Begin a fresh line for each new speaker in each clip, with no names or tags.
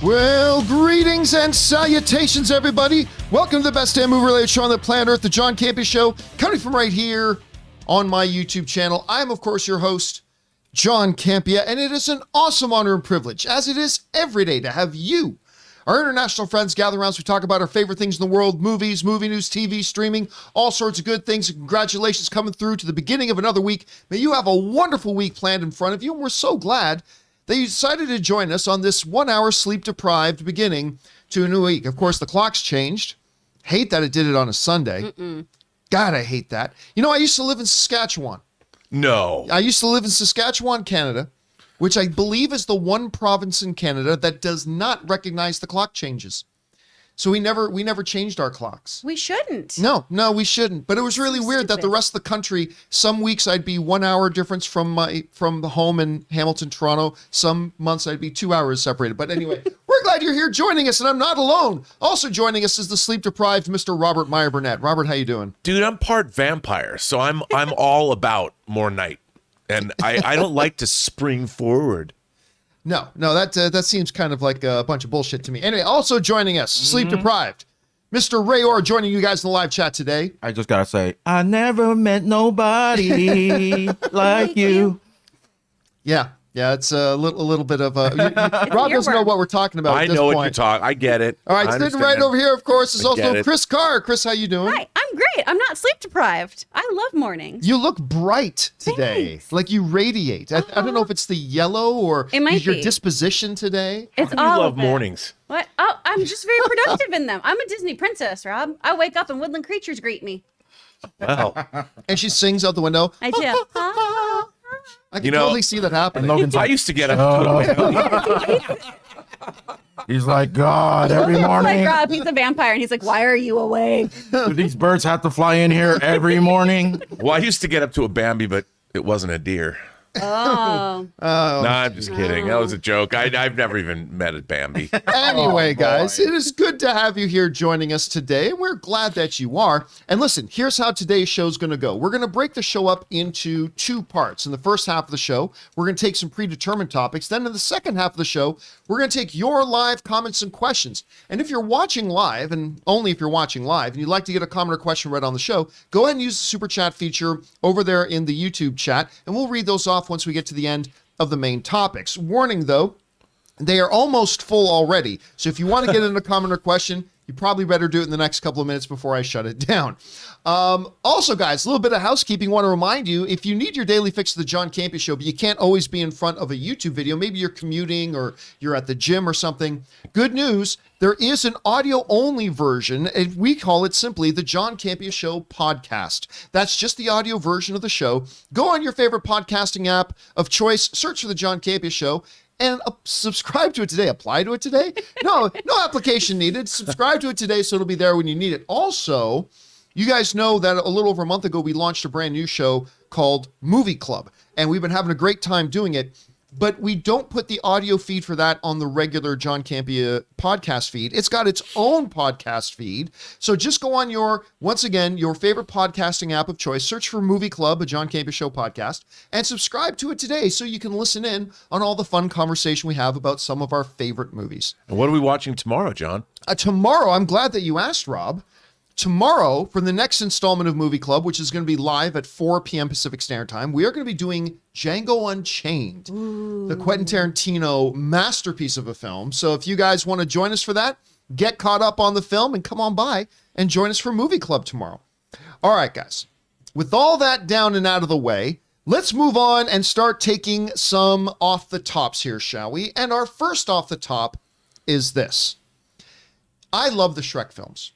Well, greetings and salutations, everybody. Welcome to the best damn movie-related show on the planet Earth, the John Campea Show, coming from right here on my YouTube channel. I am, of course, your host, John Campea, and it is an awesome honor and privilege, as it is every day, to have you, our international friends, gather around as we talk about our favorite things in the world, movies, movie news, TV, streaming, all sorts of good things. Congratulations coming through to the beginning of another week. May you have a wonderful week planned in front of you, and we're so glad that you decided to join us on this 1 hour sleep-deprived beginning to a new week. Of course, the clock's changed. Hate that it did it on a Sunday. God, I hate that. You know, I used to live in Saskatchewan.
No.
I used to live in Saskatchewan, Canada, which I believe is the one province in Canada that does not recognize the clock changes. So we never changed our clocks.
We shouldn't.
No, we shouldn't. But it was really weird that the rest of the country, some weeks I'd be 1 hour difference from the home in Hamilton, Toronto. Some months I'd be 2 hours separated. But anyway, we're glad you're here joining us, and I'm not alone. Also joining us is the sleep-deprived Mr. Robert Meyer Burnett. Robert, how you doing?
Dude, I'm part vampire, so I'm all about more night. And I don't like to spring forward.
No, that seems kind of like a bunch of bullshit to me. Anyway, also joining us, sleep-deprived, Mr. Ray Orr, joining you guys in the live chat today.
I just gotta say, I never met nobody like you.
Yeah, it's a little bit of a... Rob doesn't know what we're talking about
I
at this
know what
point.
you're talking. I get it.
All right, sitting right over here, of course, is also Chris Carr. Chris, how you doing?
Hi, I'm great. I'm not sleep deprived. I love mornings.
You look bright today.
Thanks.
Like you radiate. I don't know if it's the yellow or
It might
your
be.
disposition today.
It's
You
all
love
of it.
mornings.
What? Oh, I'm just very productive in them. I'm a Disney princess, Rob. I wake up and woodland creatures greet me.
Wow.
And she sings out the window.
I do.
I can totally see that happening.
Logan's
I
like,
used to get up to a
he's like, God, every
Like
morning.
Rob, he's a vampire, and he's like, "Why are you awake?"
Do these birds have to fly in here every morning?
Well, I used to get up to a Bambi, but it wasn't a deer.
Oh,
No, I'm just kidding. That was a joke. I've never even met a Bambi.
Anyway, guys, it is good to have you here joining us today. We're glad that you are. And listen, here's how today's show is going to go. We're going to break the show up into two parts. In the first half of the show, we're going to take some predetermined topics. Then in the second half of the show, we're going to take your live comments and questions. And if you're watching live, and only if you're watching live, and you'd like to get a comment or question read on the show, go ahead and use the super chat feature over there in the YouTube chat, and we'll read those off once we get to the end of the main topics. Warning though, they are almost full already. So if you want to get in a comment or question, you probably better do it in the next couple of minutes before I shut it down. Also, guys, a little bit of housekeeping. Want to remind you, if you need your daily fix of the John Campea Show, but you can't always be in front of a YouTube video, maybe you're commuting or you're at the gym or something, good news, there is an audio-only version, and we call it simply the John Campea Show podcast. That's just the audio version of the show. Go on your favorite podcasting app of choice, search for the John Campea Show, and subscribe to it today. Apply to it today? No application needed. Subscribe to it today so it'll be there when you need it. Also, you guys know that a little over a month ago, we launched a brand new show called Movie Club, and we've been having a great time doing it. But we don't put the audio feed for that on the regular John Campea podcast feed. It's got its own podcast feed. So just go on once again, your favorite podcasting app of choice, search for Movie Club, a John Campea Show podcast, and subscribe to it today so you can listen in on all the fun conversation we have about some of our favorite movies.
And what are we watching tomorrow, John?
Tomorrow, I'm glad that you asked, Rob. Tomorrow, for the next installment of Movie Club, which is going to be live at 4 p.m. Pacific Standard Time, we are going to be doing Django Unchained, the Quentin Tarantino masterpiece of a film. So if you guys want to join us for that, get caught up on the film and come on by and join us for Movie Club tomorrow. All right, guys. With all that down and out of the way, let's move on and start taking some off the tops here, shall we? And our first off the top is this. I love the Shrek films.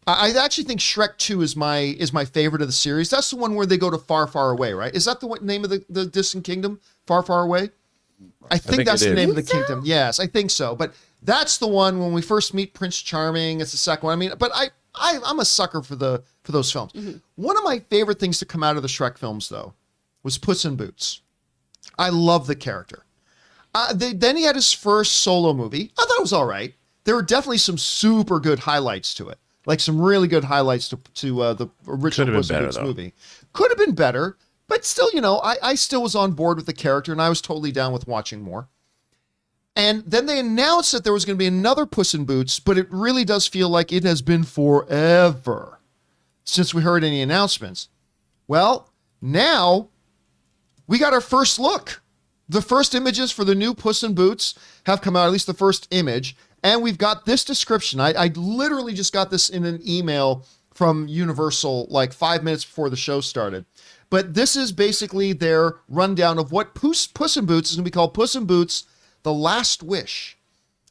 I actually think Shrek 2 is my favorite of the series. That's the one where they go to Far, Far Away, right? Is that the name of the distant kingdom? Far, Far Away? I think that's the name of the kingdom. Yes, I think so. But that's the one when we first meet Prince Charming. It's the second one. I mean, but I'm a sucker for those films. Mm-hmm. One of my favorite things to come out of the Shrek films, though, was Puss-In-Boots. I love the character. Then he had his first solo movie. I thought it was all right. There were definitely some super good highlights to it. Like some really good highlights to the original Puss-In-Boots movie. Could have been better, but still, I still was on board with the character, and I was totally down with watching more. And then they announced that there was going to be another Puss in Boots, but it really does feel like it has been forever since we heard any announcements. Well, now we got our first look. The first images for the new Puss in Boots have come out, at least the first image. And we've got this description. I literally just got this in an email from Universal like 5 minutes before the show started. But this is basically their rundown of what Puss in Boots is going to be called. Puss in Boots, The Last Wish.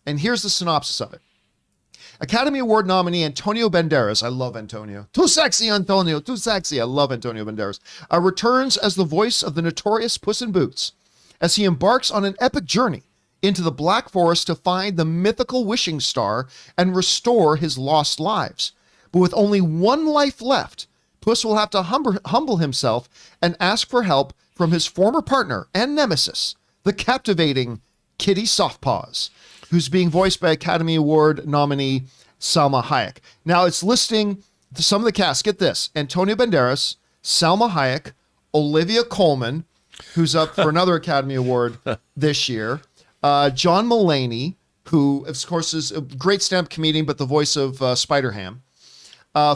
And here's the synopsis of it. Academy Award nominee Antonio Banderas, I love Antonio. Too sexy, Antonio, too sexy. I love Antonio Banderas. Returns as the voice of the notorious Puss in Boots as he embarks on an epic journey into the Black Forest to find the mythical wishing star and restore his lost lives. But with only one life left, Puss will have to humble himself and ask for help from his former partner and nemesis, the captivating Kitty Softpaws, who's being voiced by Academy Award nominee Salma Hayek. Now it's listing some of the cast. Get this: Antonio Banderas, Salma Hayek, Olivia Colman, who's up for another Academy Award this year, John Mulaney, who of course is a great stand-up comedian, but the voice of Spider-Ham,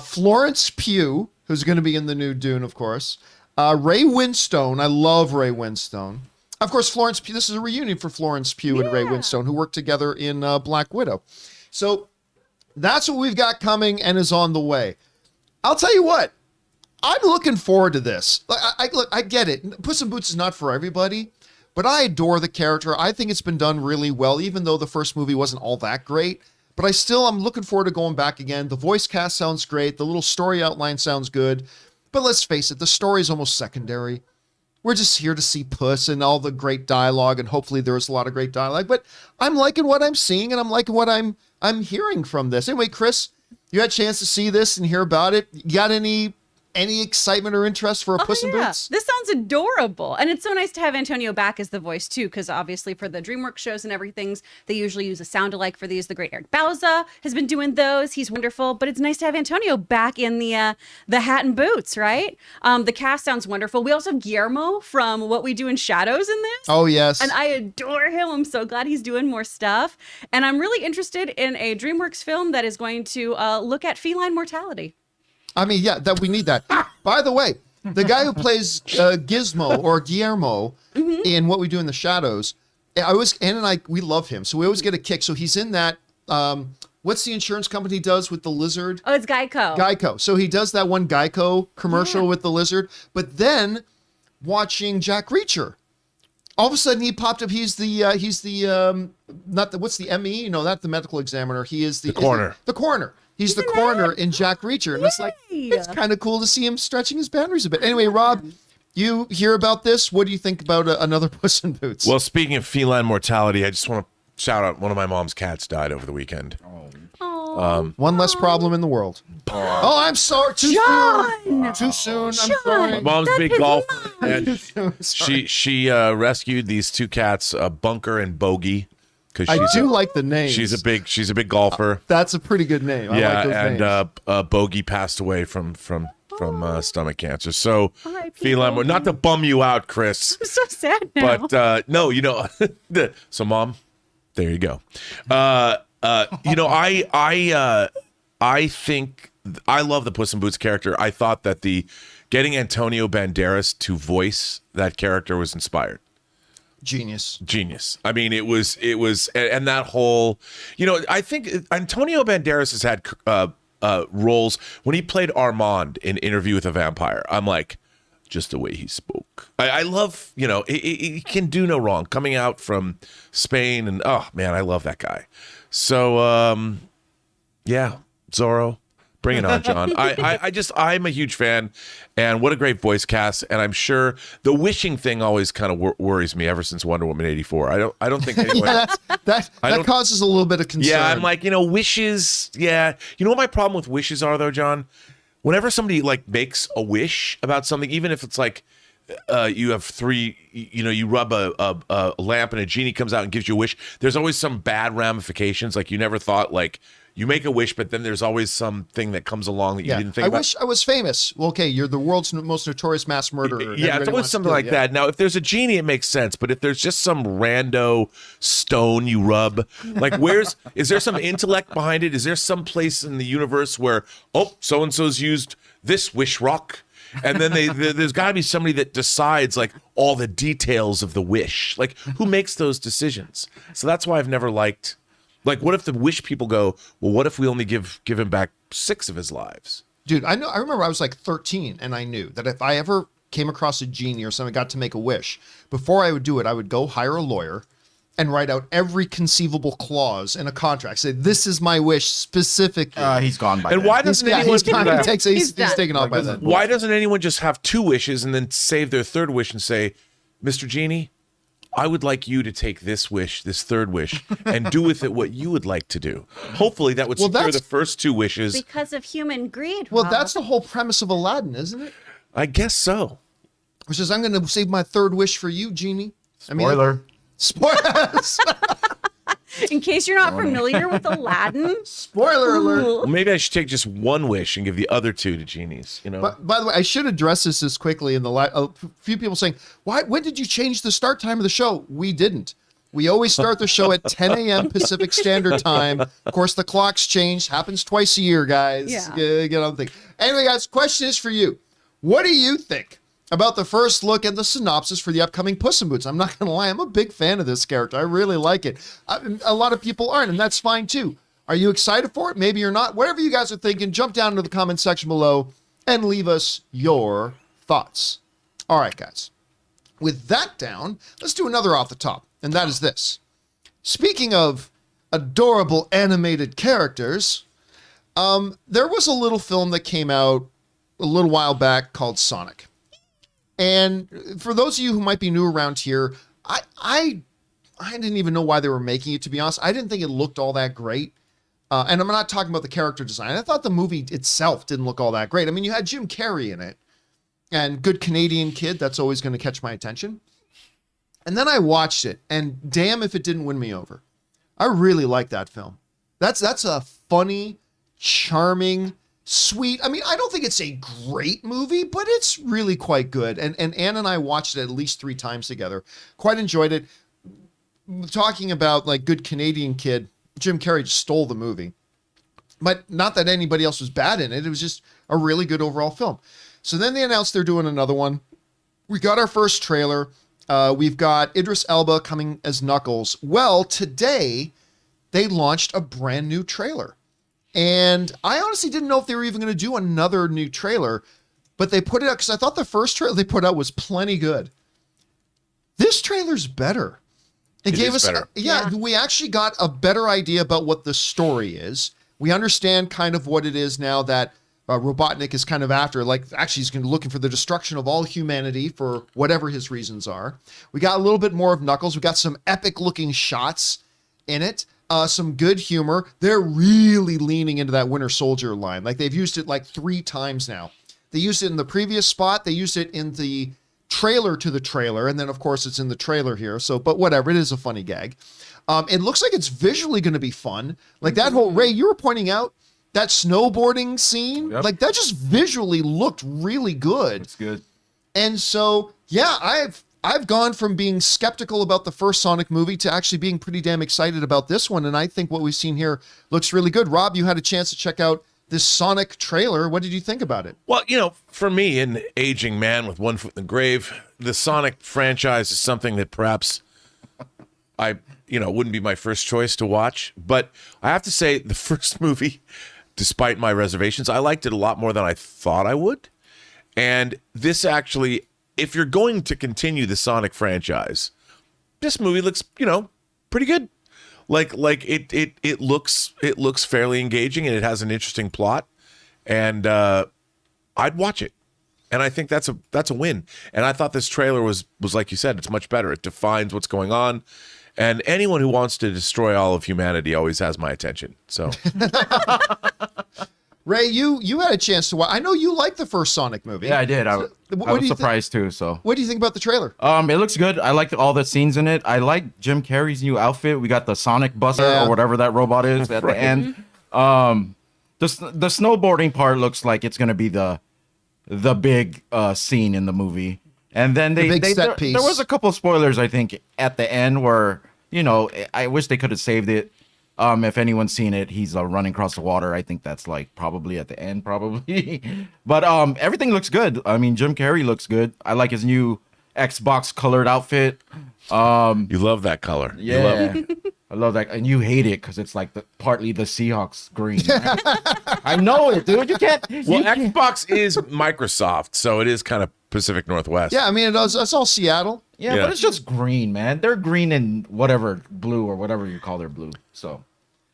Florence Pugh, who's going to be in the new Dune, of course. Ray Winstone. I love Ray Winstone. Of course, Florence Pugh. This is a reunion for Florence Pugh and Ray Winstone, who worked together in Black Widow. So that's what we've got coming and is on the way. I'll tell you what. I'm looking forward to this. Look, I get it. Puss in Boots is not for everybody, but I adore the character. I think it's been done really well, even though the first movie wasn't all that great. But I'm looking forward to going back again. The voice cast sounds great. The little story outline sounds good. But let's face it, the story is almost secondary. We're just here to see Puss and all the great dialogue, and hopefully there's a lot of great dialogue. But I'm liking what I'm seeing, and I'm liking what I'm hearing from this. Anyway, Chris, you had a chance to see this and hear about it. You got any excitement or interest for a Puss in Boots?
This sounds adorable. And it's so nice to have Antonio back as the voice too, because obviously for the DreamWorks shows and everything, they usually use a sound-alike for these. The great Eric Bauza has been doing those. He's wonderful. But it's nice to have Antonio back in the hat and boots, right? The cast sounds wonderful. We also have Guillermo from What We Do in Shadows in this.
Oh, yes.
And I adore him. I'm so glad he's doing more stuff. And I'm really interested in a DreamWorks film that is going to look at feline mortality.
I mean, yeah, that we need that. By the way, the guy who plays Gizmo or Guillermo in What We Do in the Shadows, Ann and I, we love him. So we always get a kick. So he's in that, what's the insurance company does with the lizard?
Oh, it's Geico.
Geico. So he does that one Geico commercial with the lizard. But then watching Jack Reacher, all of a sudden he popped up. He's the what's the ME? No, not the medical examiner. He is the
coroner.
The coroner. He's the coroner in Jack Reacher. And it's like, it's kind of cool to see him stretching his boundaries a bit. Anyway, Rob, you hear about this? What do you think about another Puss in Boots?
Well, speaking of feline mortality, I just want to shout out one of my mom's cats died over the weekend.
One less problem in the world. Oh, I'm sorry. Too soon. I'm sorry.
My mom's a big golfer, and she rescued these two cats, Bunker and Bogey.
I do like the name.
She's a big golfer.
That's a pretty good name. I like those names.
Bogey passed away from stomach cancer. So feline, not to bum you out, Chris.
I'm so sad now.
But no, so Mom, there you go. I think I love the Puss in Boots character. I thought that getting Antonio Banderas to voice that character was inspired.
Genius.
I mean, it was, and that whole, I think Antonio Banderas has had roles when he played Armand in Interview with a Vampire. I'm like, just the way he spoke. I love, he can do no wrong. Coming out from Spain, and oh man, I love that guy. So, yeah, Zorro. Bring it on, John. I'm a huge fan, and what a great voice cast. And I'm sure the wishing thing always kind of worries me ever since Wonder Woman 84. I don't think anyone.
that causes a little bit of concern.
Yeah, I'm like, wishes. Yeah, what my problem with wishes are though, John? Whenever somebody like makes a wish about something, even if it's like you have three, you rub a lamp and a genie comes out and gives you a wish. There's always some bad ramifications. Like you never thought, like you make a wish, but then there's always something that comes along that you didn't think about.
I wish I was famous. Well, okay, you're the world's most notorious mass murderer.
Yeah, it's always something like that. Now, if there's a genie, it makes sense. But if there's just some rando stone you rub, like is there some intellect behind it? Is there some place in the universe where, so-and-so's used this wish rock? And then there's got to be somebody that decides like all the details of the wish. Like who makes those decisions? So that's why I've never liked, like, what if the wish people go, well, what if we only give him back 6 of his lives?
Dude, I remember I was like 13 and I knew that if I ever came across a genie or something, got to make a wish, before I would do it, I would go hire a lawyer and write out every conceivable clause in a contract. Say, this is my wish specifically.
He's gone by
And
then.
why doesn't anyone
he's
do that?
he's
done.
taken off by then.
Why doesn't anyone just have 2 wishes and then save their 3rd wish and say, Mr. Genie, I would like you to take this wish, this 3rd wish, and do with it what you would like to do. Hopefully that would secure the first 2 wishes.
Because of human greed.
Well,
Rob.
that's the whole premise of Aladdin, isn't it?
I guess so.
Which is, I'm going to save my 3rd wish for you, genie.
Spoiler.
Spoilers.
In case you're not familiar with Aladdin.
Spoiler alert.
Well, maybe I should take just 1 wish and give the other 2 to genies.
But by the way, I should address this quickly. A few people saying, "Why? When did you change the start time of the show?" We didn't. We always start the show at 10 a.m. Pacific Standard Time. Of course, the clocks change. Happens twice a year, guys.
Yeah.
Get on the thing. Anyway, guys, question is for you. What do you think about the first look and the synopsis for the upcoming Puss-In-Boots? I'm not going to lie. I'm a big fan of this character. I really like it. A lot of people aren't, and that's fine too. Are you excited for it? Maybe you're not. Whatever you guys are thinking, jump down into the comment section below and leave us your thoughts. All right, guys. With that down, let's do another off the top, and that is this. Speaking of adorable animated characters, there was a little film that came out a little while back called Sonic. And for those of you who might be new around here, I didn't even know why they were making it, to be honest. I didn't think it looked all that great. And I'm not talking about the character design. I thought the movie itself didn't look all that great. I mean, you had Jim Carrey in it. And Good Canadian Kid, that's always going to catch my attention. And then I watched it, and damn if it didn't win me over. I really like that film. That's a funny, charming, sweet. I mean, I don't think it's a great movie, but it's really quite good. And Ann and I watched it at least 3 times together. Quite enjoyed it. Talking about like Good Canadian Kid, Jim Carrey just stole the movie. But not that anybody else was bad in it. It was just a really good overall film. So then they announced they're doing another one. We got our first trailer. We've got Idris Elba coming as Knuckles. Well, today they launched a brand new trailer. And I honestly didn't know if they were even going to do another new trailer, but they put it out because I thought the first trailer they put out was plenty good. This trailer's better. It gave us,
better.
Yeah, we actually got a better idea about what the story is. We understand kind of what it is now that Robotnik is kind of after, like actually he's going to be looking for the destruction of all humanity for whatever his reasons are. We got a little bit more of Knuckles. We got some epic looking shots in it. Some good humor. They're really leaning into that Winter Soldier line. Like they've used it like 3 times now. They used it in the previous spot. They used it in the trailer to the trailer. And then of course it's in the trailer here. So, but whatever, it is a funny gag. It looks like it's visually going to be fun. Like that whole, Ray, you were pointing out that snowboarding scene, like that just visually looked really good.
It's good.
And so, yeah, I've gone from being skeptical about the first Sonic movie to actually being pretty damn excited about this one. And I think what we've seen here looks really good. Rob, you had a chance to check out this Sonic trailer. What did you think about it?
Well, for me, an aging man with 1 foot in the grave, the Sonic franchise is something that perhaps I wouldn't be my first choice to watch. But I have to say, the first movie, despite my reservations, I liked it a lot more than I thought I would. And this actually, if you're going to continue the Sonic franchise, this movie looks, pretty good. Like it looks fairly engaging, and it has an interesting plot, and I'd watch it. And I think that's a win. And I thought this trailer was like you said, it's much better. It defines what's going on. And anyone who wants to destroy all of humanity always has my attention. So
Ray, you had a chance to watch. I know you liked the first Sonic movie.
Yeah, I did. I
What
was
do you
surprised too. So,
What do you think about the trailer?
it looks good. I like all the scenes in it. I like Jim Carrey's new outfit. We got the Sonic Buster
Yeah.
or whatever that robot is at the end. The snowboarding part looks like it's gonna be the big scene in the movie. And then
big set piece.
there was a couple of spoilers, I think, at the end where, I wish they could have saved it. If anyone's seen it, he's running across the water. I think that's like probably at the end, probably. But everything looks good. I mean, Jim Carrey looks good. I like his new Xbox colored outfit.
You love that color. You love
Yeah, I love that. And you hate it because it's like partly the Seahawks green. I know it, dude. You can't.
Well, Xbox is Microsoft, so it is kind of Pacific Northwest.
Yeah, I mean, it's all Seattle.
Yeah,
Yeah.
but it's just green, man. They're green and whatever blue or whatever you call their blue. So,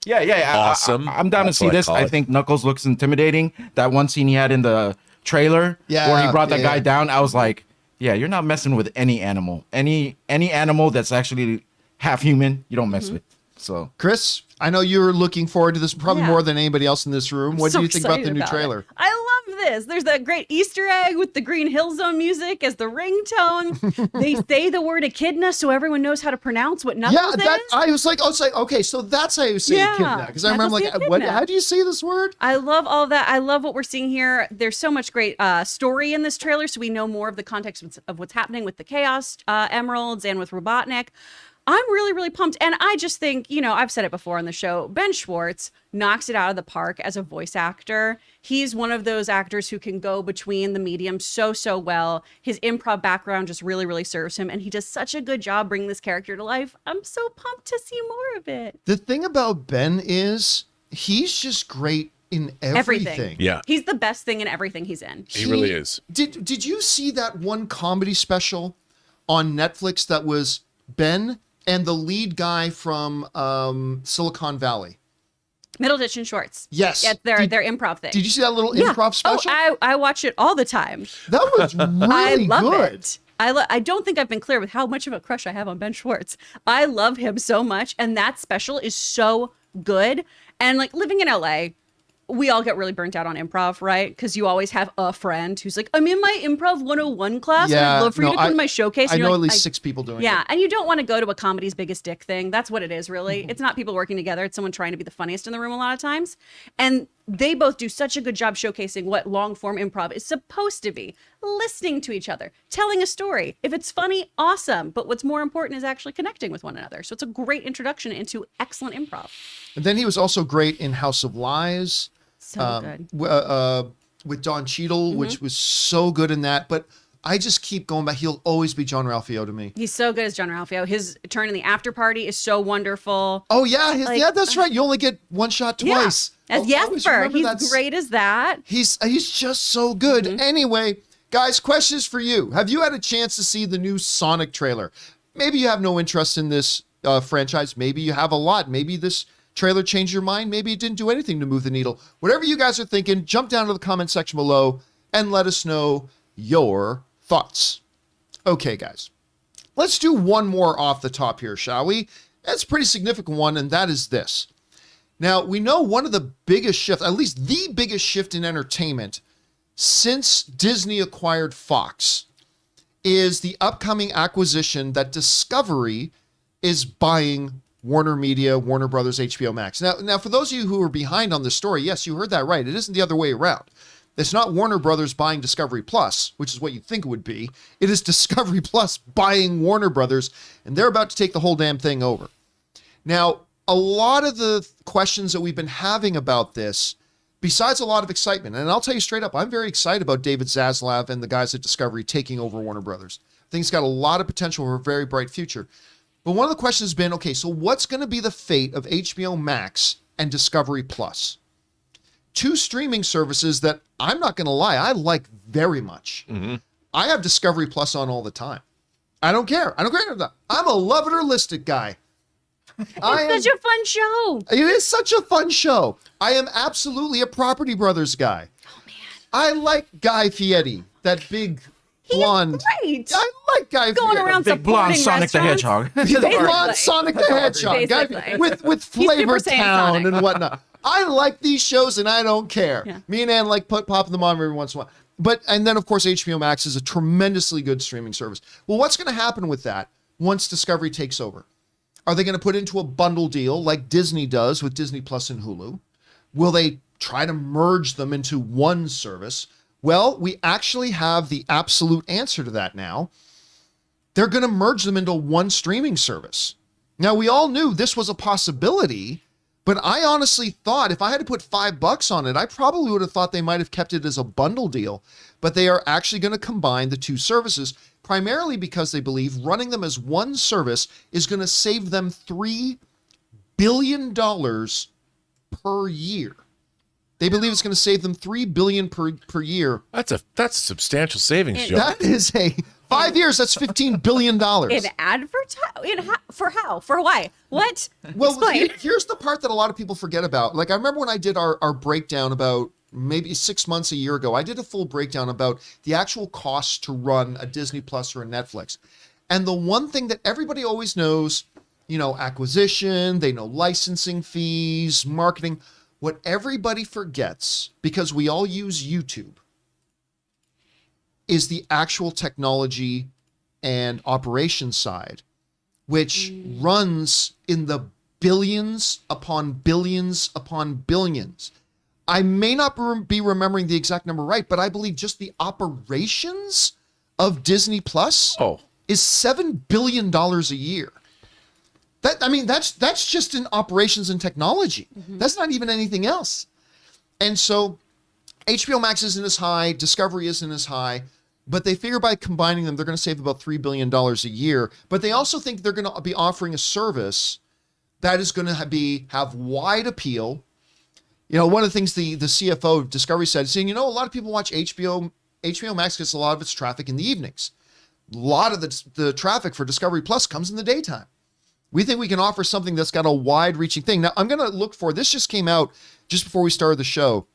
yeah.
Awesome.
I'm down to
That's
see
what I
this.
call
I
it.
think Knuckles looks intimidating. That one scene he had in the trailer, where he brought that guy down, I was like, yeah, you're not messing with any animal. Any animal that's actually half human, you don't mess with. So,
Chris, I know you're looking forward to this probably
Yeah.
more than anybody else in this room. What
So
do you think about the
excited
new
about it.
trailer?
I love this. There's that great Easter egg with the Green Hill Zone music as the ringtone. They say the word echidna so everyone knows how to pronounce what Knuckles
Yeah,
is.
I was like, okay, so that's how you say
Yeah,
echidna. Because I remember
Knuckles
like,
the
what?
echidna.
How do you say this word?
I love all of that. I love what we're seeing here. There's so much great story in this trailer, so we know more of the context of what's happening with the Chaos Emeralds and with Robotnik. I'm really, really pumped. And I just think, I've said it before on the show, Ben Schwartz knocks it out of the park as a voice actor. He's one of those actors who can go between the mediums so well. His improv background just really, really serves him. And he does such a good job bringing this character to life. I'm so pumped to see more of it.
The thing about Ben is he's just great in everything.
Yeah.
He's the best thing in everything he's in.
He really is.
Did you see that one comedy special on Netflix that was Ben and the lead guy from Silicon Valley?
Middleditch and Schwartz.
Yes.
Yeah, their improv thing.
Did you see that little improv special?
Oh, I watch it all the time.
That was
I
really
love
good.
it. I don't think I've been clear with how much of a crush I have on Ben Schwartz. I love him so much, and that special is so good. And like living in LA, we all get really burnt out on improv, right? Because you always have a friend who's like, I'm in my improv 101 class. and I'd love for you to come to my showcase.
I
And
know
you're
at
like,
least 6 people doing
Yeah,
it.
and you don't want to go to a comedy's biggest dick thing. That's what it is, really.
Mm-hmm.
It's not people working together. It's someone trying to be the funniest in the room a lot of times. And they both do such a good job showcasing what long form improv is supposed to be. Listening to each other, telling a story. If it's funny, awesome. But what's more important is actually connecting with one another. So it's a great introduction into excellent improv.
And then he was also great in House of Lies.
So good.
With Don Cheadle, which was so good in that. But I just keep going back. He'll always be John Ralphio to me.
He's so good as John Ralphio. His turn in the after party is so wonderful.
Oh yeah,
Like,
yeah, that's right. You only get one shot twice.
Yeah. As
I'll always
Jesper,
remember
he's
that's-
great as that.
He's just so good. Anyway, guys, questions for you. Have you had a chance to see the new Sonic trailer? Maybe you have no interest in this franchise. Maybe you have a lot. Maybe this trailer changed your mind. Maybe it didn't do anything to move the needle. Whatever you guys are thinking, jump down to the comment section below and let us know your thoughts. Okay, guys, let's do one more off the top here, shall we? That's a pretty significant one, and that is this. Now, we know one of the biggest shifts, at least the biggest shift in entertainment since Disney acquired Fox, is the upcoming acquisition that Discovery is buying Warner Media, Warner Brothers, HBO Max. Now, for those of you who are behind on this story, yes, you heard that right. It isn't the other way around. It's not Warner Brothers buying Discovery Plus, which is what you think it would be. It is Discovery Plus buying Warner Brothers, and they're about to take the whole damn thing over. Now, a lot of the questions that we've been having about this, besides a lot of excitement, and I'll tell you straight up, I'm very excited about David Zaslav and the guys at Discovery taking over Warner Brothers. I think it's got a lot of potential for a very bright future. But one of the questions has been, okay, so what's going to be the fate of HBO Max and Discovery Plus? Two streaming services that, I'm not going to lie, I like very much. I have Discovery Plus on all the time. I don't care. I'm a love it or list it guy.
It's such a fun show.
It is such a fun show. I am absolutely a Property Brothers guy.
Oh, man.
I like Guy Fieri, that big blonde.
Great.
I like Guy
Going
Fieri.
around
Big blonde
supporting
Sonic the
restaurants.
Hedgehog.
The blonde Sonic the Hedgehog,
Basically.
with
He's Super
Flavor
Saiyan
Town
Sonic.
and whatnot. I like these shows and I don't care.
Yeah.
Me and Ann like popping them on every once in a while. And then of course HBO Max is a tremendously good streaming service. Well, what's going to happen with that once Discovery takes over? Are they going to put into a bundle deal like Disney does with Disney Plus and Hulu? Will they try to merge them into one service? Well, we actually have the absolute answer to that now. They're going to merge them into one streaming service. Now, we all knew this was a possibility, but I honestly thought if I had to put $5 on it, I probably would have thought they might have kept it as a bundle deal. But they are actually going to combine the two services, primarily because they believe running them as one service is going to save them $3 billion per year. They believe it's going to save them $3 billion per year.
That's a substantial savings, Joe.
That is 5 years. That's $15 billion.
In advertising? For how? For why? What?
Well,
Explain.
here's the part that a lot of people forget about. Like, I remember when I did our breakdown about maybe 6 months, a year ago, I did a full breakdown about the actual costs to run a Disney Plus or a Netflix. And the one thing that everybody always knows, acquisition, they know licensing fees, marketing. What everybody forgets, because we all use YouTube, is the actual technology and operations side, which runs in the billions upon billions upon billions. I may not be remembering the exact number right, but I believe just the operations of Disney Plus is $7 billion a year. That's just in operations and technology. That's not even anything else. And so HBO Max isn't as high, Discovery isn't as high, but they figure by combining them, they're going to save about $3 billion a year. But they also think they're going to be offering a service that is going to have wide appeal. One of the things the CFO of Discovery said, saying, a lot of people watch HBO. HBO Max gets a lot of its traffic in the evenings. A lot of the traffic for Discovery Plus comes in the daytime. We think we can offer something that's got a wide-reaching thing. Now, I'm going to look for, this just came out just before we started the show.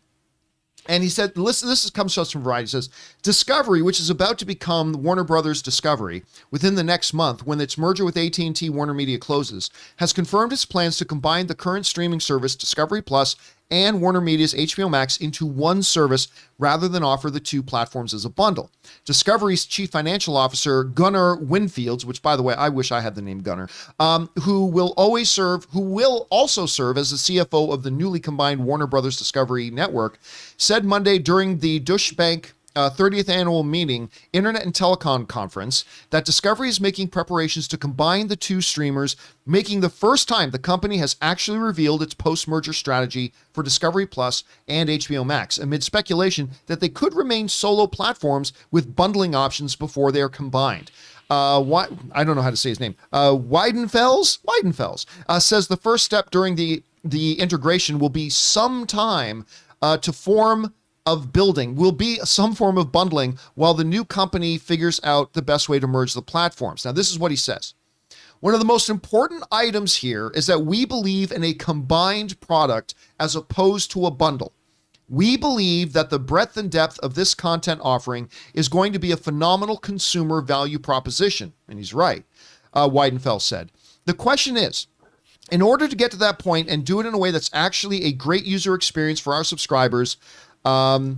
And he said, listen, comes to us from Variety. He says, Discovery, which is about to become Warner Brothers Discovery within the next month when its merger with AT&T Warner Media closes, has confirmed its plans to combine the current streaming service Discovery Plus and Warner Media's HBO Max into one service rather than offer the two platforms as a bundle. Discovery's chief financial officer, Gunnar Winfield, which, by the way, I wish I had the name Gunnar, who will also serve as the CFO of the newly combined Warner Brothers Discovery Network, said Monday during the Deutsche Bank 30th annual meeting, Internet and Telecom Conference, that Discovery is making preparations to combine the two streamers, making the first time the company has actually revealed its post-merger strategy for Discovery Plus and HBO Max, amid speculation that they could remain solo platforms with bundling options before they are combined. I don't know how to say his name. Weidenfels says the first step during the integration will be some time will be some form of bundling while the new company figures out the best way to merge the platforms. Now, this is what he says. One of the most important items here is that we believe in a combined product as opposed to a bundle. We believe that the breadth and depth of this content offering is going to be a phenomenal consumer value proposition. And he's right, Weidenfeld said. The question is, in order to get to that point and do it in a way that's actually a great user experience for our subscribers, that's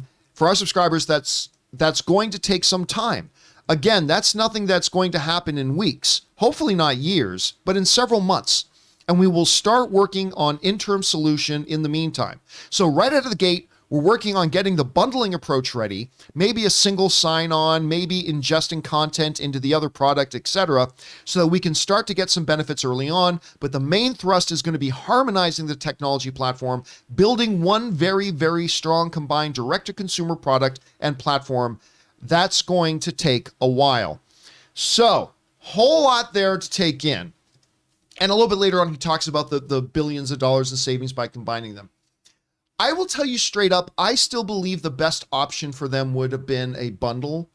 going to take some time. Again, that's nothing that's going to happen in weeks, hopefully not years, but in several months. And we will start working on interim solution in the meantime. So right out of the gate, we're working on getting the bundling approach ready, maybe a single sign-on, maybe ingesting content into the other product, etc., so that we can start to get some benefits early on. But the main thrust is going to be harmonizing the technology platform, building one very, very strong combined direct-to-consumer product and platform. That's going to take a while. So, whole lot there to take in. And a little bit later on, he talks about the billions of dollars in savings by combining them. I will tell you straight up, I still believe the best option for them would have been a bundle.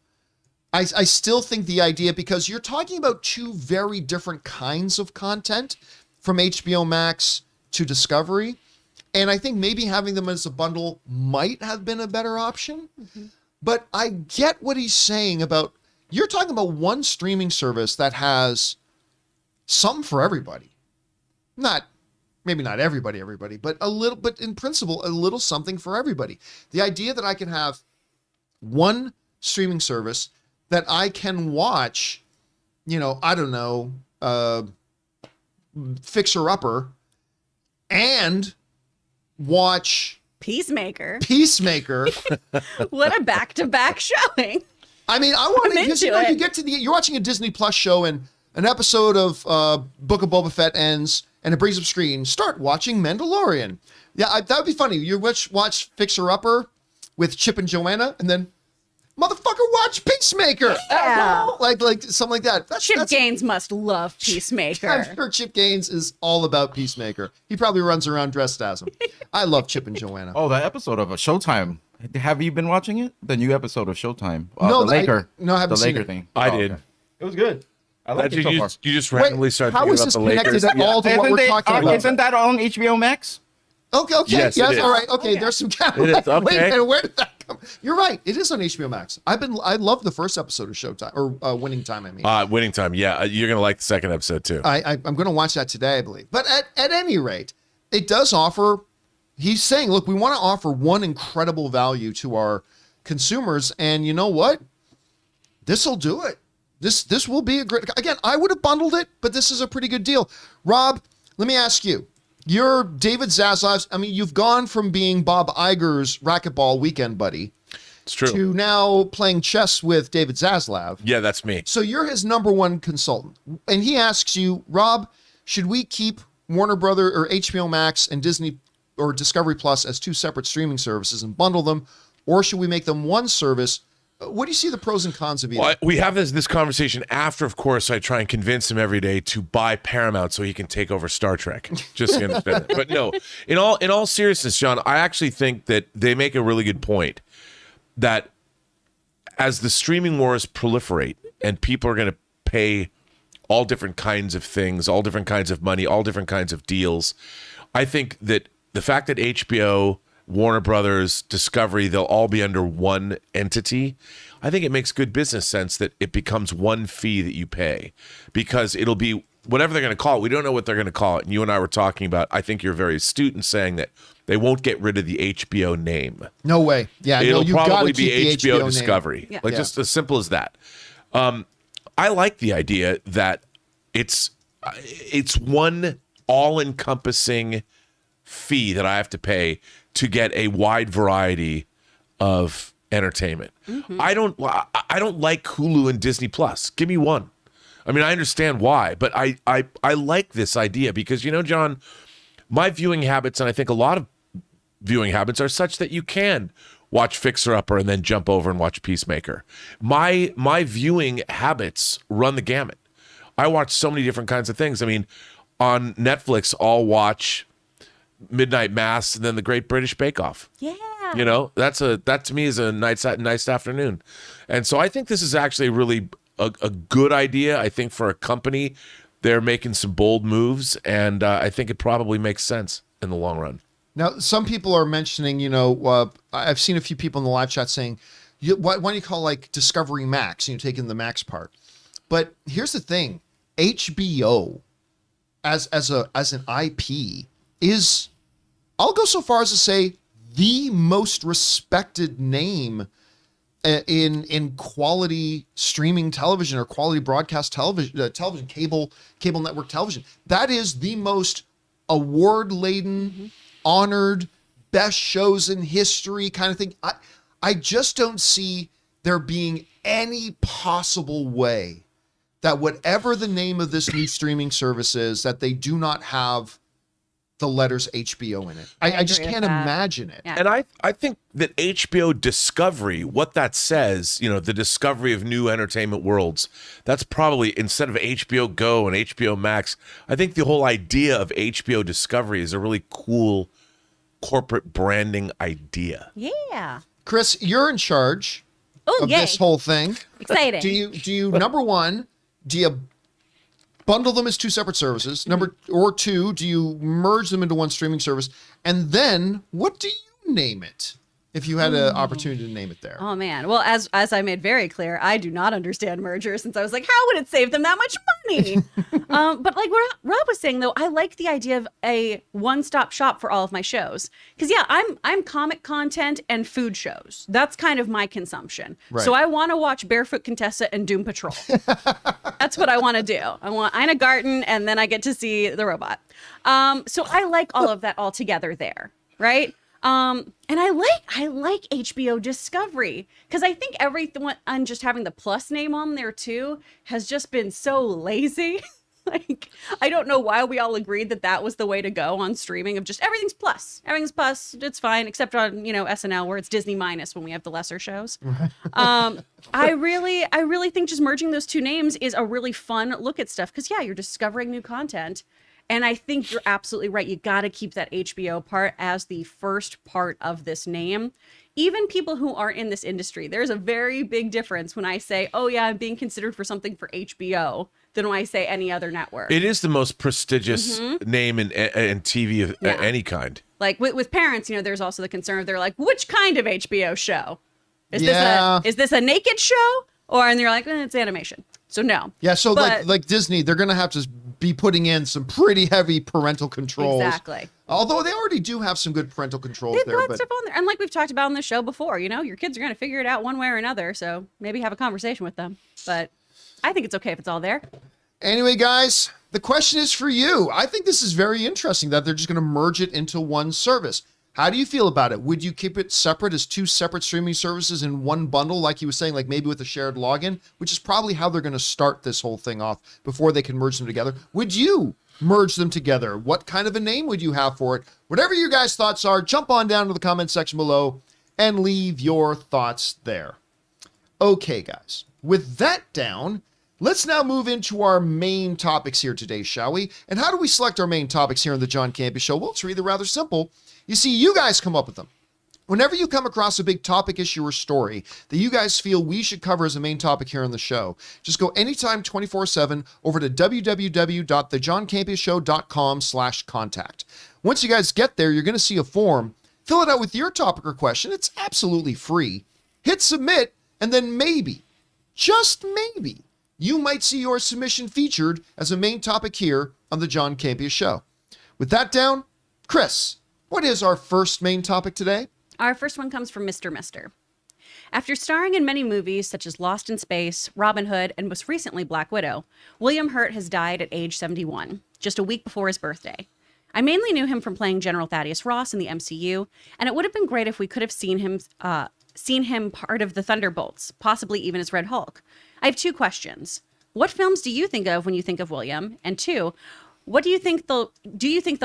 I still think the idea, because you're talking about two very different kinds of content from HBO Max to Discovery. And I think maybe having them as a bundle might have been a better option. Mm-hmm. But I get what he's saying about you're talking about one streaming service that has something for everybody. Maybe not everybody, but but in principle, a little something for everybody. The idea that I can have one streaming service that I can watch, I don't know, Fixer Upper and watch
Peacemaker. What a back-to-back showing.
I mean, I want
I'm into
you're watching a Disney Plus show and an episode of Book of Boba Fett ends and it brings up screen. Start watching Mandalorian. Yeah, that would be funny. You watch Fixer Upper with Chip and Joanna, and then motherfucker watch Peacemaker.
Yeah.
Like something like that.
Chip Gaines must love Peacemaker.
I'm sure Chip Gaines is all about Peacemaker. He probably runs around dressed as him. I love Chip and Joanna.
Oh, that episode of Showtime. Have you been watching it? The new episode of Showtime.
No,
the Laker.
I haven't
the
seen
Laker
it.
thing.
I did.
Okay. It was good. I like it so far.
You just randomly started
how
thinking
is
about
this
the
connected
Lakers.
at all to what we're talking about?
Isn't that on HBO Max?
Okay,
Yes,
yes,
it is.
all right, okay. There's some
It is,
Wait a
okay.
minute, where did that come? You're right. It is on HBO Max. I love the first episode of Showtime or Winning Time. I mean,
Winning Time. Yeah, you're gonna like the second episode too.
I'm going to watch that today, I believe. But at any rate, it does offer. He's saying, look, we want to offer one incredible value to our consumers, and you know what? This will do it. This will be a great. Again, I would have bundled it, but this is a pretty good deal. Rob, let me ask you. You're David Zaslav's. I mean, you've gone from being Bob Iger's racquetball weekend buddy
It's true.
to now playing chess with David Zaslav.
Yeah, that's me.
So you're his number one consultant. And he asks you, Rob, should we keep Warner Brother or HBO Max and Disney or Discovery Plus as two separate streaming services and bundle them? Or should we make them one service? What do you see the pros and cons of either?
Well, we have this conversation after, of course, I try and convince him every day to buy Paramount so he can take over Star Trek. Just to understand it. But no, in all seriousness, John, I actually think that they make a really good point that as the streaming wars proliferate and people are going to pay all different kinds of things, all different kinds of money, all different kinds of deals, I think that the fact that HBO, Warner Brothers, Discovery, they'll all be under one entity. I think it makes good business sense that it becomes one fee that you pay because it'll be whatever they're going to call it. We don't know what they're going to call it. And you and I were talking about, I think you're very astute in saying that they won't get rid of the HBO name.
No way. Yeah,
It'll
you've got to
probably
keep
be
the
HBO
name.
Discovery.
Yeah.
Like
Yeah.
just as simple as that. I like the idea that it's one all-encompassing fee that I have to pay to get a wide variety of entertainment.
Mm-hmm.
I don't like Hulu and Disney Plus. Give me one. I mean, I understand why, but I like this idea because, you know, John, my viewing habits, and I think a lot of viewing habits are such that you can watch Fixer Upper and then jump over and watch Peacemaker. My viewing habits run the gamut. I watch so many different kinds of things. I mean, on Netflix, I'll watch Midnight Mass and then The Great British Bake Off.
Yeah.
You know, that to me is a nice afternoon. And so I think this is actually really a good idea. I think for a company, they're making some bold moves, and I think it probably makes sense in the long run.
Now, some people are mentioning, you know, I've seen a few people in the live chat saying, why don't you call like Discovery Max, taking the Max part. But here's the thing, HBO as an IP is, I'll go so far as to say, the most respected name in quality streaming television or quality broadcast television, cable network television. That is the most award-laden, honored, best shows in history kind of thing. I just don't see there being any possible way that whatever the name of this new streaming service is, that they do not have the letters HBO in it. I just
agree with
can't
that.
imagine it.
Yeah.
And I think that HBO Discovery, what that says, you know, the discovery of new entertainment worlds, that's probably, instead of HBO Go and HBO Max, I think the whole idea of HBO Discovery is a really cool corporate branding idea.
Yeah.
Chris, you're in charge
Oh,
of
yay.
this whole thing.
Exciting.
Do you number one, do you bundle them as two separate services? Or two, do you merge them into one streaming service? And then what do you name it? if you had an opportunity to name it there?
Oh man. Well, as I made very clear, I do not understand mergers, since I was like, how would it save them that much money? But like what Rob was saying though, I like the idea of a one-stop shop for all of my shows. Because yeah, I'm comic content and food shows. That's kind of my consumption.
Right.
So I want to watch Barefoot Contessa and Doom Patrol. That's what I want to do. I want Ina Garten, and then I get to see the robot. So I like all of that all together there, right? And I like HBO Discovery, because I think everything and just having the plus name on there too has just been so lazy. Like, I don't know why we all agreed that was the way to go on streaming, of just everything's plus, it's fine, except on, SNL, where it's Disney minus when we have the lesser shows. I really think just merging those two names is a really fun look at stuff, because yeah, you're discovering new content. And I think you're absolutely right. You got to keep that HBO part as the first part of this name. Even people who aren't in this industry, there's a very big difference when I say, oh yeah, I'm being considered for something for HBO, than when I say any other network.
It is the most prestigious name in TV of any kind.
Like with parents, there's also the concern of, they're like, which kind of HBO show? Is this a naked show? And they're like, it's animation. So no.
Yeah, so like Disney, they're going to have to be putting in some pretty heavy parental controls.
Exactly.
Although they already do have some good parental controls
They've
there.
got stuff on there. And like we've talked about on the show before, your kids are going to figure it out one way or another. So maybe have a conversation with them. But I think it's okay if it's all there.
Anyway, guys, the question is for you. I think this is very interesting that they're just going to merge it into one service. How do you feel about it? Would you keep it separate as two separate streaming services in one bundle, like he was saying, like maybe with a shared login, which is probably how they're going to start this whole thing off before they can merge them together? Would you merge them together? What kind of a name would you have for it? Whatever your guys' thoughts are, jump on down to the comment section below and leave your thoughts there. Okay, guys, with that down, let's now move into our main topics here today, shall we? And how do we select our main topics here on the John Campea Show? Well, it's really rather simple. You see, you guys come up with them. Whenever you come across a big topic, issue, or story that you guys feel we should cover as a main topic here on the show, just go anytime 24/7 over to www.thejohncampeashow.com/contact. Once you guys get there, you're going to see a form. Fill it out with your topic or question. It's absolutely free. Hit submit, and then maybe, just maybe, you might see your submission featured as a main topic here on the John Campea Show. With that down, Chris, what is our first main topic today?
Our first one comes from Mr. Mister. After starring in many movies such as Lost in Space, Robin Hood, and most recently Black Widow, William Hurt has died at age 71, just a week before his birthday. I mainly knew him from playing General Thaddeus Ross in the MCU, and it would have been great if we could have seen him part of the Thunderbolts, possibly even as Red Hulk. I have two questions. What films do you think of when you think of William? And two, what do you think they'll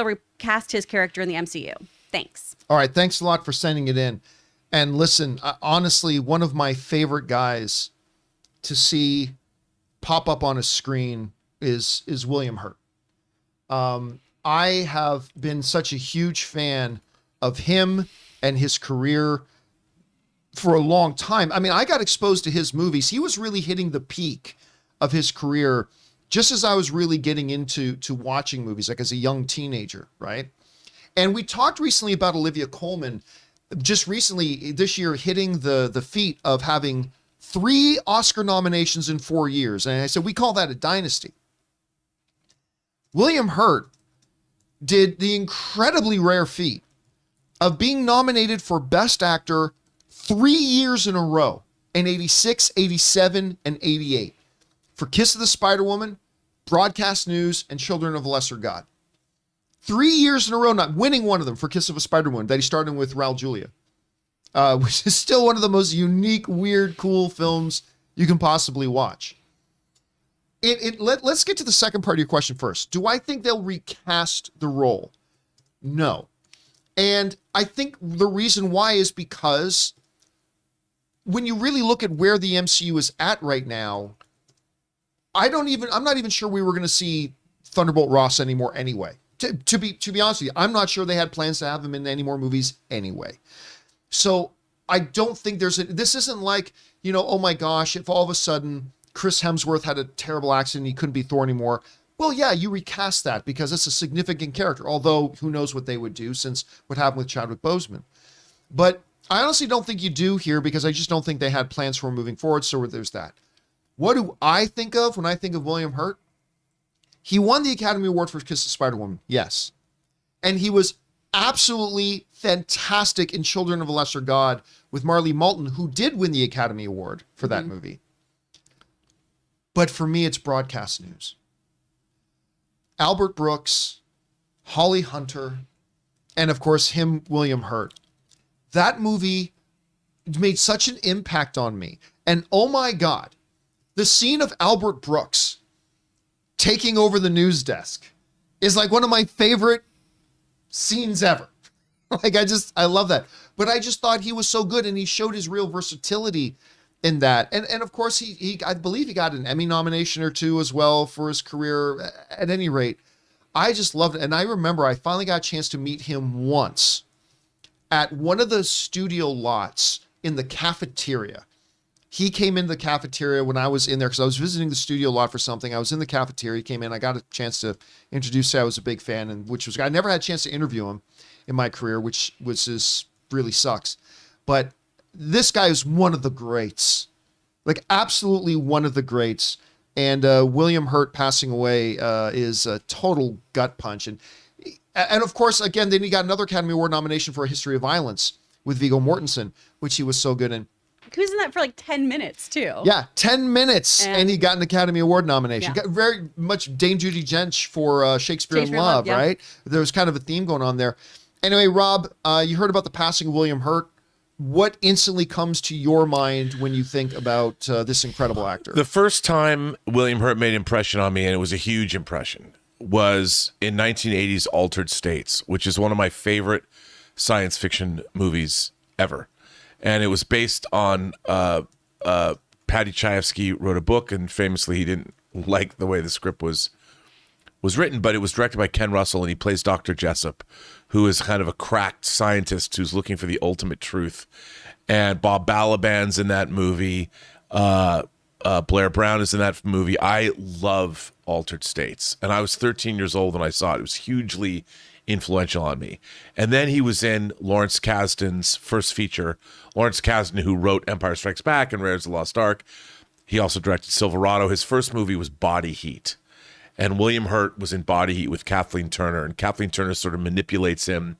recast his character in the MCU? Thanks.
All right, thanks a lot for sending it in. And listen, honestly, one of my favorite guys to see pop up on a screen is William Hurt. I have been such a huge fan of him and his career for a long time. I mean, I got exposed to his movies. He was really hitting the peak of his career just as I was really getting into watching movies, like as a young teenager, right? And we talked recently about Olivia Colman, just recently this year hitting the feat of having 3 Oscar nominations in 4 years. And I said, we call that a dynasty. William Hurt did the incredibly rare feat of being nominated for Best Actor 3 years in a row, in 86, 87, and 88, for Kiss of the Spider-Woman, Broadcast News, and Children of the Lesser God. 3 years in a row, not winning one of them for Kiss of a Spider-Woman that he starred in with Raul Julia, which is still one of the most unique, weird, cool films you can possibly watch. Let's get to the second part of your question first. Do I think they'll recast the role? No. And I think the reason why is because when you really look at where the MCU is at right now, I'm not even sure we were going to see Thunderbolt Ross anymore anyway. To be honest with you, I'm not sure they had plans to have him in any more movies anyway. So I don't think this isn't like, oh my gosh, if all of a sudden Chris Hemsworth had a terrible accident and he couldn't be Thor anymore. Well, yeah, you recast that because it's a significant character, although who knows what they would do since what happened with Chadwick Boseman. But I honestly don't think you do here because I just don't think they had plans for him moving forward. So there's that. What do I think of when I think of William Hurt? He won the Academy Award for Kiss the Spider-Woman. Yes. And he was absolutely fantastic in Children of a Lesser God with Marley Moulton, who did win the Academy Award for that movie. But for me, it's broadcast news. Albert Brooks, Holly Hunter, and of course him, William Hurt. That movie made such an impact on me. And oh my God, the scene of Albert Brooks taking over the news desk is like one of my favorite scenes ever. Like I love that. But I just thought he was so good and he showed his real versatility in that. And of course he I believe he got an Emmy nomination or two as well for his career. At any rate, I just loved it. And I remember I finally got a chance to meet him once at one of the studio lots in the cafeteria. He came into the cafeteria when I was in there because I was visiting the studio lot for something. I was in the cafeteria. He came in. I got a chance to introduce him. I was a big fan, and I never had a chance to interview him in my career, which really sucks. But this guy is one of the greats, like absolutely one of the greats. And William Hurt passing away is a total gut punch. And of course, again, then he got another Academy Award nomination for A History of Violence with Viggo Mortensen, which he was so good in.
He was in that for like 10 minutes too.
Yeah, 10 minutes, and he got an Academy Award nomination.
Yeah.
Got very much Dame Judi Dench for Shakespeare in Love,
yeah.
right? There was kind of a theme going on there. Anyway, Rob, you heard about the passing of William Hurt. What instantly comes to your mind when you think about this incredible actor?
The first time William Hurt made an impression on me, and it was a huge impression, was in 1980's Altered States, which is one of my favorite science fiction movies ever. And it was based on Paddy Chayefsky wrote a book, and famously he didn't like the way the script was written, but it was directed by Ken Russell, and he plays Dr. Jessup, who is kind of a cracked scientist who's looking for the ultimate truth. And Bob Balaban's in that movie. Blair Brown is in that movie. I love Altered States, and I was 13 years old when I saw it. It was hugely influential on me. And then he was in Lawrence Kasdan's first feature. Lawrence Kasdan, who wrote Empire Strikes Back and Raiders of the Lost Ark. He also directed Silverado. His first movie was Body Heat. And William Hurt was in Body Heat with Kathleen Turner. And Kathleen Turner sort of manipulates him.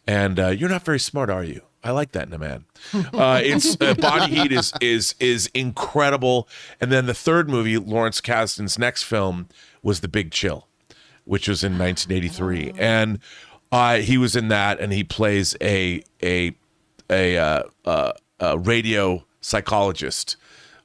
And you're not very smart, are you? I like that in a man. It's Body Heat is incredible. And then the third movie, Lawrence Kasdan's next film, was The Big Chill, which was in 1983, and he was in that, and he plays a radio psychologist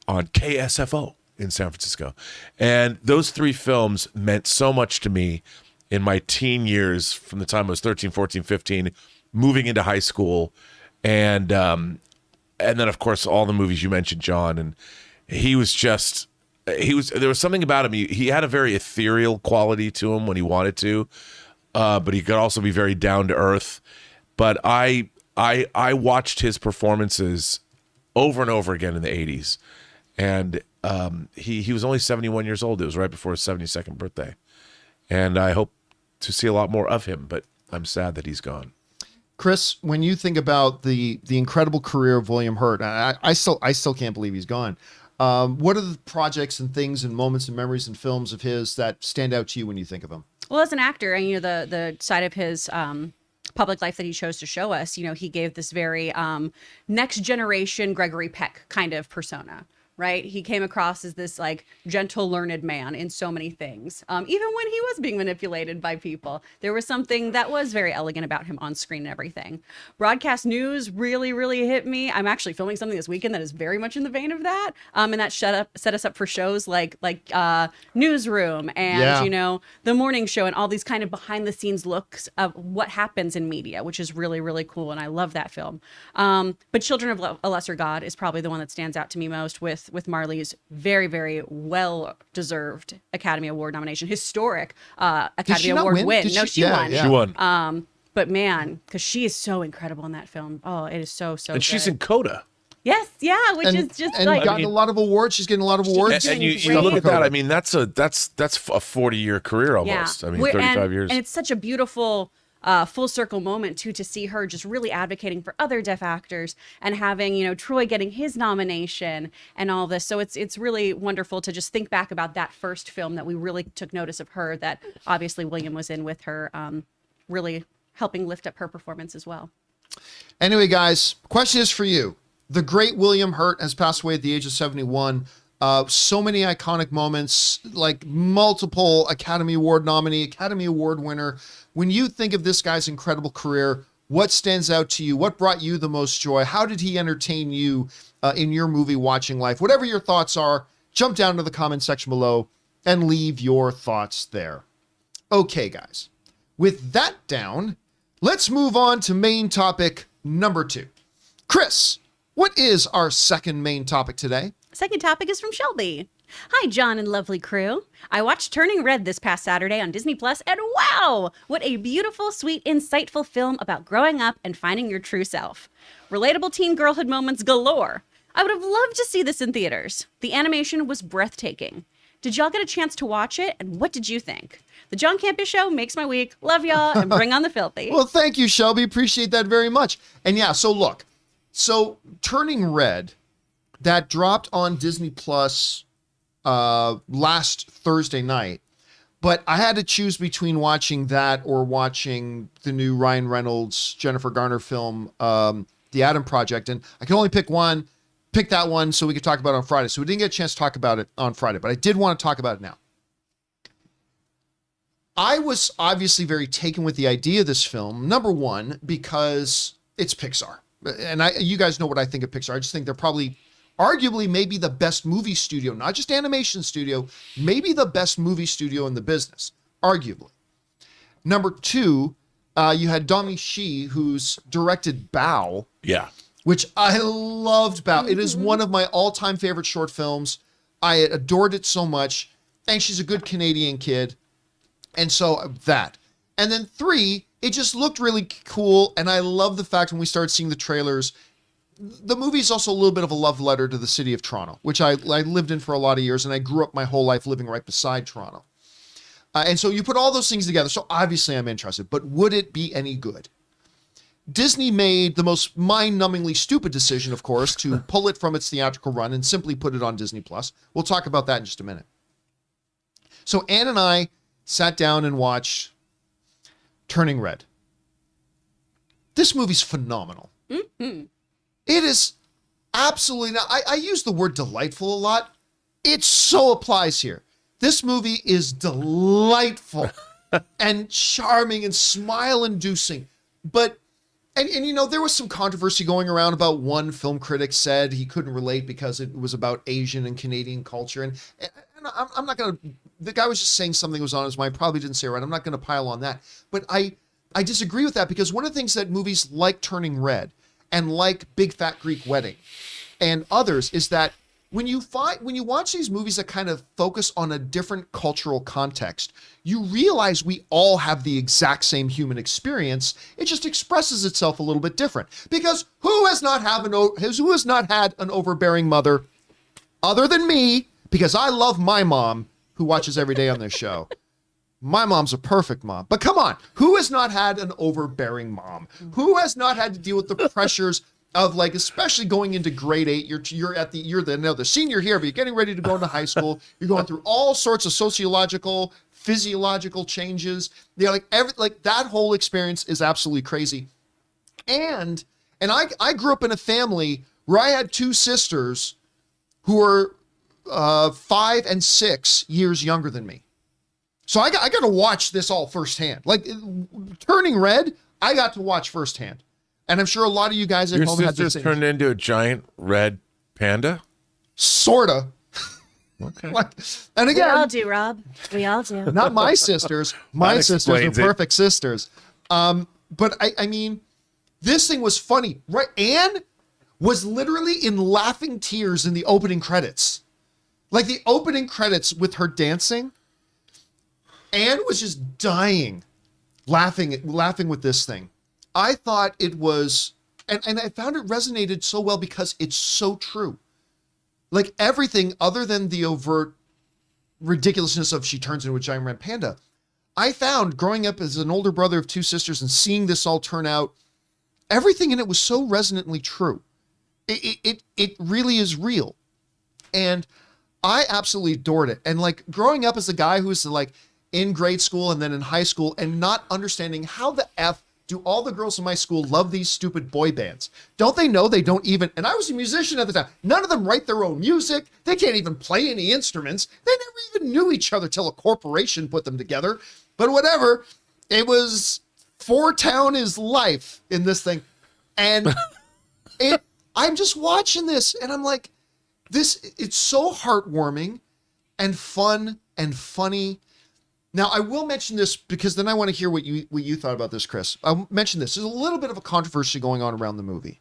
on KSFO in San Francisco. And those three films meant so much to me in my teen years, from the time I was 13, 14, 15, moving into high school, and then of course all the movies you mentioned, John. And he was just. There was something about him. He had a very ethereal quality to him when he wanted to, but he could also be very down to earth. But I watched his performances over and over again in the 80s, and he was only 71 years old. It was right before his 72nd birthday, and I hope to see a lot more of him. But I'm sad that he's gone.
Chris, when you think about the incredible career of William Hurt, I still can't believe he's gone. What are the projects and things and moments and memories and films of his that stand out to you when you think of him?
Well, as an actor, and the side of his public life that he chose to show us, he gave this very next generation Gregory Peck kind of persona. Right? He came across as this like gentle, learned man in so many things. Even when he was being manipulated by people, there was something that was very elegant about him on screen and everything. Broadcast news really, really hit me. I'm actually filming something this weekend that is very much in the vein of that. And that set us up for shows like Newsroom and, The Morning Show and all these kind of behind the scenes looks of what happens in media, which is really, really cool. And I love that film. But Children of a Lesser God is probably the one that stands out to me most with Marley's very, very well-deserved Academy Award nomination. Historic Academy Award win. No, she won.
She won.
But man, because she is so incredible in that film. Oh, it is so good.
And she's in Coda.
Yes, yeah, which is just
and gotten a lot of awards. She's getting a lot of awards.
And you look at that. I mean, that's a 40-year career almost.
Yeah.
I mean, 35 years.
And it's such a beautiful full circle moment too, to see her just really advocating for other deaf actors and having, Troy getting his nomination and all this. So it's really wonderful to just think back about that first film that we really took notice of her, that obviously William was in with her, really helping lift up her performance as well.
Anyway, guys, question is for you. The great William Hurt has passed away at the age of 71. So many iconic moments, like multiple Academy Award nominee, Academy Award winner. When you think of this guy's incredible career, what stands out to you? What brought you the most joy? How did he entertain you in your movie watching life? Whatever your thoughts are, jump down to the comment section below and leave your thoughts there. Okay, guys. With that down, let's move on to main topic number 2. Chris, what is our second main topic today?
Second topic is from Shelby. Hi, John and lovely crew. I watched Turning Red this past Saturday on Disney Plus, and wow, what a beautiful, sweet, insightful film about growing up and finding your true self. Relatable teen girlhood moments galore. I would have loved to see this in theaters. The animation was breathtaking. Did y'all get a chance to watch it, and what did you think? The John Campea Show makes my week. Love y'all, and bring on the filthy.
Well, thank you, Shelby. Appreciate that very much. And yeah, so look, Turning Red, that dropped on Disney Plus last Thursday night, but I had to choose between watching that or watching the new Ryan Reynolds, Jennifer Garner film, The Adam Project, and I could only pick one. Pick that one so we could talk about it on Friday. So we didn't get a chance to talk about it on Friday, but I did want to talk about it now. I was obviously very taken with the idea of this film. Number one, because it's Pixar. And you guys know what I think of Pixar. I just think they're probably, arguably, maybe the best movie studio, not just animation studio, maybe the best movie studio in the business, arguably. Number two, you had Domi Shi, who's directed Bao.
Yeah.
Which I loved Bao. It is one of my all-time favorite short films. I adored it so much. And she's a good Canadian kid. And so that. And then 3, it just looked really cool. And I love the fact when we started seeing the trailers, the movie's also a little bit of a love letter to the city of Toronto, which I lived in for a lot of years. And I grew up my whole life living right beside Toronto. And so you put all those things together. So obviously I'm interested. But would it be any good? Disney made the most mind-numbingly stupid decision, of course, to pull it from its theatrical run and simply put it on Disney Plus. We'll talk about that in just a minute. So Ann and I sat down and watched Turning Red. This movie's phenomenal. Mm-hmm. It is absolutely not. I use the word delightful a lot. It so applies here. This movie is delightful and charming and smile-inducing, but And there was some controversy going around about one film critic said he couldn't relate because it was about Asian and Canadian culture. And I'm not going to, the guy was just saying something was on his mind, probably didn't say it right. I'm not going to pile on that. But I disagree with that because one of the things that movies like Turning Red and like Big Fat Greek Wedding and others is that when you watch these movies that kind of focus on a different cultural context, you realize we all have the exact same human experience. It just expresses itself a little bit different. Because who has not had an overbearing mother other than me? Because I love my mom, who watches every day on this show. My mom's a perfect mom. But come on, who has not had an overbearing mom? Who has not had to deal with the pressures of, like, especially going into grade 8, you're the senior here, but you're getting ready to go into high school. You're going through all sorts of sociological, physiological changes. That whole experience is absolutely crazy. And I grew up in a family where I had 2 sisters who were 5 and 6 years younger than me. So I got to watch this all firsthand. Like Turning Red, I got to watch firsthand. And I'm sure a lot of you guys at home had
this turned into a giant red panda?
Sorta.
Okay.
And again,
we all do, Rob. We all do.
Not my sisters. My sisters are perfect sisters. But I mean, this thing was funny, right? Anne was literally in laughing tears in the opening credits. Like the opening credits with her dancing. Anne was just dying, laughing with this thing. I thought it was, and I found it resonated so well because it's so true. Like everything other than the overt ridiculousness of she turns into a giant red panda, I found growing up as an older brother of two sisters and seeing this all turn out, everything in it was so resonantly true. It really is real. And I absolutely adored it. And like growing up as a guy who was like in grade school and then in high school and not understanding how the F do all the girls in my school love these stupid boy bands? Don't they know they don't even, and I was a musician at the time, none of them write their own music. They can't even play any instruments. They never even knew each other till a corporation put them together. But whatever, it was Four Town is life in this thing. And I'm just watching this and I'm like, it's so heartwarming and fun and funny. Now, I will mention this because then I want to hear what you thought about this, Chris. I'll mention this. There's a little bit of a controversy going on around the movie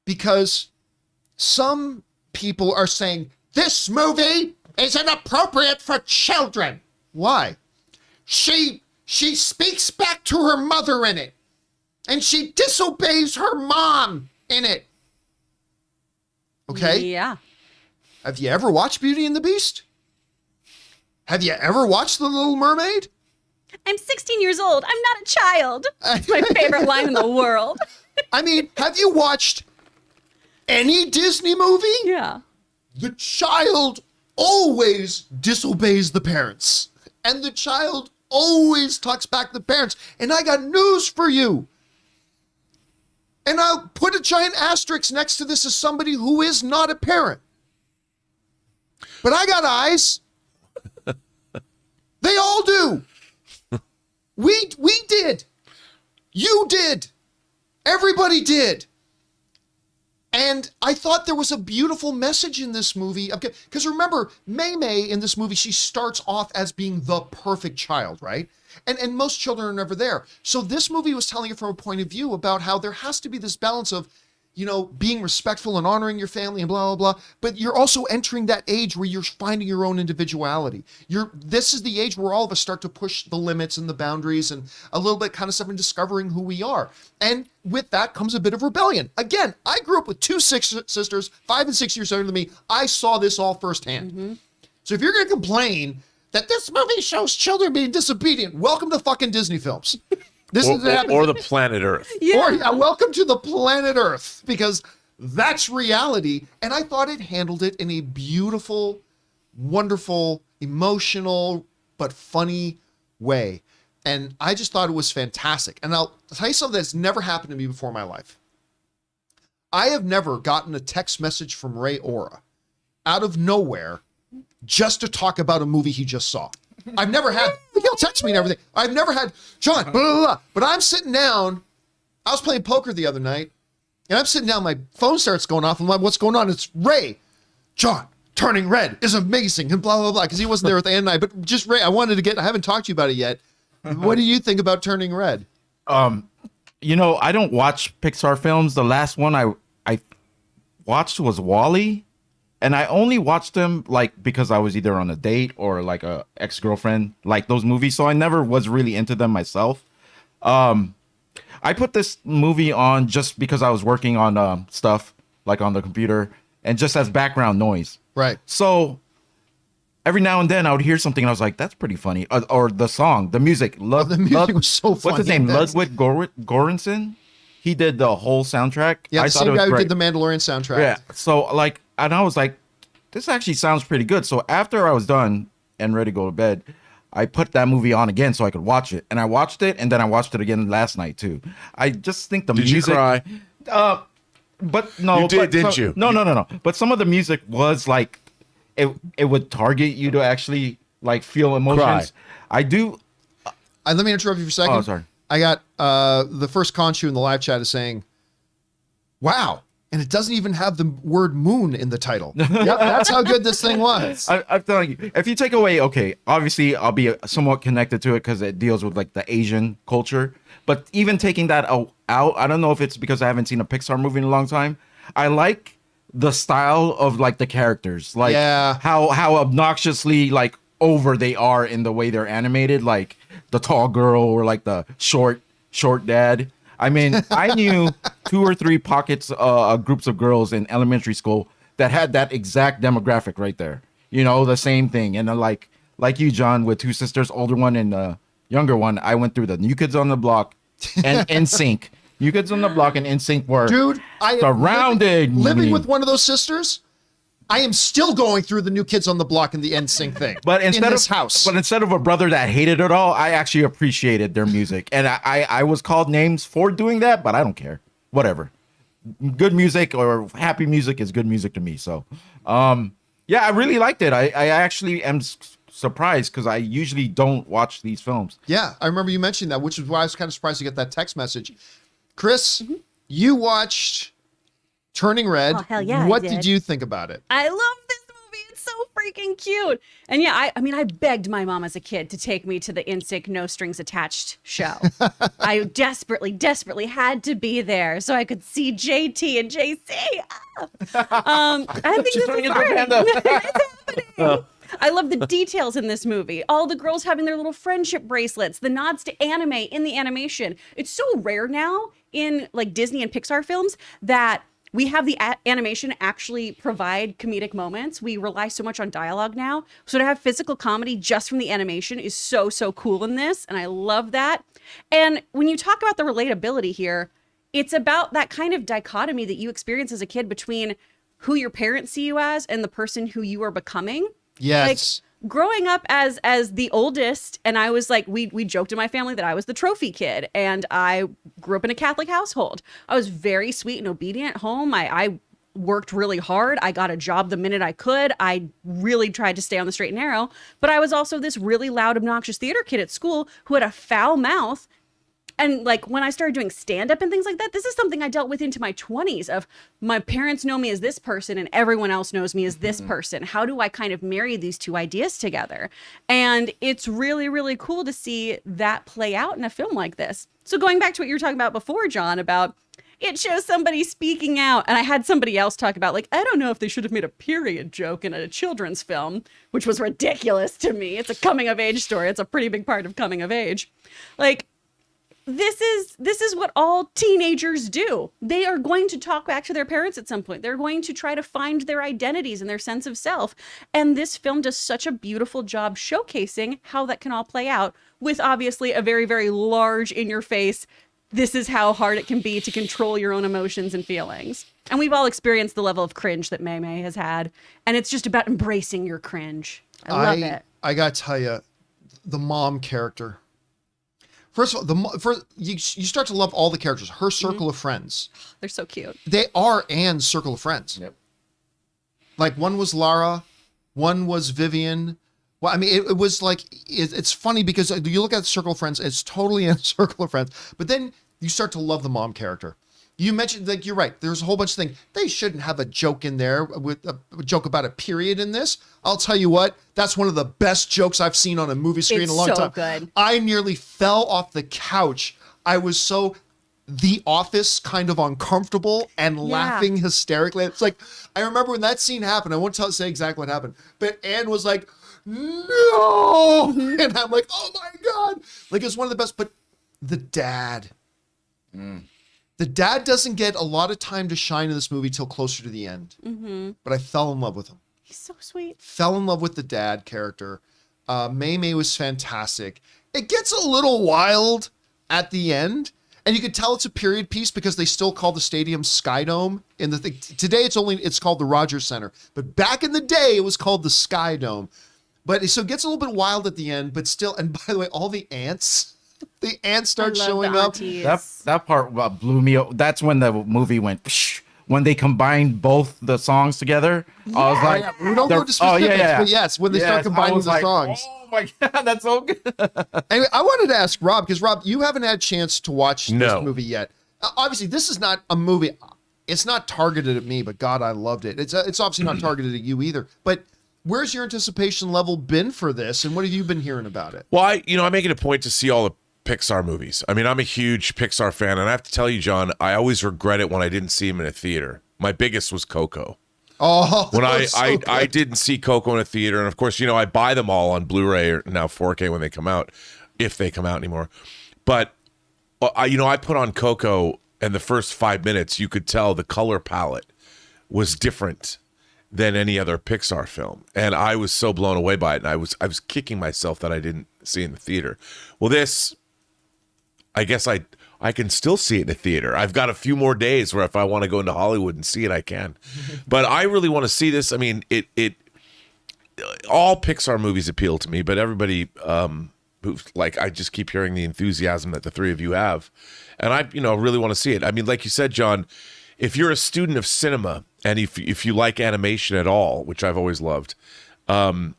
because some people are saying this movie is inappropriate for children. Why? She speaks back to her mother in it, and she disobeys her mom in it. Okay?
Yeah.
Have you ever watched Beauty and the Beast? Have you ever watched The Little Mermaid?
I'm 16 years old. I'm not a child. It's my favorite line in the world.
I mean, have you watched any Disney movie?
Yeah.
The child always disobeys the parents. And the child always talks back to the parents. And I got news for you. And I'll put a giant asterisk next to this as somebody who is not a parent. But I got eyes. They all do. We did. You did. Everybody did. And I thought there was a beautiful message in this movie. Because remember, May in this movie, she starts off as being the perfect child, right? And most children are never there. So this movie was telling it from a point of view about how there has to be this balance of, you know, being respectful and honoring your family and blah, blah, blah. But you're also entering that age where you're finding your own individuality. This is the age where all of us start to push the limits and the boundaries and a little bit kind of stuff and discovering who we are. And with that comes a bit of rebellion. Again, I grew up with two sisters, 5 and 6 years older than me. I saw this all firsthand. Mm-hmm. So if you're going to complain that this movie shows children being disobedient, welcome to fucking Disney films.
Or the planet Earth.
Yeah.
Or welcome to the planet Earth, because that's reality. And I thought it handled it in a beautiful, wonderful, emotional, but funny way. And I just thought it was fantastic. And I'll tell you something that's never happened to me before in my life. I have never gotten a text message from Ray Ora out of nowhere just to talk about a movie he just saw. I've never had, he'll text me and everything. I've never had, John, blah, blah, blah. But I'm sitting down, I was playing poker the other night, and I'm sitting down, my phone starts going off, I'm like, what's going on? It's Ray. John, Turning Red is amazing, and blah, blah, blah, because he wasn't there at the end night. But just Ray, I haven't talked to you about it yet. What do you think about Turning Red?
You know, I don't watch Pixar films. The last one I watched was WALL-E. And I only watched them like because I was either on a date or like a ex-girlfriend, like those movies. So I never was really into them myself. I put this movie on just because I was working on stuff like on the computer and just as background noise.
Right.
So every now and then I would hear something and I was like, that's pretty funny. Or the song, the music.
The music was so funny.
What's his name? Ludwig Göransson? He did the whole soundtrack.
Yeah, the same guy who did the Mandalorian soundtrack.
Yeah. So like, and I was like, this actually sounds pretty good. So after I was done and ready to go to bed, I put that movie on again so I could watch it. And I watched it, and then I watched it again last night too. I just think the music.
Did you cry?
But no.
You did, didn't you?
No. But some of the music was like, it would target you to actually like feel emotions.
Cry.
I do.
Let me interrupt you for a second.
Oh, sorry.
I got the first Conchu in the live chat is saying, wow. And it doesn't even have the word moon in the title. Yep, that's how good this thing was.
I'm telling you, if you take away, okay, obviously I'll be somewhat connected to it because it deals with like the Asian culture. But even taking that out, I don't know if it's because I haven't seen a Pixar movie in a long time. I like the style of like the characters, like how obnoxiously like over they are in the way they're animated, like the tall girl or like the short dad. I mean, I knew 2 or 3 pockets, groups of girls in elementary school that had that exact demographic right there. You know, the same thing. And like like you, John, with two sisters, older one and younger one. I went through the New Kids on the Block and NSYNC. New Kids on the Block and NSYNC were
Dude, I am
surrounded
living
me.
with one of those sisters. I am still going through the New Kids on the Block and the NSYNC thing.
But instead
in this
of
house.
but instead of a brother that hated it all, I actually appreciated their music, and I was called names for doing that, but I don't care. Whatever, good music or happy music is good music to me. So, yeah, I really liked it. I actually am surprised because I usually don't watch these films.
Yeah, I remember you mentioning that, which is why I was kind of surprised to get that text message. Chris, you watched Turning Red.
Oh, hell yeah, I
What
did.
did you think about it?
I love this movie. It's so freaking cute. And yeah, I mean, I begged my mom as a kid to take me to the NSYNC No Strings Attached show. I desperately had to be there so I could see JT and JC. I think this is great. It's happening. I love the details in this movie. All the girls having their little friendship bracelets, the nods to anime in the animation. It's so rare now in like Disney and Pixar films that we have the animation actually provide comedic moments. We rely so much on dialogue now. So to have physical comedy just from the animation is so, so cool in this. And I love that. And when you talk about the relatability here, it's about that kind of dichotomy that you experience as a kid between who your parents see you as and the person who you are becoming.
Yes.
Like growing up as the oldest, and I was like, we joked in my family that I was the trophy kid, and I grew up in a Catholic household. I was very sweet and obedient at home. I worked really hard. I got a job the minute I could. I really tried to stay on the straight and narrow, but I was also this really loud, obnoxious theater kid at school who had a foul mouth. And like when I started doing stand-up and things like that, this is something I dealt with into my 20s of my parents know me as this person and everyone else knows me as this person. How do I kind of marry these two ideas together? And it's really, really cool to see that play out in a film like this. So going back to what you were talking about before, John, about it shows somebody speaking out. And I had somebody else talk about, like, I don't know if they should have made a period joke in a children's film, which was ridiculous to me. It's a coming of age story. It's a pretty big part of coming of age. Like, this is what all teenagers do. They are going to talk back to their parents at some point. They're going to try to find their identities and their sense of self. And this film does such a beautiful job showcasing how that can all play out with obviously a very, very large in your face. This is how hard it can be to control your own emotions and feelings. And we've all experienced the level of cringe that May May has had. And it's just about embracing your cringe. I love it.
I got to tell you, the mom character. First of all, you start to love all the characters. Her circle of friends.
They're so cute.
They are Anne's circle of friends.
Yep.
Like one was Lara, one was Vivian. Well, I mean, it was like, it's funny because you look at the circle of friends, it's totally a circle of friends. But then you start to love the mom character. You mentioned, like, you're right. There's a whole bunch of things. They shouldn't have a joke in there with a joke about a period in this. I'll tell you what, that's one of the best jokes I've seen on a movie screen in a long time.
Good.
I nearly fell off the couch. I was so The Office kind of uncomfortable and laughing hysterically. It's like, I remember when that scene happened, I won't say exactly what happened, but Anne was like, no. And I'm like, oh my God. Like, it's one of the best, but the dad. The dad doesn't get a lot of time to shine in this movie till closer to the end. But I fell in love with him.
He's so sweet.
Fell in love with the dad character. May May was fantastic. It gets a little wild at the end. And you could tell it's a period piece because they still call the stadium Sky Dome. In the thing. Today it's called the Rogers Center. But back in the day, it was called the Sky Dome. But so it gets a little bit wild at the end, but still, and by the way, all the ants. The ants start showing up.
That part blew me up. That's when the movie went. Psh, when they combined both the songs together, I was like,
we don't go to specifics, but yes, when they start combining the songs.
Oh my God, that's so good.
Anyway, I wanted to ask Rob, because Rob, you haven't had a chance to watch this
No.
movie yet. Obviously, this is not a movie. It's not targeted at me, but God, I loved it. It's obviously not targeted at you either. But where's your anticipation level been for this, and what have you been hearing about it?
Well, I make it a point to see all the Pixar movies. I mean, I'm a huge Pixar fan, and I have to tell you, John, I always regret it when I didn't see him in a theater. My biggest was Coco.
Oh,
When
that was so good.
I didn't see Coco in a theater, and of course, I buy them all on Blu-ray or now 4K when they come out, if they come out anymore. But I put on Coco, and the first 5 minutes, you could tell the color palette was different. than any other Pixar film. And I was so blown away by it. And I was kicking myself that I didn't see it in the theater. Well, this, I guess I can still see it in the theater. I've got a few more days where if I want to go into Hollywood and see it, I can. But I really want to see this. I mean, all Pixar movies appeal to me, but everybody who's like, I just keep hearing the enthusiasm that the three of you have. And I, really want to see it. I mean, like you said, John, if you're a student of cinema and if you like animation at all, which I've always loved, even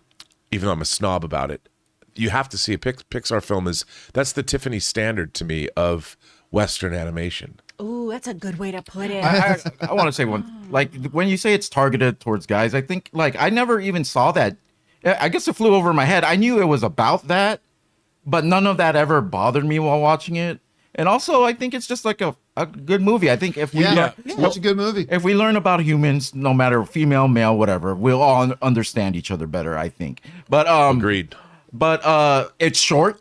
though I'm a snob about it, you have to see a Pixar film. That's the Tiffany standard to me of Western animation.
Ooh, that's a good way to put it.
I want to say one, like when you say it's targeted towards guys, I think like I never even saw that. I guess it flew over my head. I knew it was about that, but none of that ever bothered me while watching it. And also, I think it's just like a good movie. I think if we
it's a good movie.
If we learn about humans, no matter female, male, whatever, we'll all understand each other better, I think. But
Agreed.
But it's short,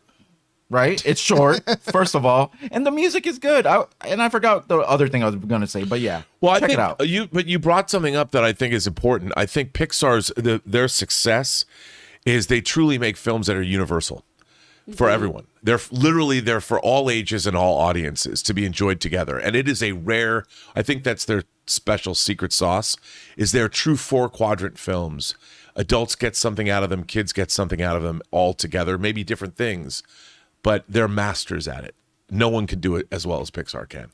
right? It's short, first of all, and the music is good. I forgot the other thing I was going to say, but yeah.
Well,
check it out.
You brought something up that I think is important. I think Pixar's their success is they truly make films that are universal for everyone. They're for all ages and all audiences to be enjoyed together. And it is a rare, I think that's their special secret sauce, is their true 4-quadrant films. Adults get something out of them, kids get something out of them all together, maybe different things, but they're masters at it. No one can do it as well as Pixar can.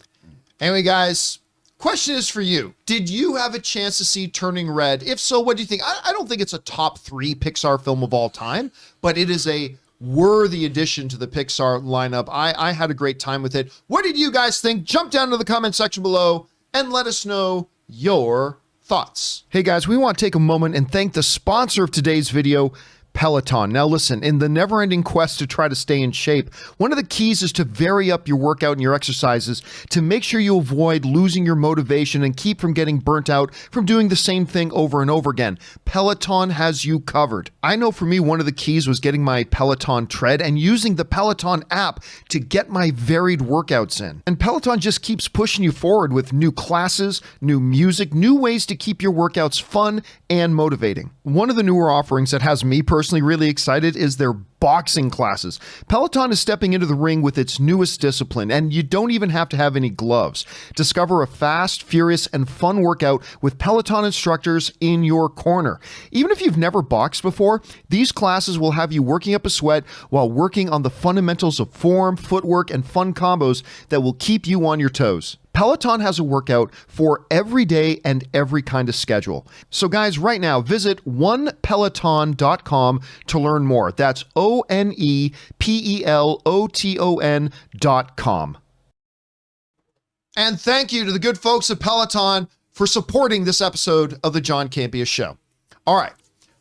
Anyway, guys, question is for you. Did you have a chance to see Turning Red? If so, what do you think? I don't think it's a top 3 Pixar film of all time, but it is a worthy addition to the Pixar lineup. I had a great time with it. What did you guys think? Jump down to the comment section below and let us know your thoughts. Hey guys, we want to take a moment and thank the sponsor of today's video, Peloton. Now listen, in the never-ending quest to try to stay in shape, one of the keys is to vary up your workout and your exercises to make sure you avoid losing your motivation and keep from getting burnt out from doing the same thing over and over again. Peloton has you covered. I know for me, one of the keys was getting my Peloton tread and using the Peloton app to get my varied workouts in. And Peloton just keeps pushing you forward with new classes, new music, new ways to keep your workouts fun and motivating. One of the newer offerings that has me personally really excited is their boxing classes. Peloton is stepping into the ring with its newest discipline, and you don't even have to have any gloves. Discover a fast, furious, and fun workout with Peloton instructors in your corner. Even if you've never boxed before, these classes will have you working up a sweat while working on the fundamentals of form, footwork, and fun combos that will keep you on your toes. Peloton has a workout for every day and every kind of schedule. So guys, right now, visit onepeloton.com to learn more. That's onepeloton.com. And thank you to the good folks at Peloton for supporting this episode of the John Campea Show. All right,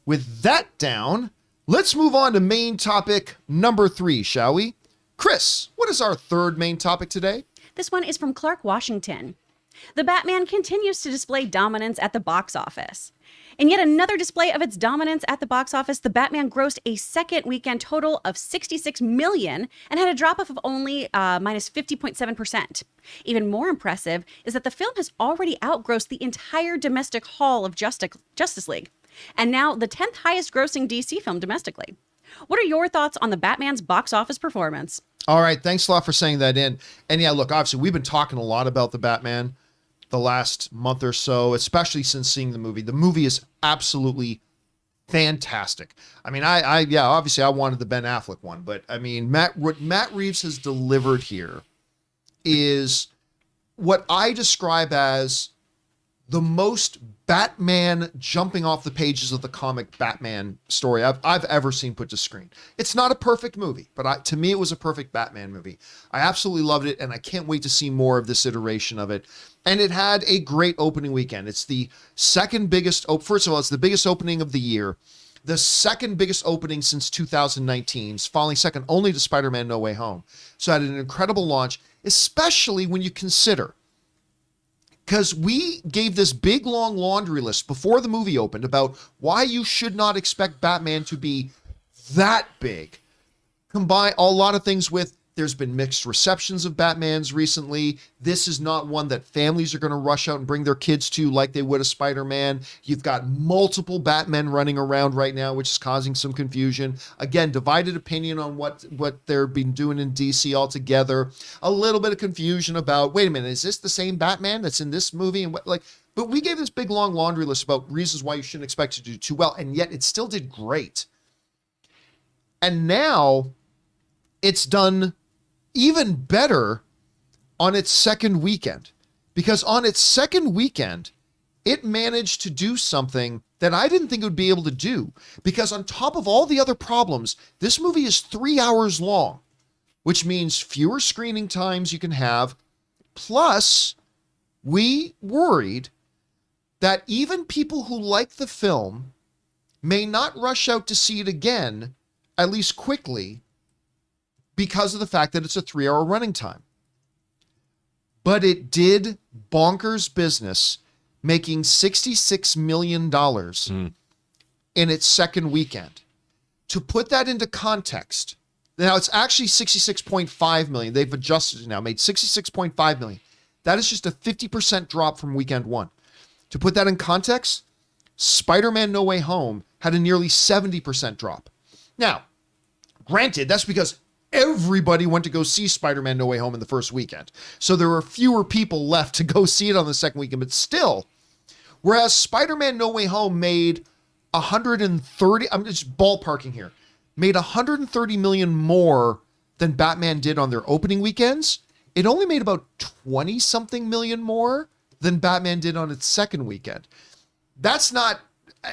with that down, let's move on to main topic number 3, shall we? Chris, what is our third main topic today?
This one is from Clark Washington. The Batman continues to display dominance at the box office. In yet another display of its dominance at the box office, the Batman grossed a second weekend total of $66 million and had a drop-off of only minus 50.7%. Even more impressive is that the film has already outgrossed the entire domestic haul of Justice League, and now the 10th highest grossing DC film domestically. What are your thoughts on the Batman's box office performance?
All right, thanks a lot for saying that in. And yeah, look, obviously we've been talking a lot about the Batman the last month or so, especially since seeing the movie. The movie is absolutely fantastic. I mean, obviously I wanted the Ben Affleck one, but I mean, what Matt Reeves has delivered here is what I describe as the most Batman jumping off the pages of the comic Batman story I've ever seen put to screen. It's not a perfect movie, but to me, it was a perfect Batman movie. I absolutely loved it, and I can't wait to see more of this iteration of it. And it had a great opening weekend. It's the second biggest, first of all, it's the biggest opening of the year, the second biggest opening since 2019, falling second only to Spider-Man No Way Home. So it had an incredible launch, especially when you consider, because we gave this big, long laundry list before the movie opened about why you should not expect Batman to be that big. Combine a lot of things with There's been mixed receptions of Batman's recently. This is not one that families are going to rush out and bring their kids to like they would a Spider-Man. You've got multiple Batmen running around right now, which is causing some confusion. Again, divided opinion on what they've been doing in DC altogether. A little bit of confusion about, wait a minute, is this the same Batman that's in this movie? And what, like, but we gave this big long laundry list about reasons why you shouldn't expect it to do too well, and yet it still did great. And now it's done even better on its second weekend, because on its second weekend, it managed to do something that I didn't think it would be able to do, because on top of all the other problems, this movie is 3 hours long, which means fewer screening times you can have. Plus, we worried that even people who like the film may not rush out to see it again, at least quickly, because of the fact that it's a 3-hour running time. But it did bonkers business, making $66 million in its second weekend. To put that into context, now it's actually 66.5 million. They've adjusted it now, made 66.5 million. That is just a 50% drop from weekend one. To put that in context, Spider-Man No Way Home had a nearly 70% drop. Now, granted, that's because everybody went to go see Spider-Man No Way Home in the first weekend. So there were fewer people left to go see it on the second weekend, but still, whereas Spider-Man No Way Home made 130, I'm just ballparking here, made 130 million more than Batman did on their opening weekends, it only made about 20 something million more than Batman did on its second weekend. That's not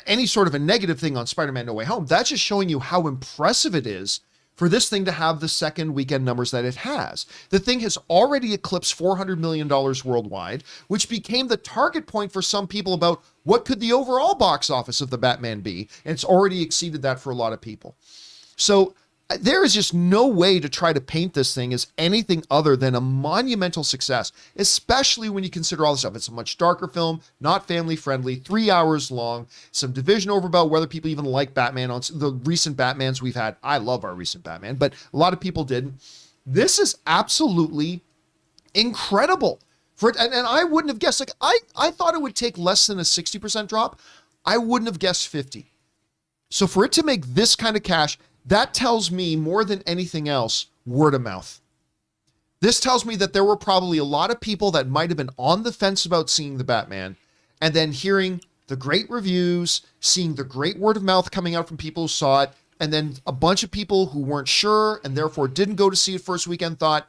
any sort of a negative thing on Spider-Man No Way Home. That's just showing you how impressive it is for this thing to have the second weekend numbers that it has. The thing has already eclipsed $400 million worldwide, which became the target point for some people about what could the overall box office of the Batman be, and it's already exceeded that for a lot of people. So there is just no way to try to paint this thing as anything other than a monumental success, especially when you consider all this stuff. It's a much darker film, not family friendly, 3 hours long, some division over about whether people even like Batman on the recent Batmans we've had. I love our recent Batman, but a lot of people didn't. This is absolutely incredible. For it, and I wouldn't have guessed, like I thought it would take less than a 60% drop. I wouldn't have guessed 50. So for it to make this kind of cash, that tells me more than anything else, word of mouth. This tells me that there were probably a lot of people that might have been on the fence about seeing the Batman, and then hearing the great reviews, seeing the great word of mouth coming out from people who saw it, and then a bunch of people who weren't sure and therefore didn't go to see it first weekend thought,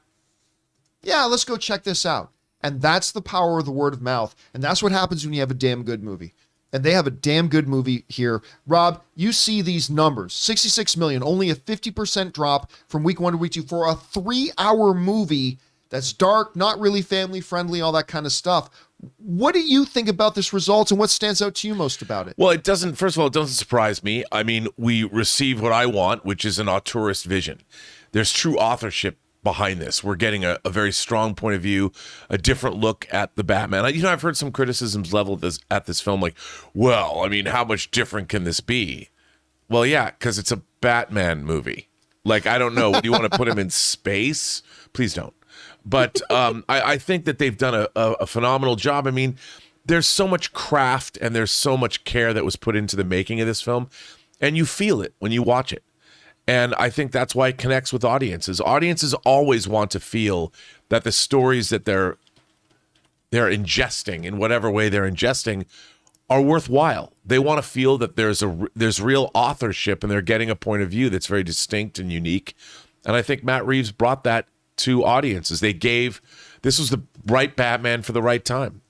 yeah, let's go check this out. And that's the power of the word of mouth. And that's what happens when you have a damn good movie. And they have a damn good movie here. Rob, you see these numbers, 66 million, only a 50% drop from week 1 to week 2 for a 3-hour movie that's dark, not really family friendly, all that kind of stuff. What do you think about this result, and what stands out to you most about it?
Well, first of all, it doesn't surprise me. I mean, we receive what I want, which is an auteurist vision. There's true authorship behind this. We're getting a very strong point of view, a different look at the Batman. I've heard some criticisms leveled at this film, like, well, I mean, how much different can this be? Well, yeah, because it's a Batman movie. Like, I don't know. Do you want to put him in space? Please don't. But I think that they've done a phenomenal job. I mean, there's so much craft and there's so much care that was put into the making of this film, and you feel it when you watch it. And I think that's why it connects with audiences. Audiences always want to feel that the stories that they're ingesting, in whatever way they're ingesting, are worthwhile. They want to feel that there's real authorship and they're getting a point of view that's very distinct and unique. And I think Matt Reeves brought that to audiences. This was the right Batman for the right time.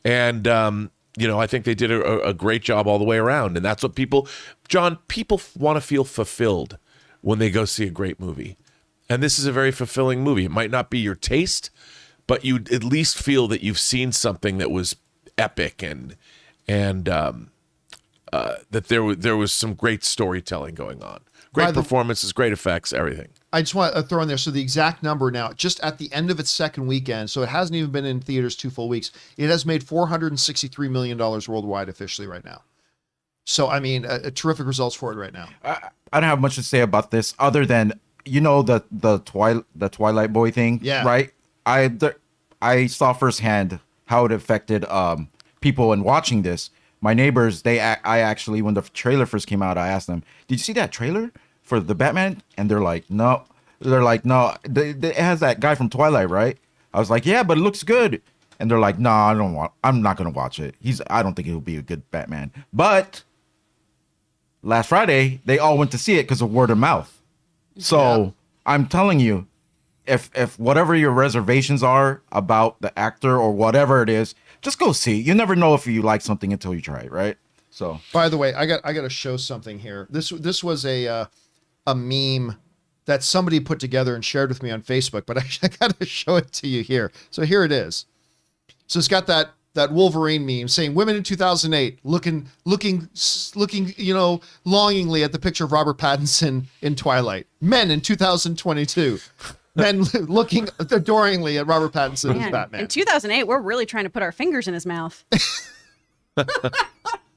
And, I think they did a great job all the way around. And that's what people want to feel fulfilled when they go see a great movie. And this is a very fulfilling movie. It might not be your taste, but you at least feel that you've seen something that was epic and that there was some great storytelling going on. Great performances, great effects, everything.
I just want to throw in there, so the exact number now, just at the end of its second weekend, so it hasn't even been in theaters 2 full weeks, it has made $463 million worldwide officially right now. So, I mean, a terrific results for it right now.
I don't have much to say about this other than you know the Twilight Boy thing,
Yeah.
right? I saw firsthand how it affected people in watching this. My neighbors, I actually, when the trailer first came out, I asked them, "Did you see that trailer for the Batman?" And they're like, "No." They're like, "No, it has that guy from Twilight, right?" I was like, "Yeah, but it looks good." And they're like, "No, I'm not gonna watch it. I don't think he'll be a good Batman." But last Friday, they all went to see it because of word of mouth. So I'm telling you, if whatever your reservations are about the actor or whatever it is, just go see. You never know if you like something until you try it, right? So,
By the way, I got to show something here. This was a meme that somebody put together and shared with me on Facebook, but I got to show it to you here. So here it is. So it's got that Wolverine meme saying women in 2008 looking, longingly at the picture of Robert Pattinson in Twilight. Men in 2022. Men looking adoringly at Robert Pattinson as
Man,
Batman.
in 2008, we're really trying to put our fingers in his mouth.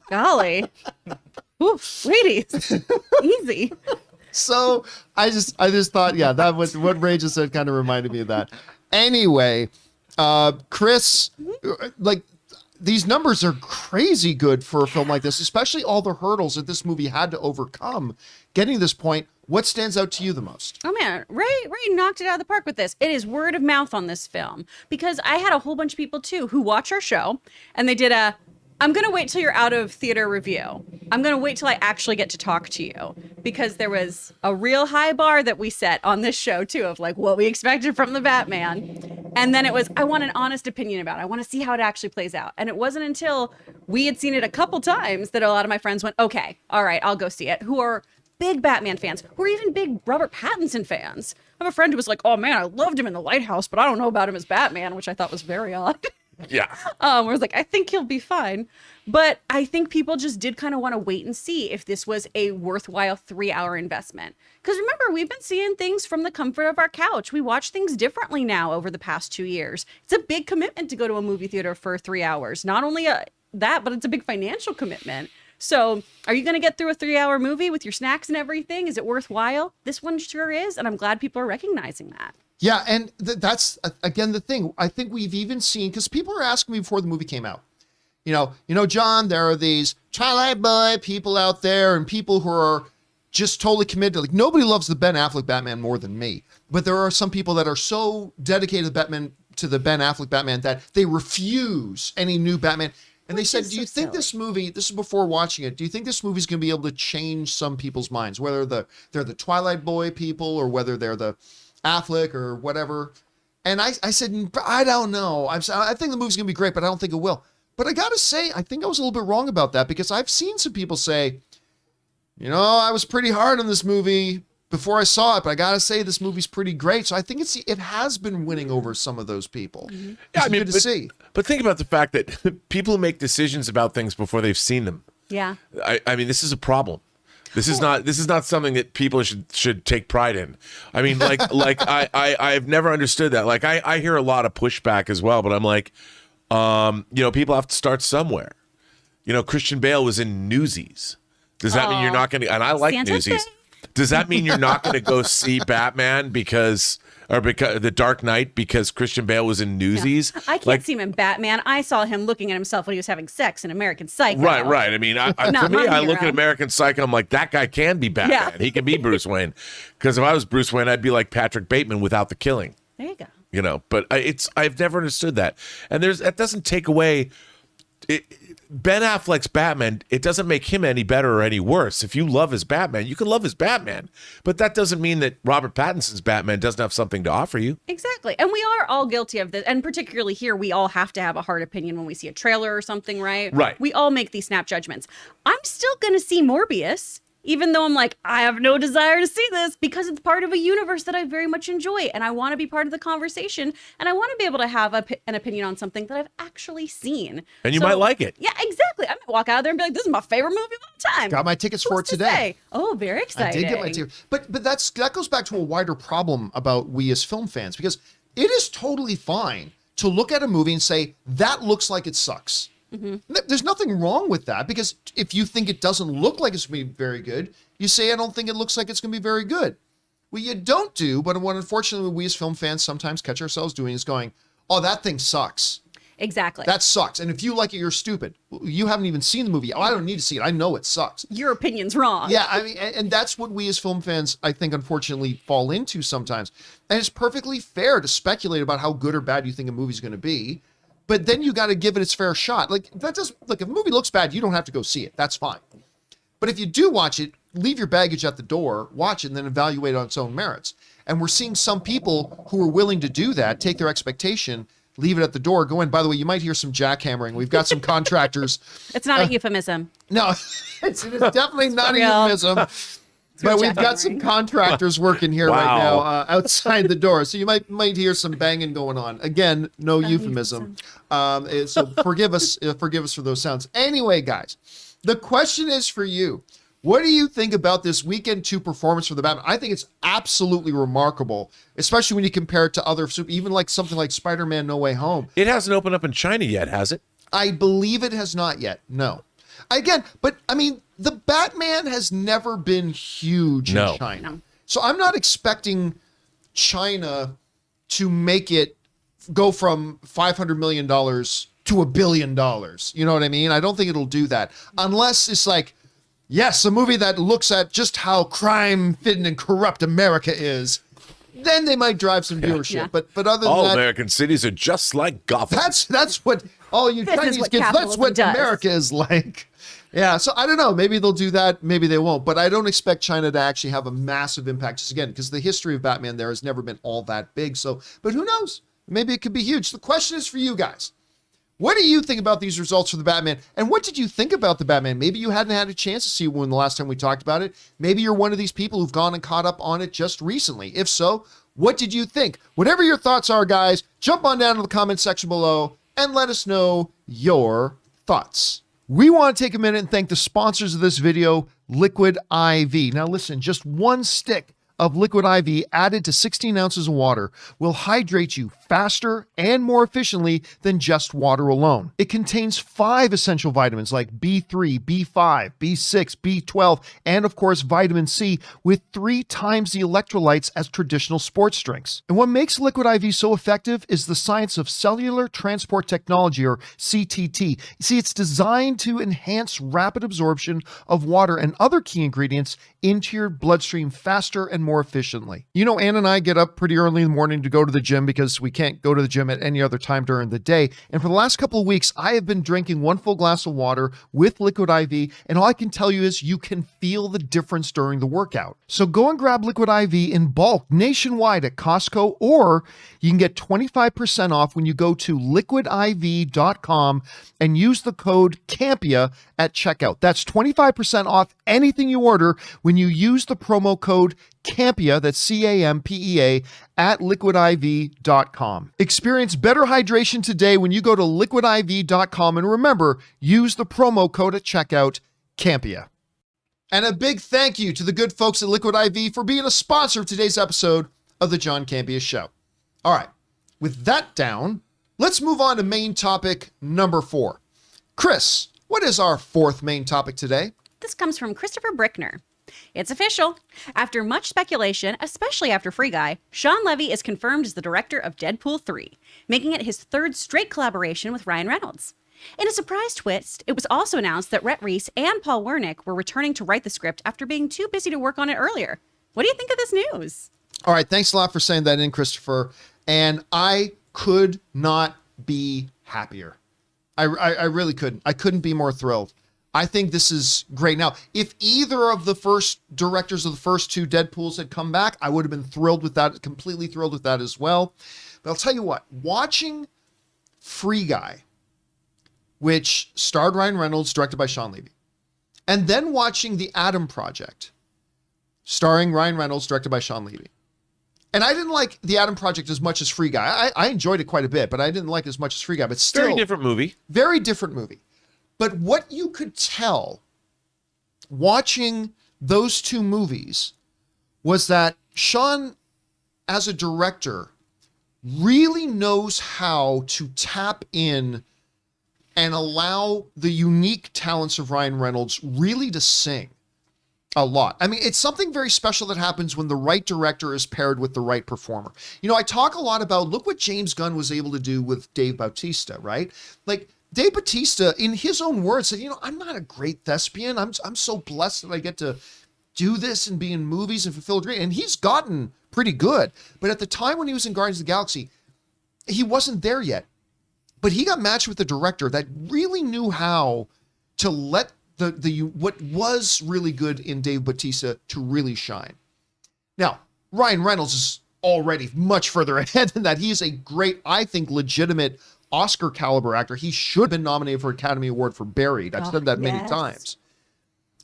Golly. Oof, ladies. Easy.
So I just thought, yeah, that was what Ray just said kind of reminded me of that. Anyway, Chris, like these numbers are crazy good for a film like this, especially all the hurdles that this movie had to overcome getting to this point. What stands out to you the most?
Oh man, Ray knocked it out of the park with this. It is word of mouth on this film because I had a whole bunch of people too who watch our show and they did I'm going to wait till you're out of theater review. I'm going to wait till I actually get to talk to you because there was a real high bar that we set on this show too of like what we expected from the Batman. And then it was, I want an honest opinion about it. I want to see how it actually plays out. And it wasn't until we had seen it a couple times that a lot of my friends went, okay, all right, I'll go see it, who are big Batman fans, who are even big Robert Pattinson fans. I have a friend who was like, oh man, I loved him in The Lighthouse, but I don't know about him as Batman, which I thought was very odd.
Yeah.
I was like, I think he'll be fine. But I think people just did kind of want to wait and see if this was a worthwhile 3-hour investment. Because remember, we've been seeing things from the comfort of our couch. We watch things differently now over the past 2 years. It's a big commitment to go to a movie theater for 3 hours. Not only that, but it's a big financial commitment. So are you going to get through a 3-hour movie with your snacks and everything? Is it worthwhile? This one sure is. And I'm glad people are recognizing that.
Yeah, and that's again the thing. I think we've even seen, because people were asking me before the movie came out, you know, John, there are these Twilight Boy people out there and people who are just totally committed. Like nobody loves the Ben Affleck Batman more than me, but there are some people that are so dedicated to the Ben Affleck Batman that they refuse any new Batman. And they said, do you think this movie, this is before watching it, do you think this movie's going to be able to change some people's minds, whether they're the Twilight Boy people or whether they're the Affleck or whatever? And I said, I don't know. I think the movie's gonna be great, but I don't think it will. But I gotta say, I think I was a little bit wrong about that because I've seen some people say, you know, I was pretty hard on this movie before I saw it, but I gotta say this movie's pretty great. So I think it has been winning over some of those people. Mm-hmm.
Yeah, I mean,
good to see.
But think about the fact that people who make decisions about things before they've seen them.
Yeah.
I mean, this is a problem. This is not something that people should take pride in. I mean, I've never understood that. Like I hear a lot of pushback as well, but I'm like, people have to start somewhere. You know, Christian Bale was in Newsies. Does that mean you're not going to? And I like
Santa
Newsies.
Fe?
Does that mean you're not going to go see Batman because The Dark Knight because Christian Bale was in Newsies?
Yeah. I can't see him in Batman. I saw him looking at himself when he was having sex in American Psycho.
Right. I mean, for me, I look at American Psycho. I'm like, that guy can be Batman.
Yeah.
He can be Bruce Wayne. Because if I was Bruce Wayne, I'd be like Patrick Bateman without the killing.
There you go.
You know, but I've never understood that. And that doesn't take away Ben Affleck's Batman. It doesn't make him any better or any worse. If you love his Batman, you can love his Batman. But that doesn't mean that Robert Pattinson's Batman doesn't have something to offer you.
Exactly. And we are all guilty of this. And particularly here, we all have to have a hard opinion when we see a trailer or something, right?
Right.
We all make these snap judgments. I'm still going to see Morbius, even though I'm like, I have no desire to see this because it's part of a universe that I very much enjoy. And I want to be part of the conversation. And I want to be able to have an opinion on something that I've actually seen.
And you might like it.
Yeah, exactly. I might walk out there and be like, this is my favorite movie of all time.
Got my tickets for it
Who's to
today.
say? Oh, very exciting.
I did get my ticket. But that goes back to a wider problem about we as film fans, because it is totally fine to look at a movie and say, that looks like it sucks. Mm-hmm. There's nothing wrong with that, because if you think it doesn't look like it's going to be very good, you say, I don't think it looks like it's going to be very good. what you don't do, but what unfortunately we as film fans sometimes catch ourselves doing is going, oh, that thing sucks.
Exactly.
That sucks. And if you like it, you're stupid. You haven't even seen the movie. Oh, I don't need to see it. I know it sucks.
Your opinion's wrong.
Yeah, I mean, and that's what we as film fans, I think, unfortunately fall into sometimes. And it's perfectly fair to speculate about how good or bad you think a movie's going to be, but then you got to give it its fair shot. Like, if a movie looks bad, you don't have to go see it. That's fine. But if you do watch it, leave your baggage at the door, watch it, and then evaluate it on its own merits. And we're seeing some people who are willing to do that, take their expectation, leave it at the door, go in. By the way, you might hear some jackhammering. We've got some contractors.
It's not a euphemism.
No, it is definitely not a euphemism. But we've got some contractors working here right now outside the door. So you might hear some banging going on. Again, no euphemism. So forgive us for those sounds. Anyway, guys, the question is for you. What do you think about this weekend 2 performance for the Batman? I think it's absolutely remarkable, especially when you compare it to other, even like something like Spider-Man No Way Home.
It hasn't opened up in China yet, has it?
I believe it has not yet. No. Again, but I mean, the Batman has never been huge in China. No. So I'm not expecting China to make it go from $500 million to $1 billion. You know what I mean? I don't think it'll do that unless it's like, yes, a movie that looks at just how crime-filled and corrupt America is. Then they might drive some viewership. Yeah. But other than
all
that,
American cities are just like Gotham.
That's what all you Chinese kids. That's what America is like. Yeah. So I don't know. Maybe they'll do that. Maybe they won't. But I don't expect China to actually have a massive impact. Just again, because the history of Batman there has never been all that big. So, but who knows? Maybe it could be huge. The question is for you guys. What do you think about these results for the Batman? And what did you think about the Batman? Maybe you hadn't had a chance to see one the last time we talked about it. Maybe you're one of these people who've gone and caught up on it just recently. If so, what did you think? Whatever your thoughts are, guys, jump on down to the comment section below and let us know your thoughts. We want to take a minute and thank the sponsors of this video, Liquid IV. Now listen, just one stick of Liquid IV added to 16 ounces of water will hydrate you faster and more efficiently than just water alone. It contains 5 essential vitamins like B3, B5, B6, B12, and of course vitamin C with 3 times the electrolytes as traditional sports drinks. And what makes Liquid IV so effective is the science of cellular transport technology, or CTT. You see, it's designed to enhance rapid absorption of water and other key ingredients into your bloodstream faster and more efficiently. You know, Ann and I get up pretty early in the morning to go to the gym because we can't go to the gym at any other time during the day. And for the last couple of weeks, I have been drinking 1 full glass of water with Liquid IV. And all I can tell you is you can feel the difference during the workout. So go and grab Liquid IV in bulk nationwide at Costco, or you can get 25% off when you go to liquidiv.com and use the code Campea at checkout. That's 25% off anything you order when you use the promo code Campea, that's Campea, at liquidiv.com. Experience better hydration today when you go to liquidiv.com, and remember, use the promo code at checkout, Campea. And a big thank you to the good folks at Liquid IV for being a sponsor of today's episode of the John Campea Show. All right, with that down, let's move on to main topic number 4. Chris, what is our 4th main topic today?
This comes from Christopher Brickner. It's official. After much speculation, especially after Free Guy, Sean Levy is confirmed as the director of Deadpool 3, making it his 3rd straight collaboration with Ryan Reynolds. In a surprise twist, it was also announced that Rhett Reese and Paul Wernick were returning to write the script after being too busy to work on it earlier. What do you think of this news?
All right, thanks a lot for saying that in, Christopher. And I could not be happier. I really couldn't. I couldn't be more thrilled. I think this is great. Now, if either of the first directors of the first 2 Deadpools had come back, I would have been thrilled with that, completely thrilled with that as well. But I'll tell you what, watching Free Guy, which starred Ryan Reynolds, directed by Sean Levy, and then watching The Adam Project, starring Ryan Reynolds, directed by Sean Levy. And I didn't like The Adam Project as much as Free Guy. I enjoyed it quite a bit, but I didn't like it as much as Free Guy. But still,
very different movie.
Very different movie. But what you could tell watching those 2 movies was that Sean, as a director, really knows how to tap in and allow the unique talents of Ryan Reynolds really to sing. A lot. I mean, it's something very special that happens when the right director is paired with the right performer. You know, I talk a lot about, look what James Gunn was able to do with Dave Bautista, right? Like, Dave Bautista, in his own words, said, you know, I'm not a great thespian. I'm so blessed that I get to do this and be in movies and fulfill a dream. And he's gotten pretty good. But at the time when he was in Guardians of the Galaxy, he wasn't there yet. But he got matched with a director that really knew how to let the what was really good in Dave Bautista to really shine. Now, Ryan Reynolds is already much further ahead than that. He is a great, I think, legitimate Oscar caliber actor. He should have been nominated for Academy Award for Buried. I've said that many times.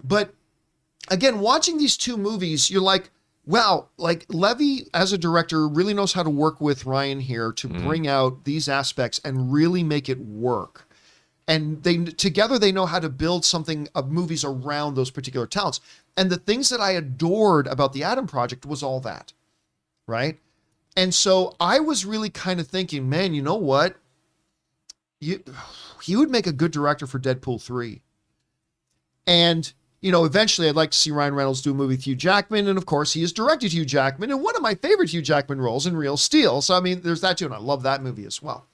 But again, watching these two movies, you're like, wow, like Levy as a director really knows how to work with Ryan here to bring out these aspects and really make it work. And together they know how to build something of movies around those particular talents. And the things that I adored about the Adam Project was all that, right? And so I was really kind of thinking, man, you know what? He would make a good director for Deadpool 3. And, you know, eventually I'd like to see Ryan Reynolds do a movie with Hugh Jackman. And of course, he has directed Hugh Jackman in one of my favorite Hugh Jackman roles in Real Steel. So, I mean, there's that too. And I love that movie as well.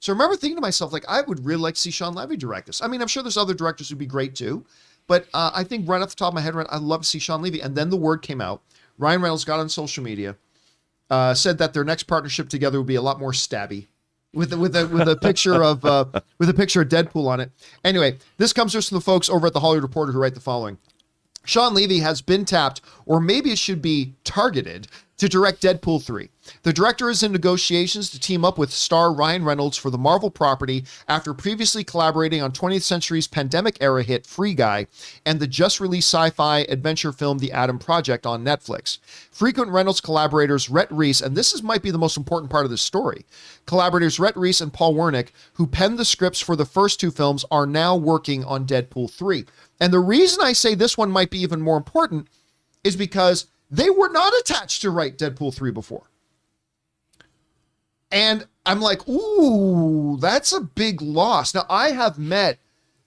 So I remember thinking to myself, like, I would really like to see Sean Levy direct this. I mean, I'm sure there's other directors who'd be great too. But I think right off the top of my head, I'd love to see Sean Levy. And then the word came out. Ryan Reynolds got on social media, said that their next partnership together would be a lot more stabby, with a picture of Deadpool on it. Anyway, this comes just from the folks over at the Hollywood Reporter who write the following: Sean Levy has been tapped, or maybe it should be targeted, to direct Deadpool 3. The director is in negotiations to team up with star Ryan Reynolds for the Marvel property after previously collaborating on 20th Century's pandemic-era hit Free Guy and the just-released sci-fi adventure film The Adam Project on Netflix. Frequent Reynolds collaborators Rhett Reese, and might be the most important part of this story, collaborators Rhett Reese and Paul Wernick, who penned the scripts for the first two films, are now working on Deadpool 3. And the reason I say this one might be even more important is because they were not attached to write Deadpool 3 before. And I'm like, ooh, that's a big loss. Now, I have met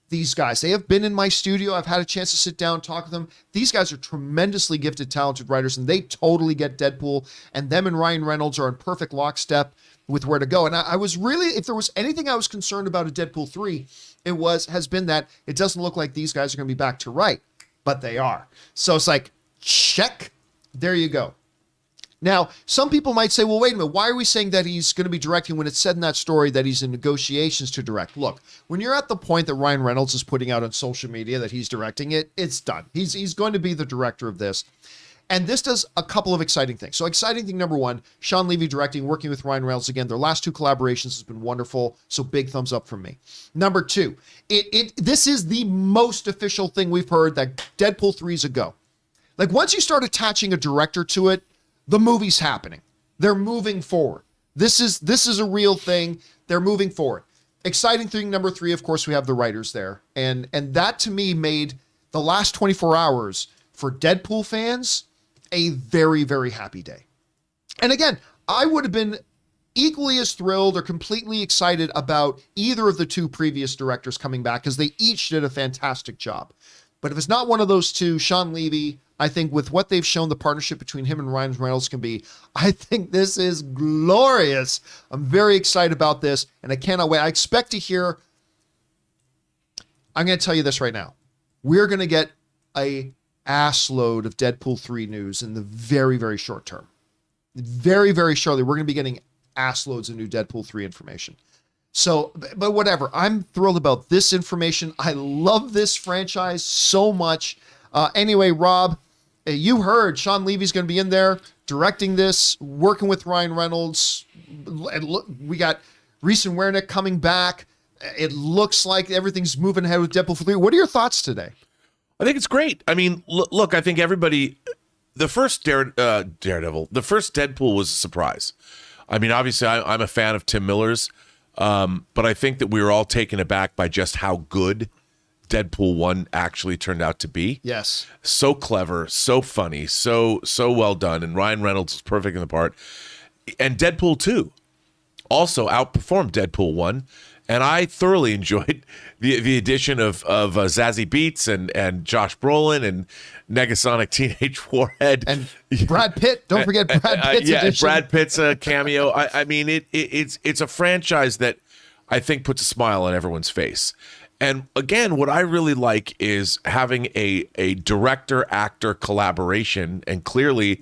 these guys. They have been in my studio. I've had a chance to sit down and talk to them. These guys are tremendously gifted, talented writers, and they totally get Deadpool. And them and Ryan Reynolds are in perfect lockstep with where to go. And I was really, if there was anything I was concerned about at Deadpool 3, has been that it doesn't look like these guys are going to be back to write, but they are. So it's like, check. There you go. Now, some people might say, well, wait a minute, why are we saying that he's going to be directing when it said in that story that he's in negotiations to direct? Look, when you're at the point that Ryan Reynolds is putting out on social media that he's directing it, it's done. He's going to be the director of this. And this does a couple of exciting things. So exciting thing number one, Sean Levy directing, working with Ryan Reynolds again. Their last two collaborations has been wonderful. So big thumbs up from me. Number two, this is the most official thing we've heard that Deadpool 3 is a go. Like once you start attaching a director to it, the movie's happening. They're moving forward. This is a real thing. They're moving forward. Exciting thing number three, of course, we have the writers there. And that to me made the last 24 hours for Deadpool fans a very, very happy day. And again, I would have been equally as thrilled or completely excited about either of the two previous directors coming back because they each did a fantastic job. But if it's not one of those two, Sean Levy, I think with what they've shown the partnership between him and Ryan Reynolds can be, I think this is glorious. I'm very excited about this, and I cannot wait. I expect to hear, I'm going to tell you this right now. We're going to get a ass load of Deadpool 3 news in the very, very short term. Very, very shortly, we're going to be getting ass loads of new Deadpool 3 information. So, but whatever, I'm thrilled about this information. I love this franchise so much. Anyway, Rob, you heard Sean Levy's going to be in there directing this, working with Ryan Reynolds. And look, we got Reese and Wernick coming back. It looks like everything's moving ahead with Deadpool 3. What are your thoughts today?
I think it's great. I mean, look, I think everybody, the first Daredevil, the first Deadpool was a surprise. I mean, obviously, I'm a fan of Tim Miller's, but I think that we were all taken aback by just how good Deadpool 1 actually turned out to be.
Yes.
So clever, so funny, so well done, and Ryan Reynolds is perfect in the part. And Deadpool 2 also outperformed Deadpool 1. And I thoroughly enjoyed the addition of Zazie Beetz and Josh Brolin and Negasonic Teenage Warhead
And Brad Pitt. Don't forget Brad Pitt's edition.
Brad Pitt's cameo. I mean, it's a franchise that I think puts a smile on everyone's face. And again, what I really like is having a director-actor collaboration, and clearly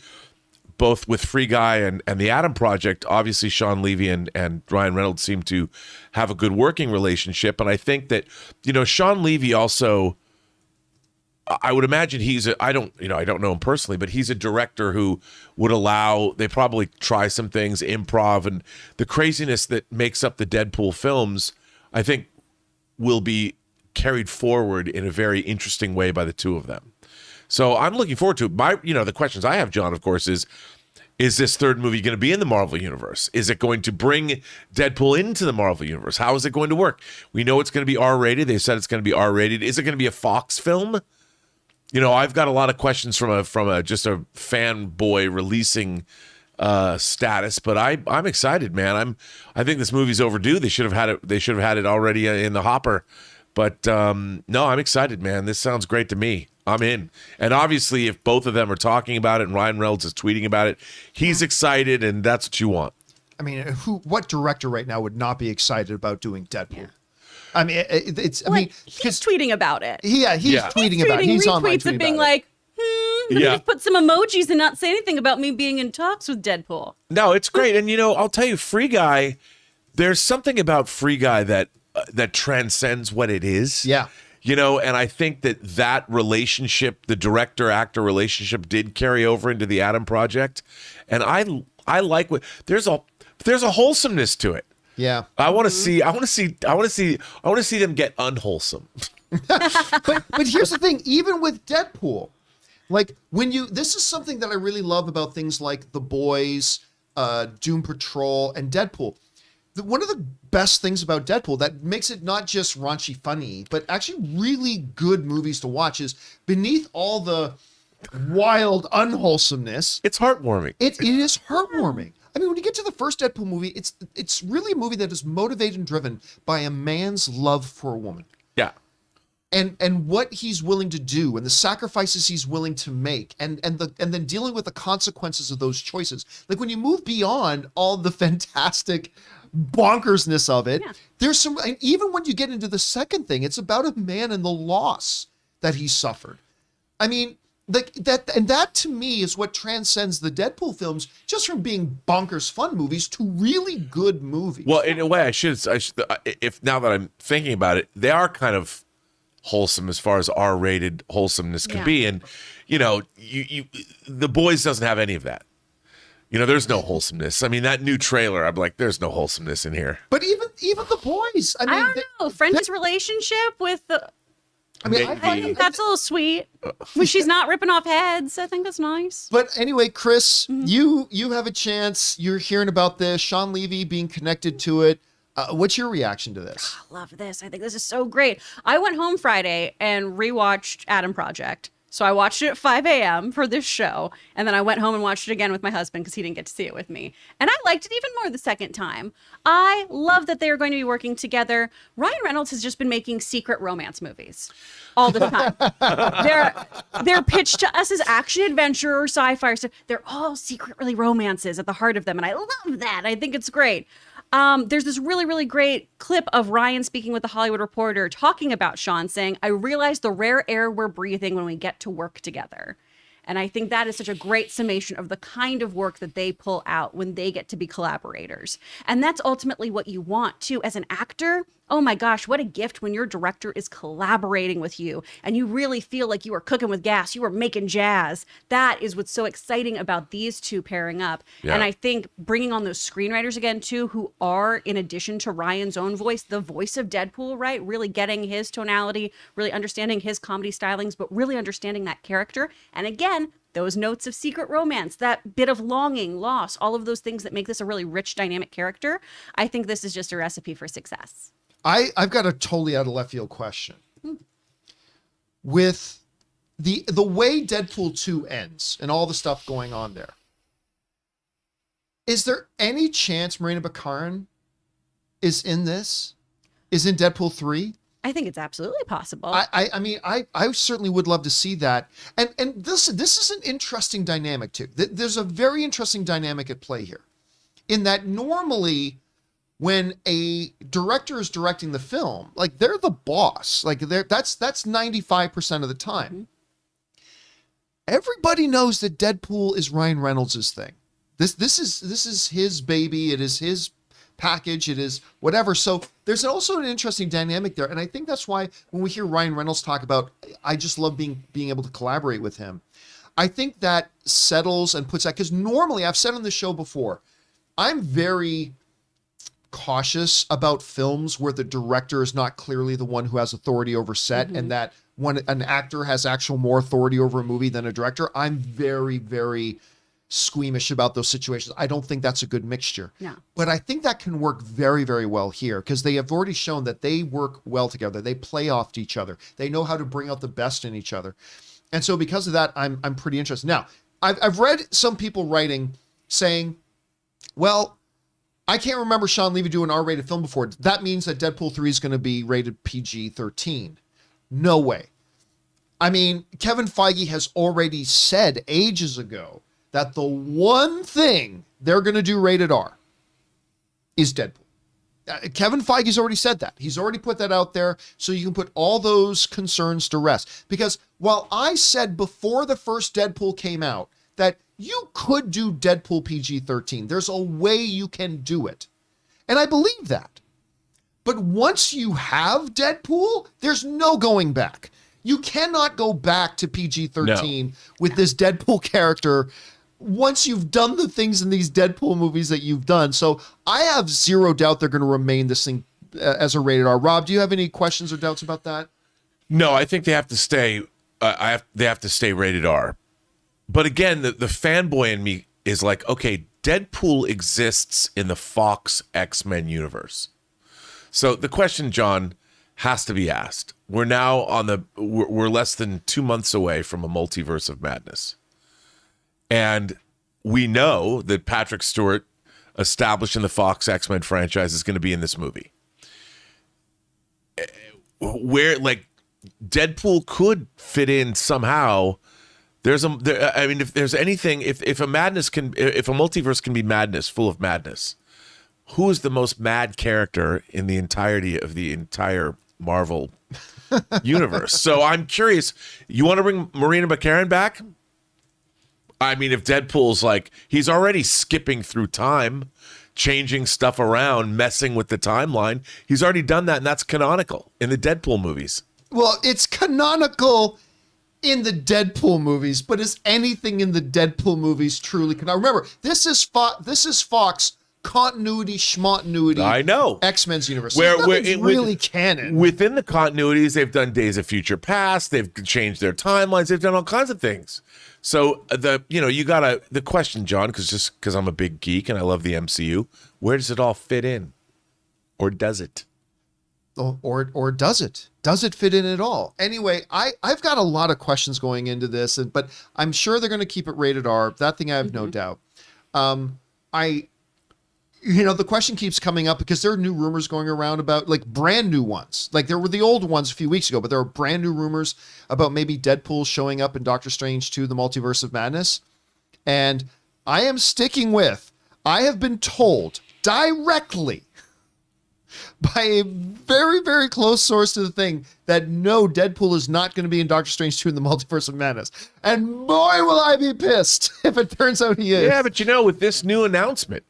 both with Free Guy and the Adam Project, obviously Sean Levy and Ryan Reynolds seem to have a good working relationship. And I think that, Sean Levy also, I would imagine I don't know him personally, but he's a director who would they probably try some things, improv, and the craziness that makes up the Deadpool films, I think will be carried forward in a very interesting way by the two of them. So I'm looking forward to it. The questions I have, John, of course, is this third movie going to be in the Marvel Universe? Is it going to bring Deadpool into the Marvel Universe? How is it going to work? We know it's going to be R-rated. They said it's going to be R-rated. Is it going to be a Fox film? I've got a lot of questions from just a fanboy releasing status, but I'm excited, man. I think this movie's overdue. They should have had it. They should have had it already in the hopper. But no, I'm excited, man. This sounds great to me. I'm in. And obviously, if both of them are talking about it and Ryan Reynolds is tweeting about it, he's excited, and that's what you want.
I mean, what director right now would not be excited about doing Deadpool? Yeah. I mean, he's
tweeting about it.
Yeah, he's tweeting about it. He's online
retweets
tweeting
of being
about
like, let me just put some emojis and not say anything about me being in talks with Deadpool.
No, it's great. And, I'll tell you, Free Guy, there's something about Free Guy that transcends what it is.
Yeah.
And I think that relationship, the director-actor relationship, did carry over into the Adam Project. And I like there's a wholesomeness to it.
Yeah.
I want to see them get unwholesome.
But here's the thing, even with Deadpool, like this is something that I really love about things like The Boys, Doom Patrol, and Deadpool. One of the best things about Deadpool that makes it not just raunchy funny, but actually really good movies to watch is beneath all the wild unwholesomeness.
It's heartwarming.
It is heartwarming. I mean, when you get to the first Deadpool movie, it's really a movie that is motivated and driven by a man's love for a woman.
Yeah.
And what he's willing to do and the sacrifices he's willing to make and then dealing with the consequences of those choices. Like when you move beyond all the fantastic bonkersness of it, there's some, and even when you get into the second thing, it's about a man and the loss that he suffered. I mean, that to me is what transcends the Deadpool films, just from being bonkers fun movies to really good movies.
Well, in a way, I should, if now that I'm thinking about it, they are kind of wholesome as far as R-rated wholesomeness can be. And, The Boys doesn't have any of that. There's no wholesomeness. I mean, that new trailer, I'm like, there's no wholesomeness in here.
But even The Boys, I mean,
I don't know. French's relationship with the.
I mean,
I think that's a little sweet. When she's not ripping off heads, I think that's nice.
But anyway, Chris, you have a chance. You're hearing about this, Sean Levy being connected to it. What's your reaction to this?
I love this. I think this is so great. I went home Friday and rewatched Adam Project. So I watched it at 5 a.m. for this show, and then I went home and watched it again with my husband because he didn't get to see it with me. And I liked it even more the second time. I love that they are going to be working together. Ryan Reynolds has just been making secret romance movies all the time. They're pitched to us as action adventure or sci-fi stuff. They're all secretly romances at the heart of them, and I love that. I think it's great. There's this really, really great clip of Ryan speaking with the Hollywood Reporter talking about Sean saying, I realize the rare air we're breathing when we get to work together. And I think that is such a great summation of the kind of work that they pull out when they get to be collaborators. And that's ultimately what you want too as an actor. Oh my gosh, what a gift when your director is collaborating with you and you really feel like you are cooking with gas, you are making jazz. That is what's so exciting about these two pairing up. Yeah. And I think bringing on those screenwriters again too, who are, in addition to Ryan's own voice, the voice of Deadpool, right? Really getting his tonality, really understanding his comedy stylings, but really understanding that character. And again, those notes of secret romance, that bit of longing, loss, all of those things that make this a really rich, dynamic character. I think this is just a recipe for success.
I've got a totally out of left field question. With the way Deadpool 2 ends and all the stuff going on there, is there any chance Marina Baccarin is in this, is in Deadpool 3.
I think it's absolutely possible.
I mean, I certainly would love to see that. And this is an interesting dynamic too. There's a very interesting dynamic at play here, in that normally when a director is directing the film, like they're the boss, like that's 95% of the time. Mm-hmm. Everybody knows that Deadpool is Ryan Reynolds' thing. This is his baby. It is his package, it is whatever. So there's also an interesting dynamic there, and I think that's why when we hear Ryan Reynolds talk about, I just love being able to collaborate with him, I think that settles and puts that, because normally, I've said on the show before, I'm very cautious about films where the director is not clearly the one who has authority over set, mm-hmm. and that when an actor has actual more authority over a movie than a director, I'm very, very squeamish about those situations. I don't think that's a good mixture.
No.
But I think that can work very, very well here, because they have already shown that they work well together. They play off each other. They know how to bring out the best in each other. And so because of that, I'm pretty interested. Now, I've read some people writing saying, well, I can't remember Sean Levy doing an R-rated film before. That means that Deadpool 3 is going to be rated PG-13. No way. I mean, Kevin Feige has already said ages ago that the one thing they're going to do rated R is Deadpool. Kevin Feige's already said that. He's already put that out there, so you can put all those concerns to rest. Because while I said before the first Deadpool came out that you could do Deadpool PG-13, there's a way you can do it. And I believe that. But once you have Deadpool, there's no going back. You cannot go back to PG-13 with this Deadpool character once you've done the things in these Deadpool movies that you've done. So I have zero doubt they're going to remain this thing as a rated R. Rob, do you have any questions or doubts about that?
No, I think they have to stay. They have to stay rated R. But again, the fanboy in me is like, okay, Deadpool exists in the Fox X-Men universe. So the question, John, has to be asked. We're now we're less than 2 months away from a multiverse of madness. And we know that Patrick Stewart, established in the Fox X-Men franchise, is going to be in this movie. Where, like, Deadpool could fit in somehow. I mean, if there's anything, if a multiverse can be madness, full of madness, who is the most mad character in the entirety of the entire Marvel universe? So I'm curious. You want to bring Marina McCarran back? I mean, if Deadpool's like, he's already skipping through time, changing stuff around, messing with the timeline. He's already done that, and that's canonical in the Deadpool movies.
Well, it's canonical in the Deadpool movies, but is anything in the Deadpool movies truly canonical? Remember, this is Fox continuity, schmontinuity.
I know.
X-Men's universe.
Where
really canon.
Within the continuities, they've done Days of Future Past. They've changed their timelines. They've done all kinds of things. So the question, John, because I'm a big geek and I love the MCU, where does it all fit in, or does it?
Or does it? Does it fit in at all? Anyway, I've got a lot of questions going into this, but I'm sure they're going to keep it rated R. That thing I have no doubt. The question keeps coming up because there are new rumors going around about, like, brand new ones. Like, there were the old ones a few weeks ago, but there are brand new rumors about maybe Deadpool showing up in Doctor Strange 2, The Multiverse of Madness. And I am sticking with, I have been told directly by a very, very close source to the thing that no, Deadpool is not going to be in Doctor Strange 2 in The Multiverse of Madness. And boy, will I be pissed if it turns out he is.
Yeah, but with this new announcement,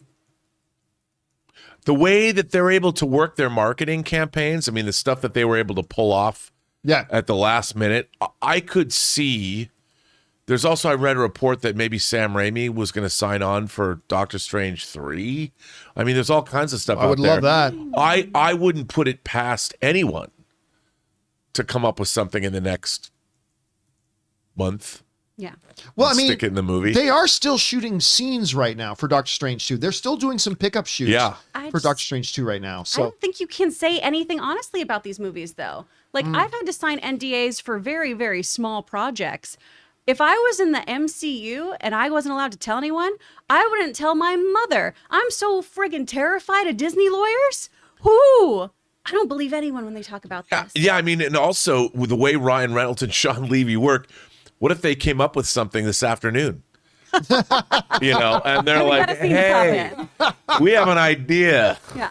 the way that they're able to work their marketing campaigns, I mean, the stuff that they were able to pull off at the last minute, I could see. There's also, I read a report that maybe Sam Raimi was going to sign on for Doctor Strange 3. I mean, there's all kinds of stuff out there. I would
love that.
I wouldn't put it past anyone to come up with something in the next month.
Yeah.
Well, I mean,
stick it in the movie.
They are still shooting scenes right now for Doctor Strange 2. They're still doing some pickup shoots for Doctor Strange 2 right now. So
I don't think you can say anything honestly about these movies, though. Like, I've had to sign NDAs for very, very small projects. If I was in the MCU and I wasn't allowed to tell anyone, I wouldn't tell my mother. I'm so friggin' terrified of Disney lawyers. Who? I don't believe anyone when they talk about this.
Yeah, I mean, and also with the way Ryan Reynolds and Sean Levy work, what if they came up with something this afternoon? And they're like, hey, we have an idea.
Yeah.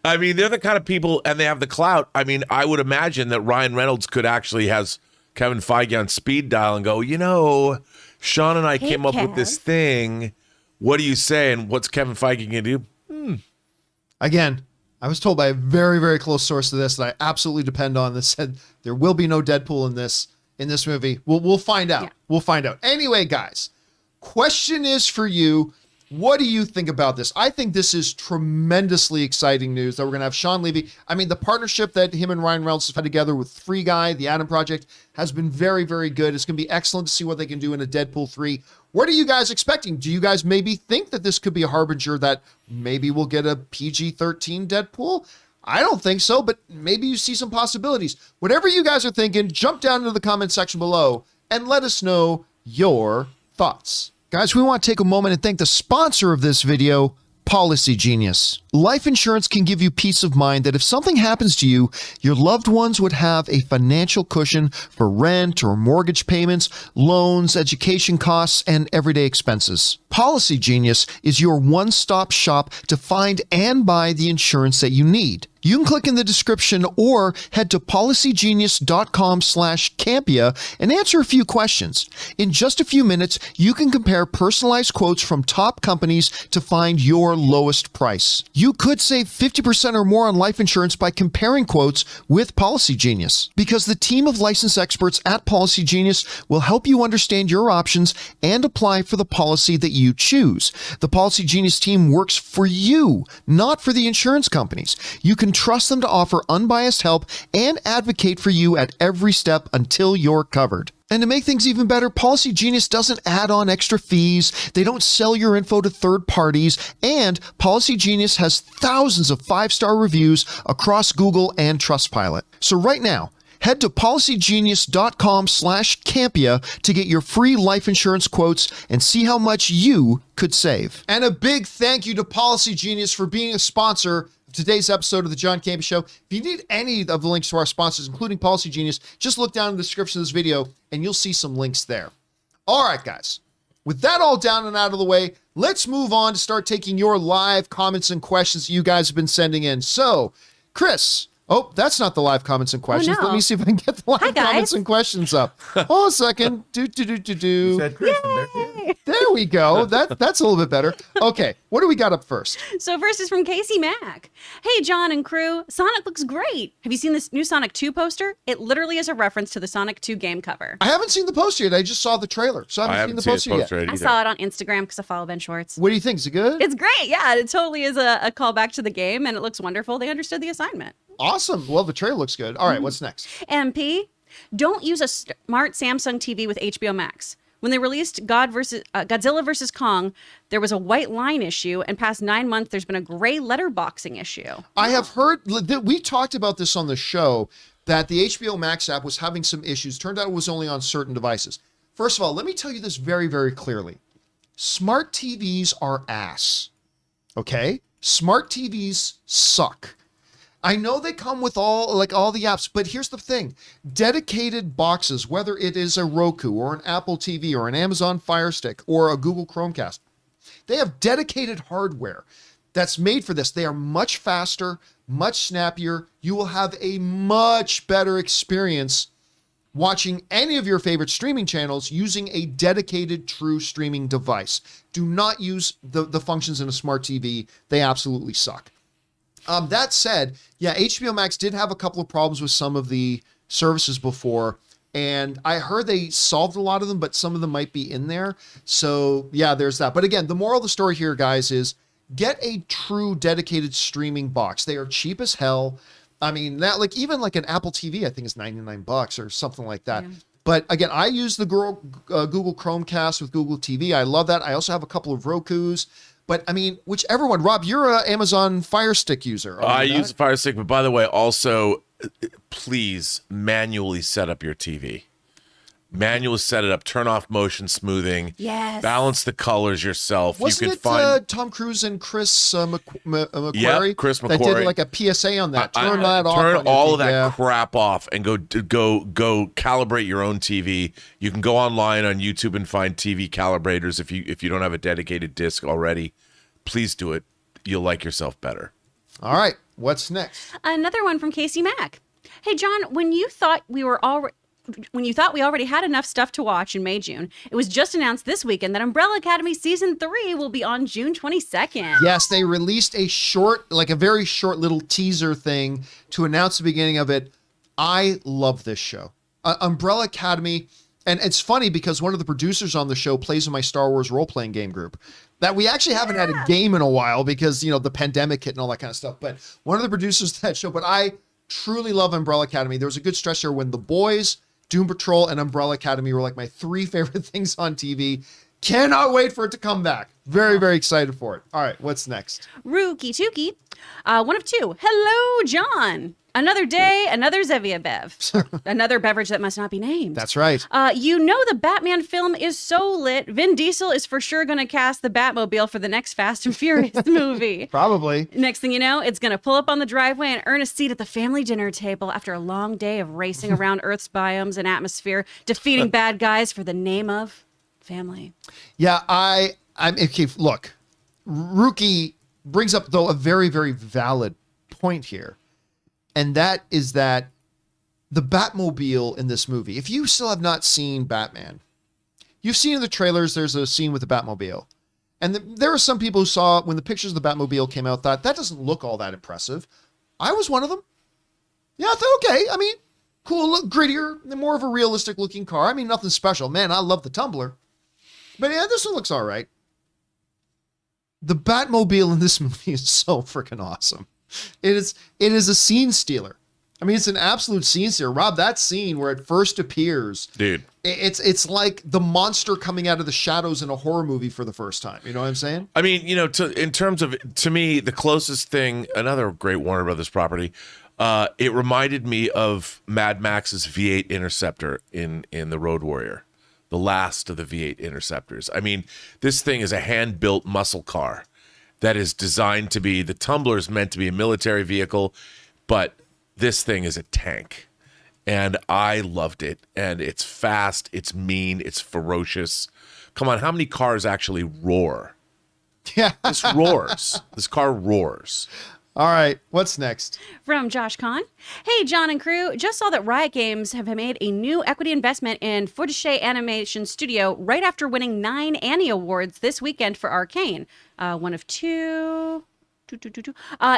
I mean, they're the kind of people, and they have the clout. I mean, I would imagine that Ryan Reynolds could actually has Kevin Feige on speed dial and go, Sean and I came up with this thing. What do you say? And what's Kevin Feige going to do?
Again, I was told by a very, very close source to this that I absolutely depend on. That said there will be no Deadpool in this movie. We'll find out.
Yeah.
We'll find out. Anyway, guys, question is for you. What do you think about this? I think this is tremendously exciting news that we're going to have Sean Levy. I mean, the partnership that him and Ryan Reynolds have had together with Free Guy, the Adam Project, has been very, very good. It's going to be excellent to see what they can do in a Deadpool 3. What are you guys expecting? Do you guys maybe think that this could be a harbinger that maybe we'll get a PG-13 Deadpool? I don't think so, but maybe you see some possibilities. Whatever you guys are thinking, jump down into the comment section below and let us know your thoughts. Guys, we want to take a moment and thank the sponsor of this video, Policy Genius. Life insurance can give you peace of mind that if something happens to you, your loved ones would have a financial cushion for rent or mortgage payments, loans, education costs, and everyday expenses. Policy Genius is your one-stop shop to find and buy the insurance that you need. You can click in the description or head to policygenius.com/Campea and answer a few questions. In just a few minutes, you can compare personalized quotes from top companies to find your lowest price. You could save 50% or more on life insurance by comparing quotes with Policy Genius, because the team of licensed experts at Policy Genius will help you understand your options and apply for the policy that you choose. The Policy Genius team works for you, not for the insurance companies. You can trust them to offer unbiased help and advocate for you at every step until you're covered. And to make things even better, Policy Genius doesn't add on extra fees, they don't sell your info to third parties, and Policy Genius has thousands of 5-star reviews across Google and Trustpilot. So right now, head to policygenius.com/Campea to get your free life insurance quotes and see how much you could save. And a big thank you to Policy Genius for being a sponsor of today's episode of the John Campea Show. If you need any of the links to our sponsors, including Policy Genius, just look down in the description of this video and you'll see some links there. All right, guys. With that all down and out of the way, let's move on to start taking your live comments and questions that you guys have been sending in. So, Chris, oh, that's not the live comments and questions.
Oh, no.
Let me see if I can get the live
Hi, guys.
comments and questions up. Hold a second.
You said Chris,
There we go. That's a little bit better. Okay, what do we got up first?
So first is from Casey Mack. Hey, John and crew. Sonic looks great. Have you seen this new Sonic 2 poster? It literally is a reference to the Sonic 2 game cover.
I haven't seen the poster yet. I just saw the trailer, so I haven't seen the poster yet.
I saw it on Instagram because I follow Ben Schwartz.
What do you think? Is it good?
It's great. Yeah, it totally is a callback to the game, and it looks wonderful. They understood the assignment.
Awesome. Well, the trailer looks good. All right, what's next?
MP, don't use a smart Samsung TV with HBO Max. When they released Godzilla vs. Kong, there was a white line issue, and past 9 months, there's been a gray letterboxing issue.
I have heard that we talked about this on the show, that the HBO Max app was having some issues. Turned out it was only on certain devices. First of all, let me tell you this very, very clearly. Smart TVs are ass. Okay? Smart TVs suck. I know they come with all the apps, but here's the thing. Dedicated boxes, whether it is a Roku or an Apple TV or an Amazon Fire Stick or a Google Chromecast, they have dedicated hardware that's made for this. They are much faster, much snappier. You will have a much better experience watching any of your favorite streaming channels using a dedicated true streaming device. Do not use the functions in a smart TV. They absolutely suck. That said, yeah, HBO Max did have a couple of problems with some of the services before, and I heard they solved a lot of them, but some of them might be in there. So yeah, there's that. But again, the moral of the story here, guys, is get a true dedicated streaming box. They are cheap as hell. I mean, that even an Apple TV, I think is $99 or something like that. Yeah. But again, I use the Google Chromecast with Google TV. I love that. I also have a couple of Rokus. But I mean, whichever one. Rob, you're an Amazon Fire Stick user.
I use a Fire Stick, but by the way, also please manually set up your TV. manually set it up, turn off motion smoothing,
Yes.
balance the colors yourself.
Wasn't
you
it
can find
Tom Cruise and Chris McQuarrie?
Yep, Chris
That
McQuarrie.
did like a PSA on that. Turn that off.
Turn
on your
all of
TV.
that
Yeah.
crap off and go calibrate your own TV. You can go online on YouTube and find TV calibrators if you don't have a dedicated disc already. Please do it. You'll like yourself better.
All right. What's next?
Another one from Casey Mack. Hey, John, when you thought we already had enough stuff to watch in May, June, it was just announced this weekend that Umbrella Academy Season 3 will be on June 22nd.
Yes, they released a very short little teaser thing to announce the beginning of it. I love this show. Umbrella Academy, and it's funny because one of the producers on the show plays in my Star Wars role-playing game group that we actually haven't had a game in a while because, the pandemic hit and all that kind of stuff. But one of the producers of that show, but I truly love Umbrella Academy. There was a good stretch there when The Boys, Doom Patrol, and Umbrella Academy were like my 3 favorite things on TV. Cannot wait for it to come back. Very, very excited for it. All right, what's next?
Rookie Tookie, one of 2. Hello, John. Another day, another Zevia Bev. Another beverage that must not be named.
That's right.
The Batman film is so lit. Vin Diesel is for sure going to cast the Batmobile for the next Fast and Furious movie.
Probably.
Next thing you know, it's going to pull up on the driveway and earn a seat at the family dinner table after a long day of racing around Earth's biomes and atmosphere, defeating bad guys for the name of family.
Yeah, okay, look, Rookie brings up, though, a very, very valid point here. And that is that the Batmobile in this movie, if you still have not seen Batman, you've seen in the trailers, there's a scene with the Batmobile. And there are some people who saw, when the pictures of the Batmobile came out, thought, that doesn't look all that impressive. I was one of them. Yeah, I thought, okay, cool, look grittier, more of a realistic looking car. Nothing special. Man, I love the Tumbler. But yeah, this one looks all right. The Batmobile in this movie is so freaking awesome. It is a scene stealer. It's an absolute scene stealer. Rob, that scene where it first appears,
Dude.
It's like the monster coming out of the shadows in a horror movie for the first time. You know what I'm saying?
In terms of, to me, the closest thing, another great Warner Brothers property, it reminded me of Mad Max's V8 Interceptor in The Road Warrior, the last of the V8 Interceptors. This thing is a hand-built muscle car that is designed to be, the Tumbler is meant to be a military vehicle, but this thing is a tank. And I loved it. And it's fast, it's mean, it's ferocious. Come on, how many cars actually roar?
Yeah.
This roars. This car roars.
All right, what's next?
From Josh Kahn. Hey, John and crew. Just saw that Riot Games have made a new equity investment in Footage Animation Studio right after winning 9 Annie Awards this weekend for Arcane. One of 2.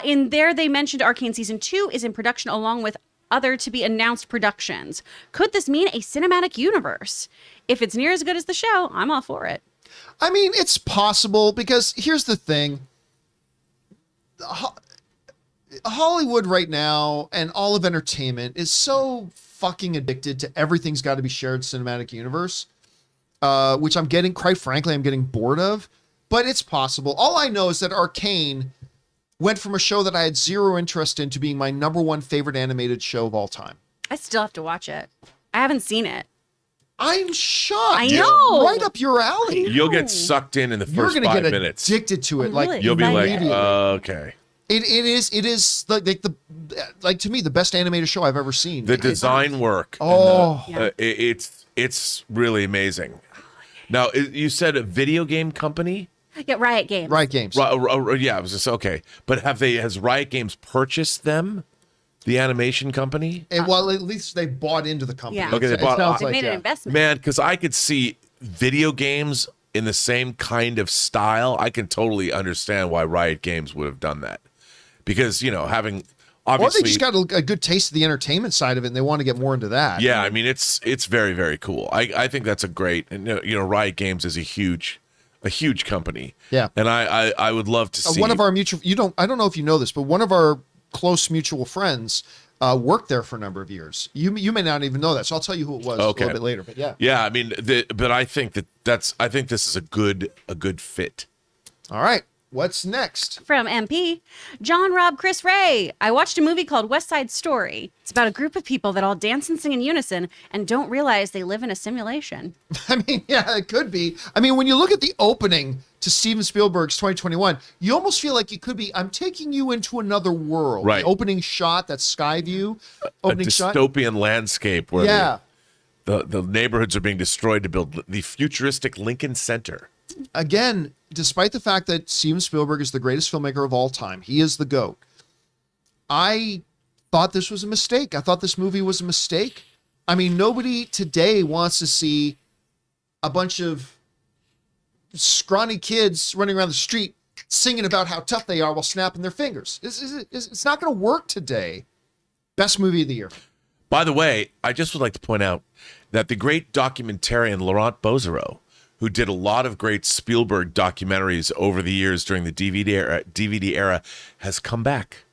In there, they mentioned Arcane Season 2 is in production along with other to be announced productions. Could this mean a cinematic universe? If it's near as good as the show, I'm all for it.
It's possible because here's the thing. Hollywood right now and all of entertainment is so fucking addicted to everything's got to be shared cinematic universe, which I'm getting bored of, but it's possible. All I know is that Arcane went from a show that I had zero interest in to being my number 1 favorite animated show of all time.
I still have to watch it. I haven't seen it.
I'm shocked.
I know.
Right up your alley.
You'll get sucked in the
You're
first
going to
5
get
minutes.
addicted to it.
I'm
Like
really
You'll be like,
excited.
okay.
It is like to me the best animated show I've ever seen.
The design work.
Oh.
It's really amazing. Now, you said a video game company?
Yeah, Riot Games.
Riot Games.
Yeah, I was just okay. But has Riot Games purchased them? The animation company?
Well, at least they bought into the company.
Yeah.
Okay, they
It
bought-
sounds
They
like,
made
yeah.
an investment.
Man, because I could see video games in the same kind of style. I can totally understand why Riot Games would have done that. Because, having
Or
obviously...
they just got a good taste of the entertainment side of it, and they want to get more into that.
Yeah, it's very, very cool. I think that's a great... And, Riot Games is a huge company.
Yeah.
And I would love to see...
One of our mutual... I don't know if you know this, but one of our close mutual friends worked there for a number of years. You may not even know that, so I'll tell you who it was a little bit later. But yeah.
Yeah, but I think this is a good fit.
All right. What's next?
From MP, John Rob Chris Ray. I watched a movie called West Side Story. It's about a group of people that all dance and sing in unison and don't realize they live in a simulation.
I mean, yeah, it could be. I mean, when you look at the opening to Steven Spielberg's 2021, you almost feel like it could be, I'm taking you into another world.
Right.
The opening shot, that sky view,
A
opening shot.
dystopian landscape where
Yeah.
the neighborhoods are being destroyed to build the futuristic Lincoln Center.
Again, despite the fact that Steven Spielberg is the greatest filmmaker of all time, he is the GOAT. I thought this was a mistake. I thought this movie was a mistake. I mean, nobody today wants to see a bunch of scrawny kids running around the street singing about how tough they are while snapping their fingers. It's not going to work today. Best movie of the year.
By the way, I just would like to point out that the great documentarian Laurent Bozero, who did a lot of great Spielberg documentaries over the years during the DVD era, has come back.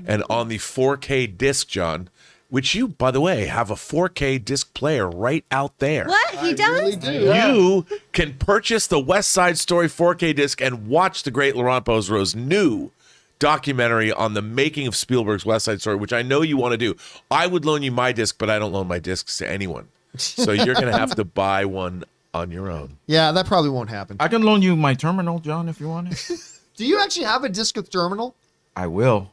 And on the 4K disc, John, which you, by the way, have a 4K disc player right out there.
What? He does?
Really do.
You can purchase the West Side Story 4K disc and watch the great Laurent Bozero's new documentary on the making of Spielberg's West Side Story, which I know you want to do. I would loan you my disc, but I don't loan my discs to anyone. So you're going to have to buy one on your own.
Yeah, that probably won't happen.
I can loan you my terminal, John, if you want it.
Do you actually have a disc with terminal?
I will.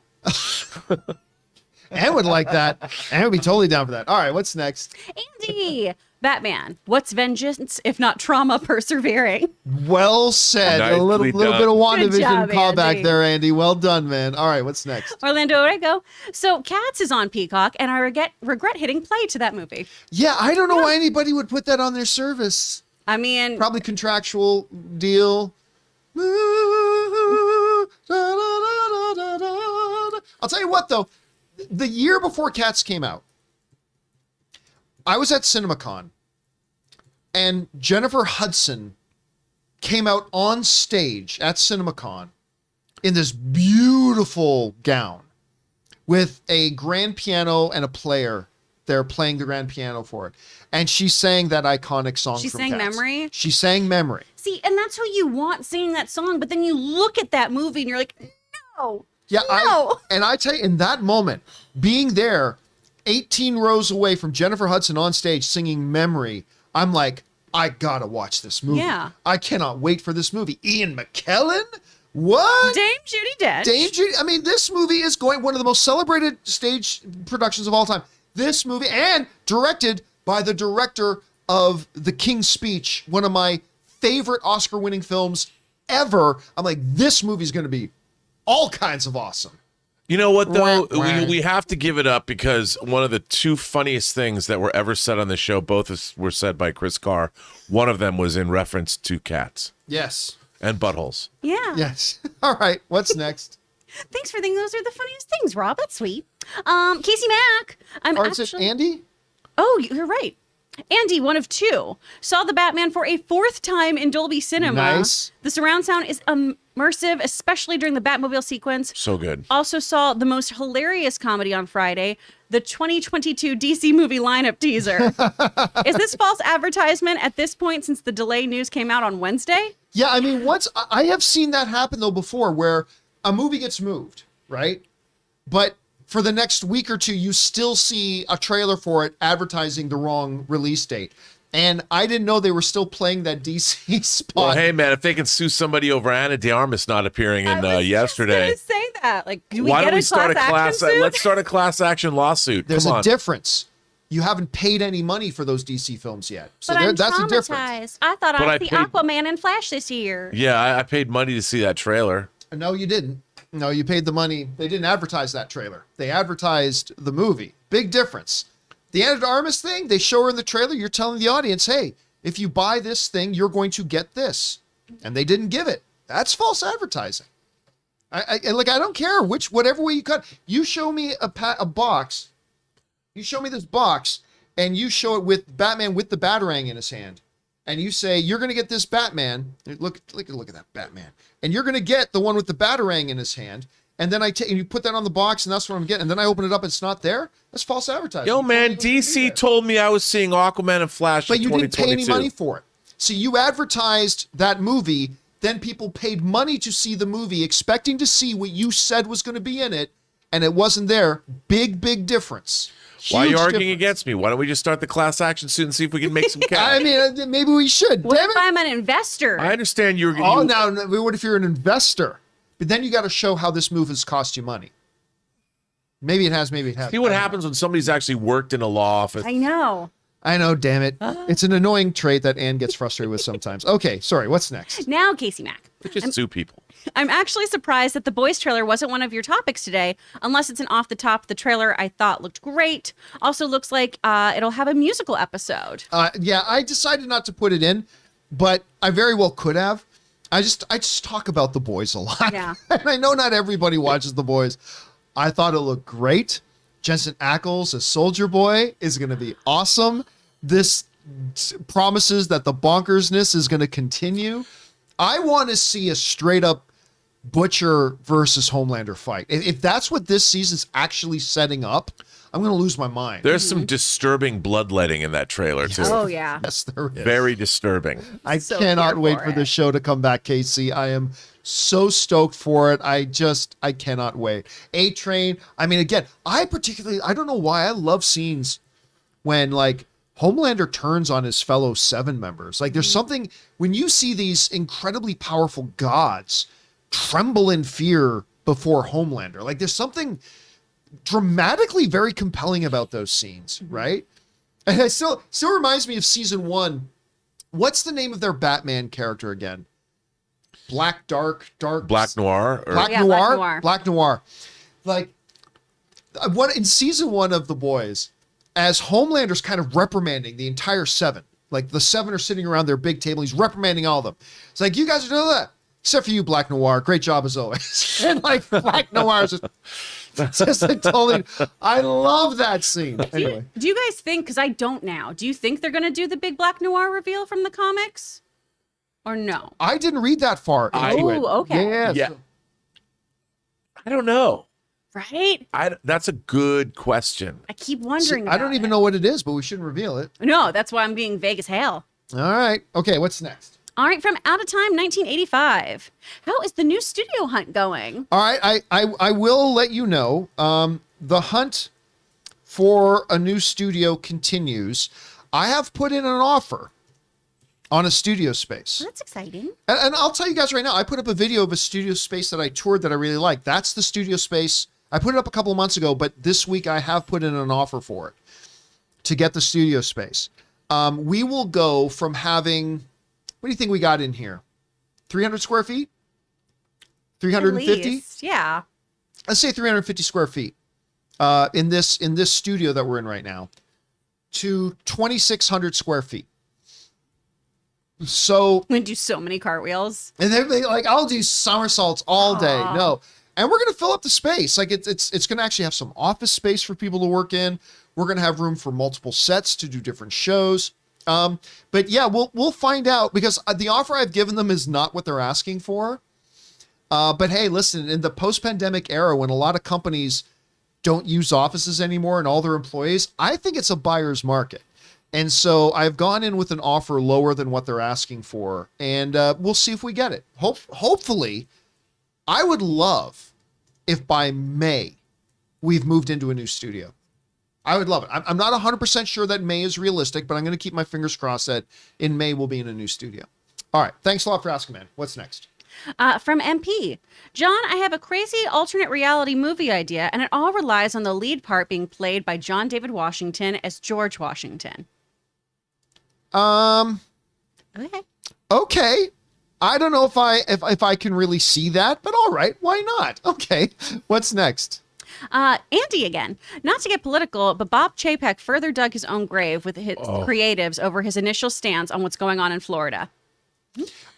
Anne would like that. Anne would be totally down for that. All right, what's next?
Andy, Batman. What's vengeance if not trauma persevering?
Well said. A little
Nicely
bit of
done.
Good
WandaVision
job,
callback
Andy.
there, Andy. Well done, man. All right, what's next?
Orlando Orego. So Cats is on Peacock, and I regret hitting play to that movie.
Yeah, I don't know why anybody would put that on their service.
I mean,
Probably contractual deal. I'll tell you what, though. The year before Cats came out, I was at CinemaCon, and Jennifer Hudson came out on stage at CinemaCon in this beautiful gown with a grand piano and a player. They're playing the grand piano for it. And she sang that iconic song
She
from
sang
Cats.
Memory?
She sang Memory.
see, and that's who you want singing that song, but then you look at that movie and you're like, no.
Yeah,
No.
I tell you, in that moment, being there 18 rows away from Jennifer Hudson on stage singing Memory, I'm like, I gotta watch this movie.
Yeah.
I cannot wait for this movie. Ian McKellen? What?
Dame Judi Dench.
Dame Judy. I mean, this movie is going one of the most celebrated stage productions of all time. This movie, and directed by the director of The King's Speech, one of my favorite Oscar-winning films ever. I'm like, this movie's going to be all kinds of awesome.
You know what, though?
Wah, wah.
We have to give it up because one of the two funniest things that were ever said on the show, were said by Chris Carr. One of them was in reference to cats
Yes.
and buttholes.
Yeah.
Yes. All right. What's next?
Thanks for thinking those are the funniest things, Rob. That's sweet. Casey Mack.
Or is it Andy?
Oh, you're right. Andy, one of two, saw the Batman for a fourth time in Dolby Cinema.
Nice.
The surround sound is immersive, especially during the Batmobile sequence.
So good.
Also saw the most hilarious comedy on Friday, the 2022 DC movie lineup teaser. Is this false advertisement at this point since the delay news came out on Wednesday?
Yeah, I mean, I have seen that happen though before, where a movie gets moved, right? But for the next week or two, you still see a trailer for it advertising the wrong release date. And I didn't know they were still playing that DC spot.
Well, hey, man, if they can sue somebody over Anna de Armas not appearing in yesterday,
Just gonna say that. Like, do we
why
get
don't we
a
start a
class
class?
action suit?
Let's start a class action lawsuit.
There's
Come
a
on.
difference. You haven't paid any money for those DC films yet. So
But I'm
that's a difference.
traumatized. I thought
But I
I'd see
paid-
Aquaman and Flash this year.
Yeah, I paid money to see that trailer.
No, you didn't. No, you paid the money. They didn't advertise that trailer. They advertised the movie. Big difference. The Anna de Armas thing, they show her in the trailer. You're telling the audience, hey, if you buy this thing, you're going to get this. And they didn't give it. That's false advertising. I don't care whatever way you cut. You show me a box. You show me this box, and you show it with Batman with the Batarang in his hand. And you say, you're going to get this Batman. Look at that Batman. And you're going to get the one with the Batarang in his hand. And then and you put that on the box, and that's what I'm getting. And then I open it up, and it's not there. That's false advertising.
Yo,
You
man,
can't even do
DC
that.
told me I was seeing Aquaman and Flash
But
in
you didn't pay any
2022.
money for it. So you advertised that movie then people paid money to see the movie, expecting to see what you said was going to be in it, and it wasn't there. Big difference.
Why are you
Huge
arguing
difference.
against me? Why don't we just start the class action suit and see if we can make some cash?
I mean, maybe we should.
What
Damn
if
it.
I'm an investor?
I understand you're.
Oh,
you-
now, what if you're an investor? But then you got to show how this move has cost you money. Maybe it has, maybe it hasn't.
See what happens when somebody's actually worked in a law office.
I know.
I know, damn it. It's an annoying trait that Anne gets frustrated with sometimes. Okay, sorry, what's next?
Now, Casey Mack.
Just sue people.
I'm actually surprised that the boys trailer wasn't one of your topics today, unless it's an off the top. The trailer I thought looked great. Also looks like it'll have a musical episode.
Yeah, I decided not to put it in, but I very well could have. I just talk about the boys a lot.
Yeah.
And I know not everybody watches the boys. I thought it looked great. Jensen Ackles as Soldier Boy is going to be awesome. This promises that the bonkersness is going to continue. I want to see a straight up Butcher versus Homelander fight. If that's what this season's actually setting up, I'm going to lose my mind.
There's some disturbing bloodletting in that trailer too.
Oh, yeah.
Yes, there is.
Very disturbing.
I
So
cannot
here
wait
for
for
it.
this show to come back, Casey. I am so stoked for it. I cannot wait. A-Train. I mean, again, I don't know why I love scenes when like Homelander turns on his fellow Seven members. Like there's something when you see these incredibly powerful gods tremble in fear before Homelander. Like there's something dramatically very compelling about those scenes, right? And it still reminds me of season 1. What's the name of their Batman character again? Black Noir?
Black Noir. Or,
Yeah, Black Noir.
Black Noir. Like, what in season 1 of The Boys, as Homelander's kind of reprimanding the entire Seven, like the Seven are sitting around their big table, he's reprimanding all of them. It's like, you guys are doing that. Except for you, Black Noir. Great job as always. And like, Black Noir is just like totally, I love that scene. Anyway.
Do you guys think, because I don't now, do you think they're going to do the big Black Noir reveal from the comics? Or no?
I didn't read that far into it.
Oh, okay.
Yeah.
Yeah. I don't know.
Right?
That's a good question.
I keep wondering
I don't even know what it is, but we shouldn't reveal it.
No, that's why I'm being vague as hell.
All right. Okay, what's next?
All right, from Out of Time 1985. How is the new studio hunt going?
All right, I will let you know. The hunt for a new studio continues. I have put in an offer on a studio space.
That's exciting.
And I'll tell you guys right now, I put up a video of a studio space that I toured that I really like. That's the studio space. I put it up a couple of months ago, but this week I have put in an offer for it to get the studio space. We will go from having, what do you think we got in here? 300 square feet?
At
350?
least, yeah.
Let's say 350 square feet in this studio that we're in right now to 2,600 square feet. So,
I'm going to do so many cartwheels.
and they like, I'll do somersaults all day.
Aw.
No. And we're going to fill up the space. Like it's going to actually have some office space for people to work in. We're going to have room for multiple sets to do different shows. But yeah, we'll find out because the offer I've given them is not what they're asking for. But hey, listen, in the post-pandemic era, when a lot of companies don't use offices anymore and all their employees, I think it's a buyer's market. And so I've gone in with an offer lower than what they're asking for, and we'll see if we get it. Hopefully, I would love if by May we've moved into a new studio. I would love it. I'm not 100% sure that May is realistic, but I'm going to keep my fingers crossed that in May we'll be in a new studio. All right. Thanks a lot for asking, man. What's next?
From MP. John, I have a crazy alternate reality movie idea, and it all relies on the lead part being played by John David Washington as George Washington. Okay.
Okay. I don't know if I can really see that, but all right. Why not? Okay. What's next?
Andy again. Not to get political, but Bob Chapek further dug his own grave with his creatives over his initial stance on what's going on in Florida.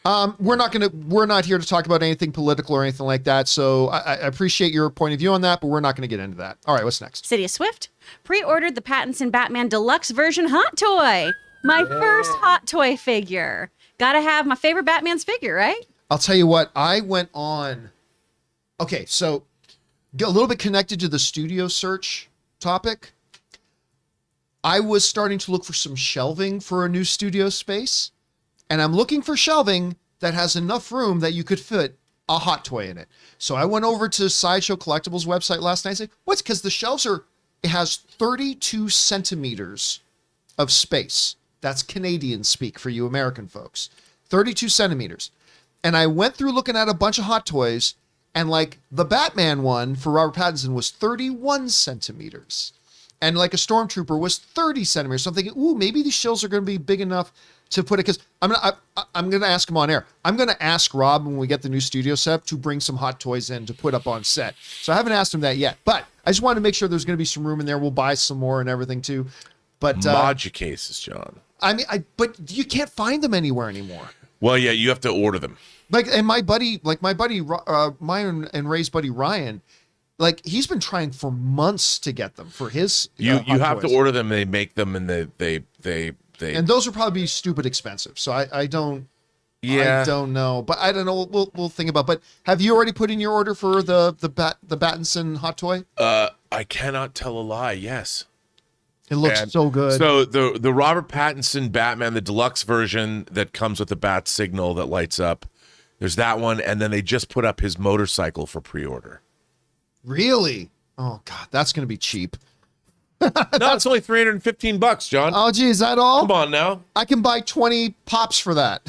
We're not here to talk about anything political or anything like that. So I appreciate your point of view on that, but we're not going to get into that. All right, what's next?
City of Swift pre-ordered the Pattinson Batman Deluxe version hot toy. My first hot toy figure. Gotta have my favorite Batman's figure, right?
I'll tell you what, I went on. Okay, so a little bit connected to the studio search topic. I was starting to look for some shelving for a new studio space, and I'm looking for shelving that has enough room that you could fit a hot toy in it. So I went over to Sideshow Collectibles website last night and said, what's, because the shelves it has 32 centimeters of space. That's Canadian speak for you American folks. 32 centimeters. And I went through looking at a bunch of hot toys, and like the Batman one for Robert Pattinson was 31 centimeters. And like a Stormtrooper was 30 centimeters. So I'm thinking, ooh, maybe these shelves are going to be big enough to put it, because I'm gonna ask him on air. I'm gonna ask Rob when we get the new studio set up to bring some hot toys in to put up on set. So I haven't asked him that yet, but I just wanted to make sure there's gonna be some room in there. We'll buy some more and everything too. But
Module cases, John.
I mean, but you can't find them anywhere anymore.
Well, yeah, you have to order them.
Like, and my buddy, mine and Ray's buddy Ryan, like he's been trying for months to get them for his.
You
hot
have
toys.
to order them. They make them, and they.
And those would probably be stupid expensive. So I don't.
Yeah.
I don't know, but I don't know. We'll think about. But have you already put in your order for the Pattinson hot toy?
I cannot tell a lie. Yes.
It looks so good.
So the Robert Pattinson Batman, the deluxe version that comes with the bat signal that lights up. There's that one, and then they just put up his motorcycle for pre-order.
Really? Oh God, that's gonna be cheap.
No, it's only $315, John.
Oh geez, is that all?
Come on now.
I can buy 20 pops for that.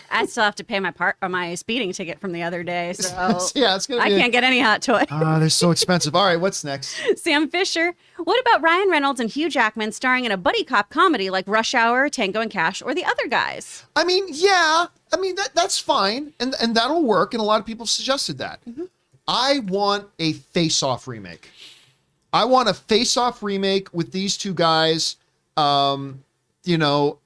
I still have to pay my speeding ticket from the other day, so
Yeah, it's gonna
I
be.
can't get any hot toy.
They're so expensive. All right, what's next?
Sam Fisher. What about Ryan Reynolds and Hugh Jackman starring in a buddy cop comedy like Rush Hour, Tango and Cash, or The Other Guys?
I mean, yeah. I mean that's fine, and that'll work. And a lot of people suggested that. Mm-hmm. I want a Face Off remake. I want a Face Off remake with these two guys, you know,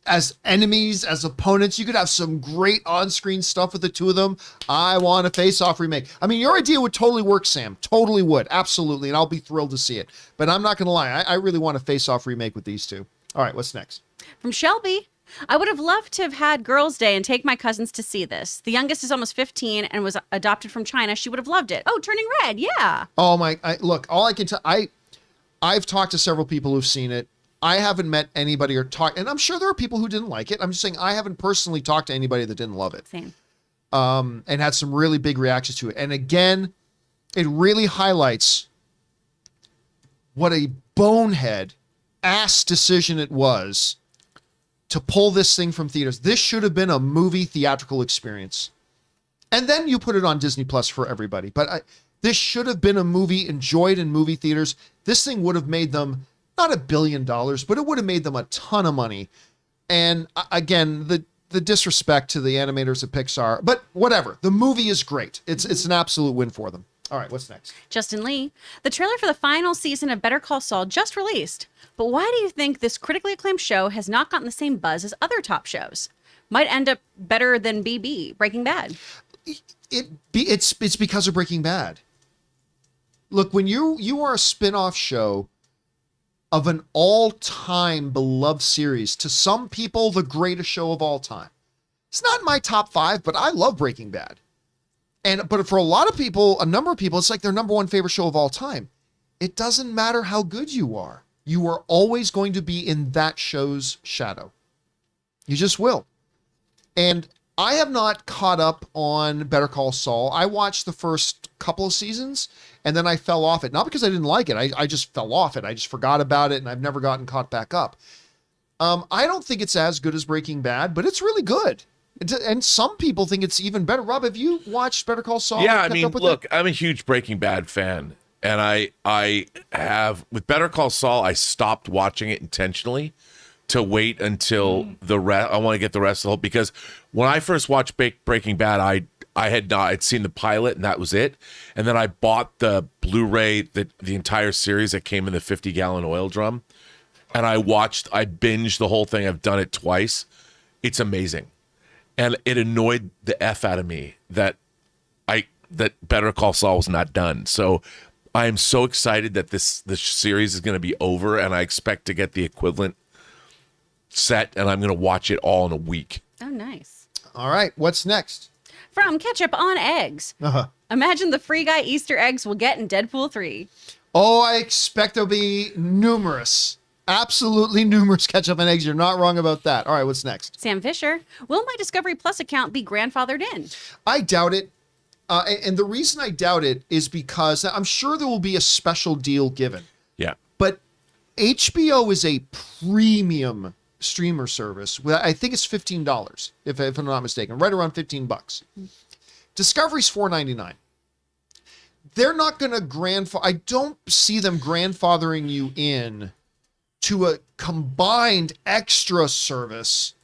as enemies, as opponents. You could have some great on-screen stuff with the two of them. I want a Face Off remake. I mean, your idea would totally work, Sam. Totally would. Absolutely. And I'll be thrilled to see it. But I'm not going to lie. I really want a Face Off remake with these two. All right, what's next?
From Shelby. I would have loved to have had Girls' Day and take my cousins to see this. The youngest is almost 15 and was adopted from China. She would have loved it. Oh, Turning Red. Yeah.
Oh my, look, all I can tell, I've talked to several people who've seen it. I haven't met anybody or talked, and I'm sure there are people who didn't like it. I'm just saying I haven't personally talked to anybody that didn't love it.
Same.
And had some really big reactions to it. And again, it really highlights what a bonehead ass decision it was to pull this thing from theaters. This should have been a movie theatrical experience. And then you put it on Disney Plus for everybody. But this should have been a movie enjoyed in movie theaters. This thing would have made them not $1 billion, but it would have made them a ton of money. And again, the disrespect to the animators at Pixar, but whatever. The movie is great. It's an absolute win for them. All right, what's next?
Justin Lee. The trailer for the final season of Better Call Saul just released. But why do you think this critically acclaimed show has not gotten the same buzz as other top shows? Might end up better than Breaking Bad.
It's because of Breaking Bad. Look, when you are a spin-off show of an all-time beloved series, to some people the greatest show of all time. It's not in my top 5, but I love Breaking Bad. But for a lot of people, a number of people, it's like their number one favorite show of all time. It doesn't matter how good you are. You are always going to be in that show's shadow. You just will. And I have not caught up on Better Call Saul. I watched the first couple of seasons and then I fell off it. Not because I didn't like it. I just fell off it. I just forgot about it and I've never gotten caught back up. I don't think it's as good as Breaking Bad, but it's really good. And some people think it's even better. Rob, have you watched Better Call Saul?
Yeah, I mean, look, I'm a huge Breaking Bad fan. And I have, with Better Call Saul, I stopped watching it intentionally to wait until the rest. I want to get the rest of the whole, because when I first watched Breaking Bad, I'd seen the pilot and that was it. And then I bought the Blu-ray, the entire series that came in the 50-gallon oil drum. And I binged the whole thing. I've done it twice. It's amazing. And it annoyed the F out of me that Better Call Saul was not done. So I am so excited that this series is going to be over, and I expect to get the equivalent set, and I'm going to watch it all in a week.
Oh, nice.
All right, what's next?
From Ketchup on Eggs.
Uh-huh.
Imagine the Free Guy Easter eggs we'll get in Deadpool 3.
Oh, I expect there'll be numerous. Absolutely numerous ketchup and eggs. You're not wrong about that. All right, what's next?
Sam Fisher, will my Discovery Plus account be grandfathered in?
I doubt it. And the reason I doubt it is because I'm sure there will be a special deal given.
Yeah.
But HBO is a premium streamer service. I think it's $15, if I'm not mistaken, right around $15. Discovery's $4.99. They're not going to I don't see them grandfathering you in to a combined extra service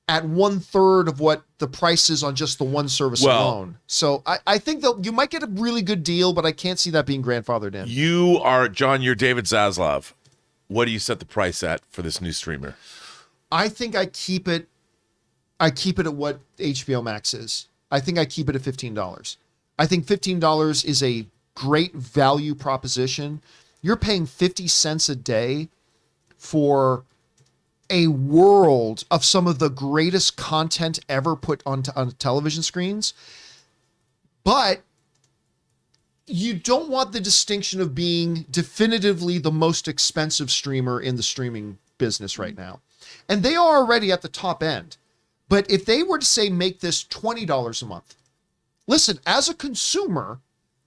at 1/3 of what the price is on just the one service alone. So I think that you might get a really good deal, but I can't see that being grandfathered in.
You are, John, you're David Zaslav. What do you set the price at for this new streamer?
I think I keep it at what HBO Max is. I think I keep it at $15. I think $15 is a great value proposition. You're paying 50 cents a day for a world of some of the greatest content ever put on television screens. But you don't want the distinction of being definitively the most expensive streamer in the streaming business right now. And they are already at the top end. But if they were to say, make this $20 a month, listen, as a consumer,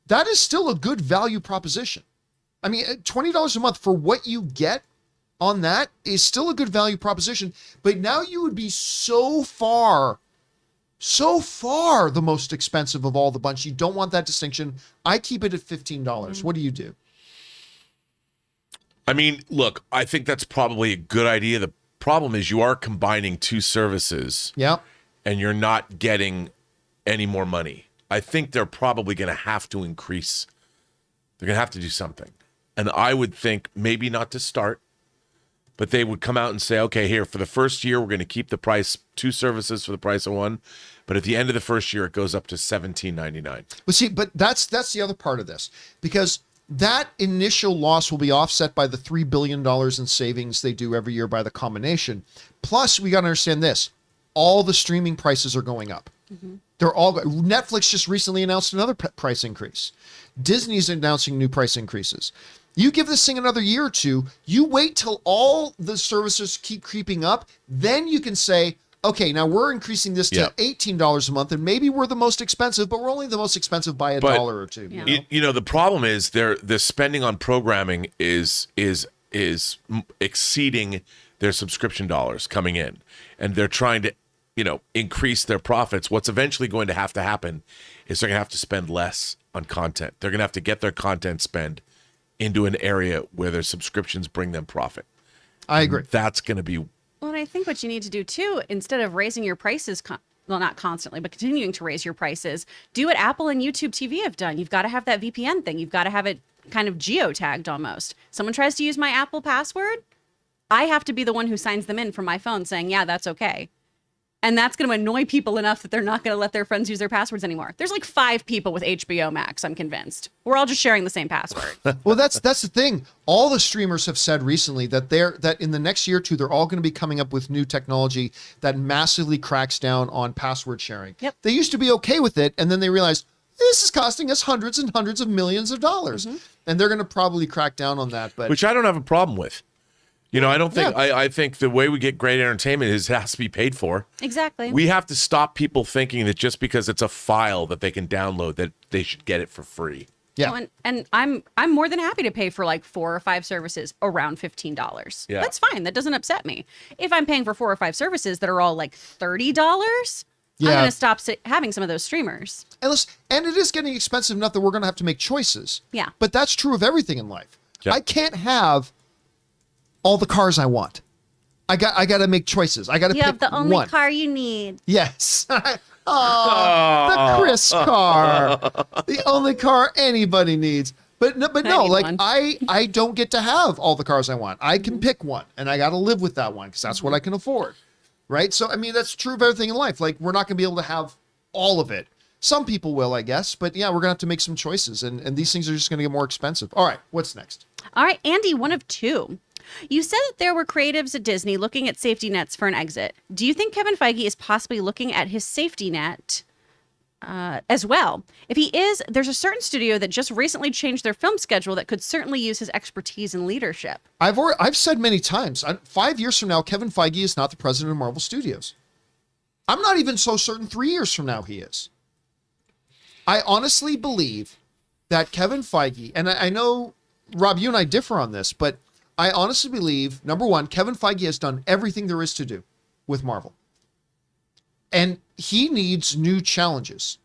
that is still a good value proposition. I mean, $20 a month for what you get on that is still a good value proposition. But now you would be so far the most expensive of all the bunch. You don't want that distinction. I keep it at $15. What do you do?
I mean, look, I think that's probably a good idea. The problem is you are combining two services.
Yeah.
And you're not getting any more money. I think they're probably going to have to increase. They're going to have to do something. And I would think maybe not to start, but they would come out and say, okay, here, for the first year, we're going to keep the price, two services for the price of one. But at the end of the first year, it goes up to $17.99.
Well, see, but that's the other part of this, because that initial loss will be offset by the $3 billion in savings they do every year by the combination. Plus, we got to understand this. All the streaming prices are going up. They're all Netflix just recently announced another price increase. Disney's announcing new price increases. You give this thing another year or two, you wait till all the services keep creeping up, then you can say, okay, now we're increasing this to $18 a month, and maybe we're the most expensive, but we're only the most expensive by $1 or $2.
Yeah.
You know, the problem is the spending on programming is exceeding their subscription dollars coming in, and they're trying to, increase their profits. What's eventually going to happen is they're going to have to spend less on content. They're going to have to get their content spend into an area where their subscriptions bring them profit.
I agree.
That's going to be.
Well, and I think what you need to do too, instead of raising your prices, well, not constantly, but continuing to raise your prices, do what Apple and YouTube TV have done. You've got to have that VPN thing. You've got to have it kind of geotagged almost. Someone tries to use my Apple password, I have to be the one who signs them in from my phone saying, yeah, that's okay. And that's going to annoy people enough that they're not going to let their friends use their passwords anymore. There's like 5 people with HBO Max, I'm convinced. We're all just sharing the same password.
Well, that's the thing. All the streamers have said recently that that in the next year or two, they're all going to be coming up with new technology that massively cracks down on password sharing.
Yep.
They used to be okay with it, and then they realized this is costing us hundreds and hundreds of millions of dollars. And they're going to probably crack down on that. But
Which I don't have a problem with. I don't think I think the way we get great entertainment is it has to be paid for.
Exactly.
We have to stop people thinking that just because it's a file that they can download that they should get it for free.
Yeah.
Oh, and I'm more than happy to pay for like 4 or 5 services around $15.
Yeah.
That's fine. That doesn't upset me. If I'm paying for 4 or 5 services that are all like $30, I'm going to stop having some of those streamers.
And it is getting expensive enough that we're going to have to make choices.
Yeah.
But that's true of everything in life.
Yeah.
I can't have all the cars I want. I got to make choices. I got to pick
You have the only
one.
car you need.
Yes. The Chris car. The only car anybody needs. But no,
need
like
one.
I don't get to have all the cars I want. I can pick one, and I got to live with that one because that's what I can afford. Right? So, I mean, that's true of everything in life. Like, we're not going to be able to have all of it. Some people will, I guess. But yeah, we're going to have to make some choices, and these things are just going to get more expensive. All right, what's next?
All right, Andy, one of 2. You said that there were creatives at Disney looking at safety nets for an exit. Do you think Kevin Feige is possibly looking at his safety net as well. If he is, there's a certain studio that just recently changed their film schedule that could certainly use his expertise and leadership.
I've said many times, 5 years from now, Kevin Feige is not the president of Marvel Studios. I'm not even so certain 3 years from now he is. I honestly believe that Kevin Feige, and I know, Rob, you and I differ on this, but I honestly believe, number one, Kevin Feige has done everything there is to do with Marvel. And he needs new challenges.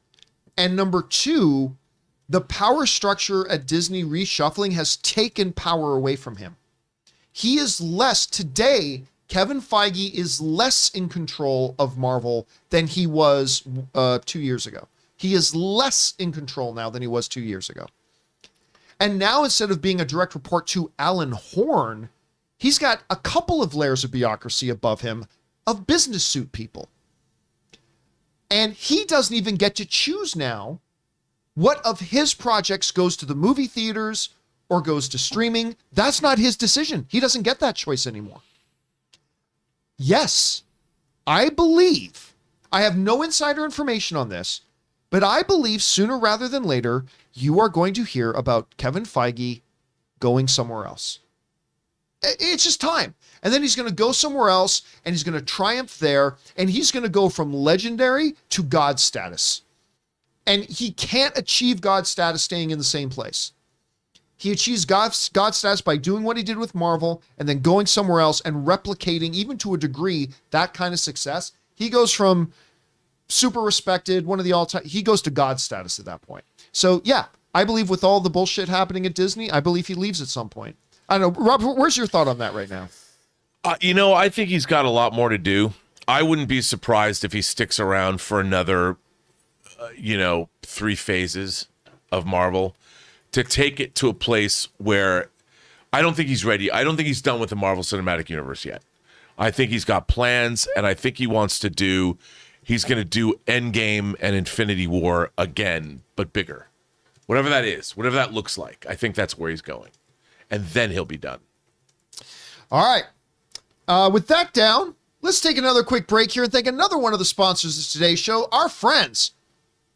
And number two, the power structure at Disney reshuffling has taken power away from him. He is less, today, Kevin Feige is less in control of Marvel than he was 2 years ago. He is less in control now than he was 2 years ago. And now, instead of being a direct report to Alan Horn, he's got a couple of layers of bureaucracy above him of business suit people. And he doesn't even get to choose now what of his projects goes to the movie theaters or goes to streaming. That's not his decision. He doesn't get that choice anymore. Yes, I believe, I have no insider information on this, but I believe sooner rather than later, you are going to hear about Kevin Feige going somewhere else. It's just time. And then he's going to go somewhere else and he's going to triumph there. And he's going to go from legendary to God status. And he can't achieve God status staying in the same place. He achieves God status by doing what he did with Marvel and then going somewhere else and replicating, even to a degree, that kind of success. He goes from super respected, one of the all-time, he goes to God status at that point. So yeah, I believe with all the bullshit happening at Disney, I believe he leaves at some point. I don't know, Rob, where's your thought on that right now?
I think he's got a lot more to do. I wouldn't be surprised if he sticks around for another, 3 phases of Marvel to take it to a place where I don't think he's ready. I don't think he's done with the Marvel Cinematic Universe yet. I think he's got plans, and I think he's going to do Endgame and Infinity War again, but bigger. Whatever that is, whatever that looks like, I think that's where he's going. And then he'll be done.
All right. With that down, let's take another quick break here and thank another one of the sponsors of today's show, our friends.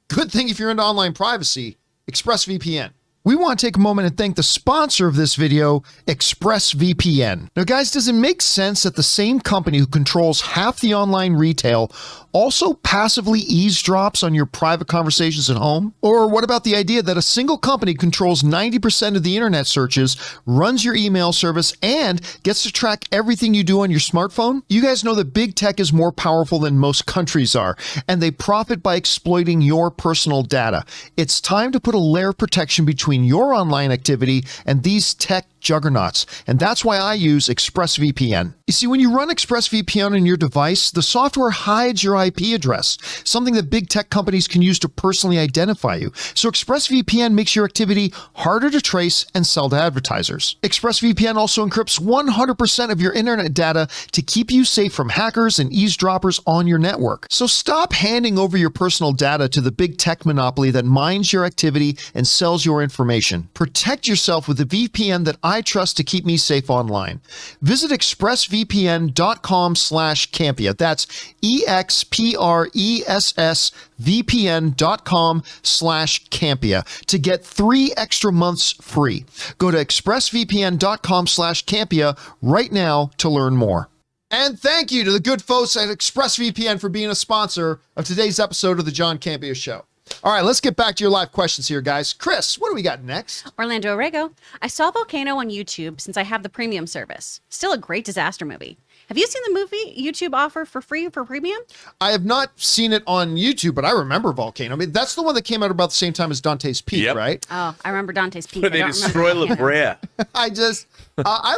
Good thing if you're into online privacy, ExpressVPN. We want to take a moment and thank the sponsor of this video, ExpressVPN. Now, guys, does it make sense that the same company who controls half the online retail also passively eavesdrops on your private conversations at home? Or what about the idea that a single company controls 90% of the internet searches, runs your email service, and gets to track everything you do on your smartphone? You guys know that big tech is more powerful than most countries are, and they profit by exploiting your personal data. It's time to put a layer of protection between your online activity and these tech juggernauts, and that's why I use ExpressVPN. You see, when you run ExpressVPN on your device, the software hides your IP address, something that big tech companies can use to personally identify you. So ExpressVPN makes your activity harder to trace and sell to advertisers. ExpressVPN also encrypts 100% of your internet data to keep you safe from hackers and eavesdroppers on your network. So stop handing over your personal data to the big tech monopoly that mines your activity and sells your information. Protect yourself with the VPN that I trust to keep me safe online. Visit expressvpn.com/Campea. That's expressvpn.com/Campea to get 3 extra months free. Go to expressvpn.com/Campea right now to learn more. And thank you to the good folks at ExpressVPN for being a sponsor of today's episode of the John Campea Show. All right, let's get back to your live questions here, guys. Chris, what do we got next?
Orlando Orrego. I saw Volcano on YouTube since I have the premium service. Still a great disaster movie. Have you seen the movie YouTube offer for free for premium?
I have not seen it on YouTube, but I remember Volcano. I mean, that's the one that came out about the same time as Dante's Peak, right?
Oh, I remember Dante's Peak.
Where they destroy La Brea.
I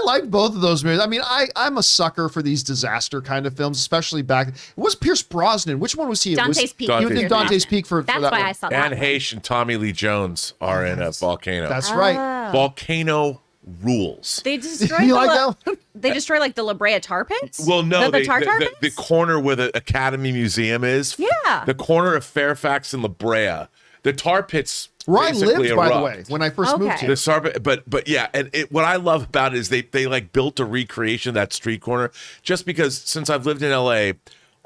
liked both of those movies. I mean, I'm a sucker for these disaster kind of films, especially back. It was Pierce Brosnan. Which one was he?
Dante's Peak.
He was in Dante's Peak for
That's
that
why
one.
I saw that.
Anne Heche and Tommy Lee Jones are in a Volcano.
That's right.
Volcano rules.
They destroy
You like that one?
They destroy like the La Brea tar pits?
Well, no,
the tar pits?
the corner where the Academy Museum is.
Yeah.
The corner of Fairfax and La Brea. The tar pits.
Where I lived,
basically
by the
erupt.
way, when I first moved here.
The Sarba, but yeah, and what I love about it is they like built a recreation of that street corner. Just because since I've lived in LA,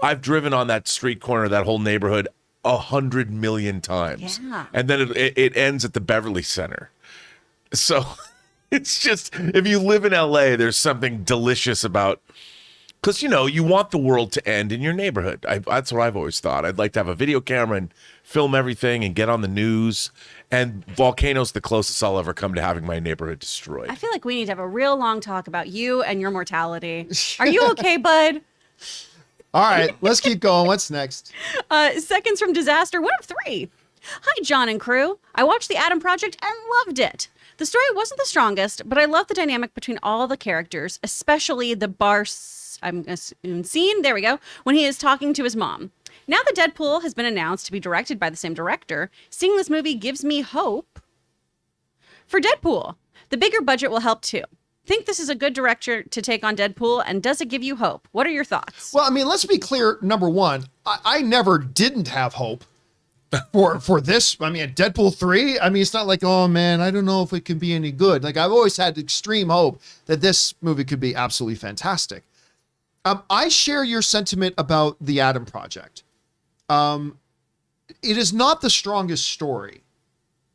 I've driven on that street corner, that whole neighborhood 100 million times.
Yeah.
And then it ends at the Beverly Center. So it's just, if you live in LA, there's something delicious about, because, you know, you want the world to end in your neighborhood. That's what I've always thought. I'd like to have a video camera and film everything and get on the news. And Volcano's the closest I'll ever come to having my neighborhood destroyed.
I feel like we need to have a real long talk about you and your mortality. Are you okay, bud?
All right, let's keep going. What's next?
Seconds from Disaster, 1 of 3. Hi, John and crew. I watched The Adam Project and loved it. The story wasn't the strongest, but I love the dynamic between all the characters, especially the I'm assuming scene, there we go, when he is talking to his mom. Now that Deadpool has been announced to be directed by the same director, seeing this movie gives me hope for Deadpool. The bigger budget will help too. Think this is a good director to take on Deadpool, and does it give you hope? What are your thoughts?
Well, I mean, let's be clear. Number one, I never didn't have hope for this. I mean, Deadpool 3, I mean, it's not like, oh man, I don't know if it can be any good. Like, I've always had extreme hope that this movie could be absolutely fantastic. I share your sentiment about the Adam Project. It is not the strongest story,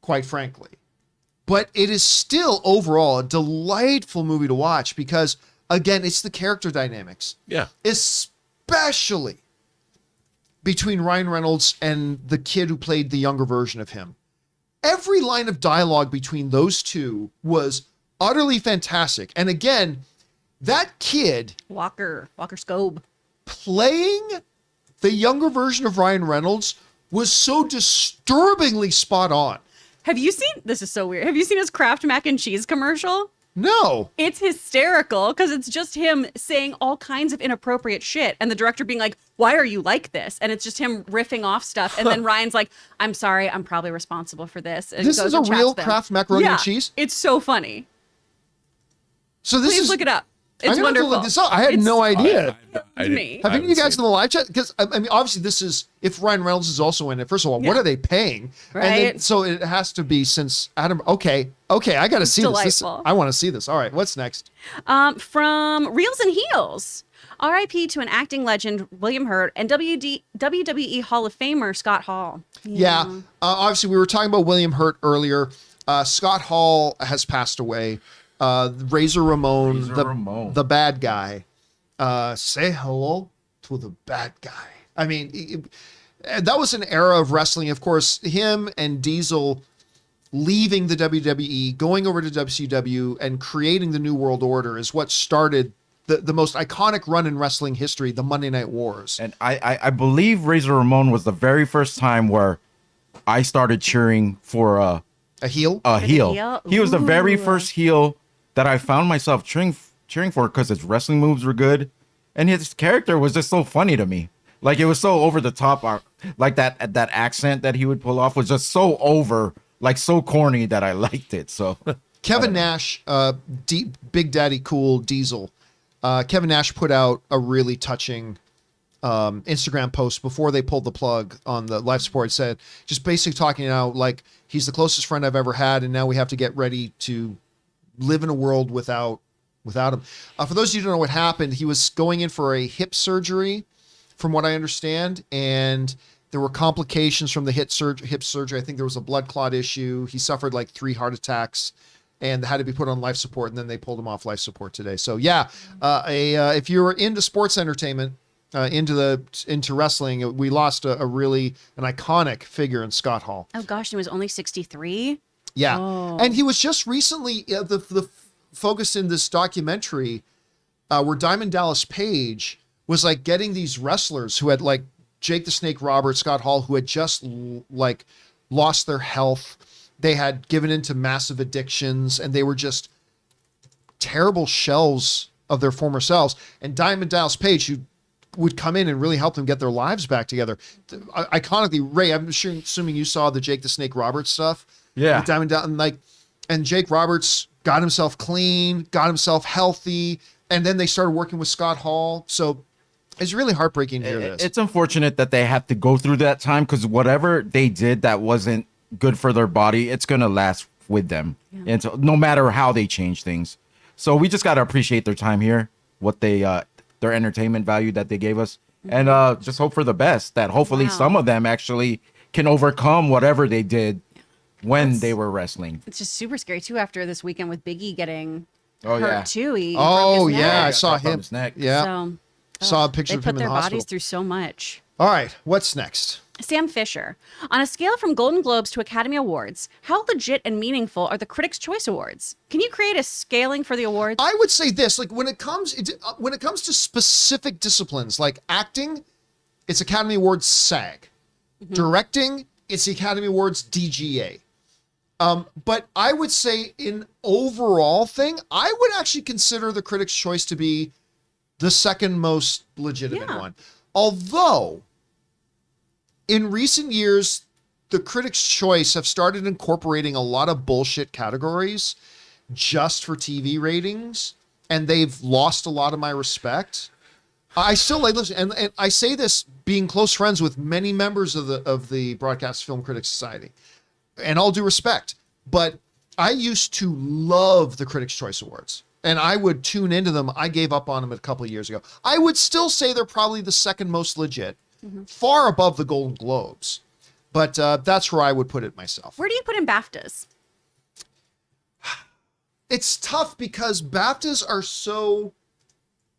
quite frankly, but it is still overall a delightful movie to watch because, again, it's the character dynamics.
Yeah.
Especially between Ryan Reynolds and the kid who played the younger version of him. Every line of dialogue between those two was utterly fantastic. And again, that kid
Walker Scobe
playing the younger version of Ryan Reynolds was so disturbingly spot on.
Have you seen, this is so weird, have you seen his Kraft mac and cheese commercial?
No.
It's hysterical because it's just him saying all kinds of inappropriate shit and the director being like, why are you like this? And it's just him riffing off stuff. And then Ryan's like, I'm sorry, I'm probably responsible for this. And
This
goes
is a
and chats
real
them.
Kraft macaroni
Yeah,
and cheese?
It's so funny.
So this
Please
is,
look it up.
I'm
It's
gonna have to
wonderful.
look this up. I had no idea.
I
me.
Have any of you
haven't
guys
seen
in the live chat? Because I mean, obviously, this is if Ryan Reynolds is also in it. First of all, what
Yeah.
are they paying? And then,
Right.
so it has to be since Adam. Okay, I got to see this.
Delightful.
I want to see this. All right, what's next?
From Reels and Heels. R.I.P. to an acting legend, William Hurt, and WWE Hall of Famer, Scott Hall.
Yeah, obviously, we were talking about William Hurt earlier. Scott Hall has passed away. Razor Ramon, the bad guy. Say hello to the bad guy. I mean, that was an era of wrestling. Of course, him and Diesel leaving the WWE, going over to WCW, and creating the New World Order is what started the most iconic run in wrestling history, the Monday Night Wars.
And I believe Razor Ramon was the very first time where I started cheering for
A heel?
a heel.
heel?
He was the very
Ooh.
first heel that I found myself cheering for because his wrestling moves were good, and his character was just so funny to me. Like, it was so over the top, like that accent that he would pull off was just so over, like so corny that I liked it. So
Kevin Nash, Big Daddy Cool Diesel. Kevin Nash put out a really touching Instagram post before they pulled the plug on the life support. It said, just basically talking out like he's the closest friend I've ever had, and now we have to get ready to live in a world without him. For those of you who don't know what happened, he was going in for a hip surgery, from what I understand, and there were complications from the hip surgery. I think there was a blood clot issue. He suffered like 3 heart attacks and had to be put on life support, and then they pulled him off life support today. So yeah, if you're into sports entertainment, into wrestling, we lost an iconic figure in Scott Hall.
Oh gosh, he was only 63.
Yeah,
Oh.
and he was just recently the focused in this documentary where Diamond Dallas Page was like getting these wrestlers who had like Jake the Snake Roberts, Scott Hall, who had just like lost their health. They had given into massive addictions, and they were just terrible shells of their former selves. And Diamond Dallas Page, who would come in and really help them get their lives back together. Iconically, Ray, I'm assuming you saw the Jake the Snake Roberts stuff.
Yeah.
With Diamond Dallas, and Jake Roberts got himself clean, got himself healthy, and then they started working with Scott Hall. So it's really heartbreaking to hear this.
it's unfortunate that they have to go through that time, because whatever they did that wasn't good for their body, it's gonna last with them. And so no matter how they change things, so we just got to appreciate their time here, what they their entertainment value that they gave us, and just hope for the best. That hopefully
Wow.
some of them actually can overcome whatever they did when they were wrestling.
It's just super scary too after this weekend with Biggie getting
Oh
hurt
yeah.
too. He
Oh
broke his
yeah, I
neck.
saw
Cut from
him.
his neck.
Yeah,
So,
saw a picture
they
of
put
him in
their
the hospital.
bodies through so much.
All right, what's next?
Sam Fisher. On a scale from Golden Globes to Academy Awards, how legit and meaningful are the Critics' Choice Awards? Can you create a scaling for the awards?
I would say this: like when it comes to specific disciplines like acting, it's Academy Awards SAG. Directing, it's the Academy Awards DGA. But I would say in overall thing, I would actually consider the Critics' Choice to be the second most legitimate
Yeah.
one. Although, in recent years, the Critics' Choice have started incorporating a lot of bullshit categories just for TV ratings, and they've lost a lot of my respect. I still like listen, and I say this being close friends with many members of the Broadcast Film Critics Society, and all due respect, but I used to love the Critics' Choice Awards, and I would tune into them. I gave up on them a couple of years ago. I would still say they're probably the second most legit, far above the Golden Globes, but that's where I would put it myself.
Where do you put in BAFTAs?
It's tough because BAFTAs are so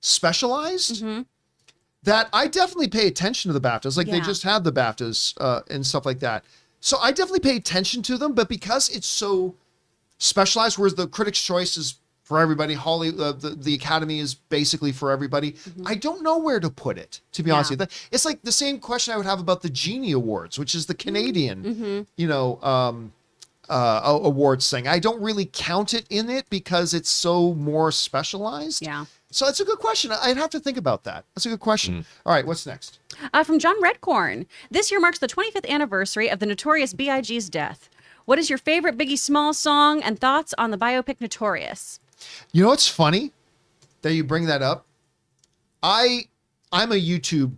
specialized that I definitely pay attention to the BAFTAs. Like they
Yeah.
just had the BAFTAs and stuff like that. So I definitely pay attention to them, but because it's so specialized, whereas the Critics' Choice is for everybody, the Academy is basically for everybody, I don't know where to put it, to be honest with you. It's like the same question I would have about the Genie Awards, which is the Canadian, awards thing. I don't count count it in it because it's so more specialized.
Yeah.
So that's a good question. I'd have to think about that. That's a good question. All right, what's next?
From John Redcorn. This year marks the 25th anniversary of the notorious B.I.G.'s death. What is your favorite Biggie Smalls song and thoughts on the biopic Notorious?
You know what's funny that you bring that up? I'm a YouTube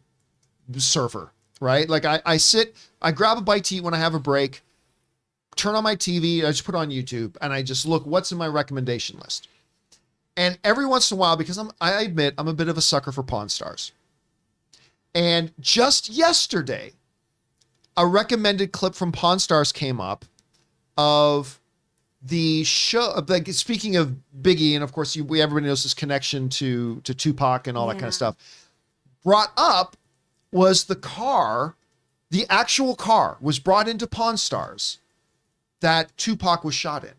surfer, right? Like I grab a bite to eat when I have a break, turn on my TV, I just put it on YouTube, and I just look what's in my recommendation list. And every once in a while, because I admit I'm a bit of a sucker for Pawn Stars. And just yesterday, a recommended clip from Pawn Stars came up of the show, like speaking of Biggie, and of course everybody knows his connection to Tupac and all that kind of stuff. Brought up was the actual car was brought into Pawn Stars that Tupac was shot in.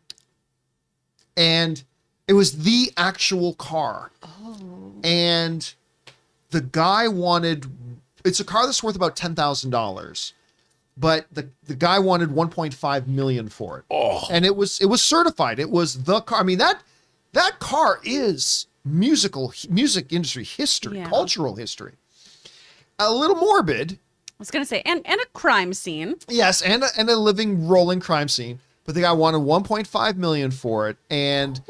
And it was the actual car. Oh. And the guy it's a car that's worth about $10,000. But the guy wanted 1.5 million for it. Oh. And it was certified. It was the car. I mean, that car is music industry history, cultural history. A little morbid.
I was going to say, and a crime scene.
Yes, and a living, rolling crime scene. But the guy wanted 1.5 million for it. And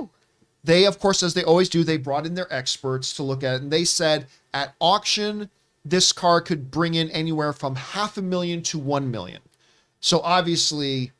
they, of course, as they always do, they brought in their experts to look at it. And they said at auction, this car could bring in anywhere from $500,000 to $1 million. So obviously,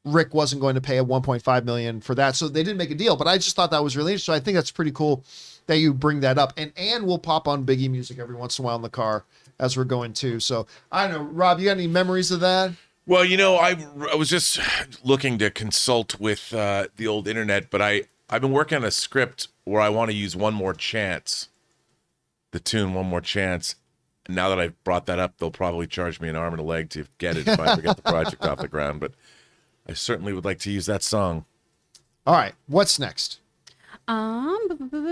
Rick wasn't going to pay a 1.5 million for that. So they didn't make a deal. But I just thought that was really interesting. I think that's pretty cool that you bring that up. And Ann will pop on Biggie music every once in a while in the car as we're going too. So I don't know, Rob, you got any memories of that?
Well, I was just looking to consult with the old internet, but I've been working on a script where I want to use One More Chance, the tune One More Chance. And now that I've brought that up, they'll probably charge me an arm and a leg to get it if I ever get the project off the ground. But I certainly would like to use that song.
All right, what's next?
From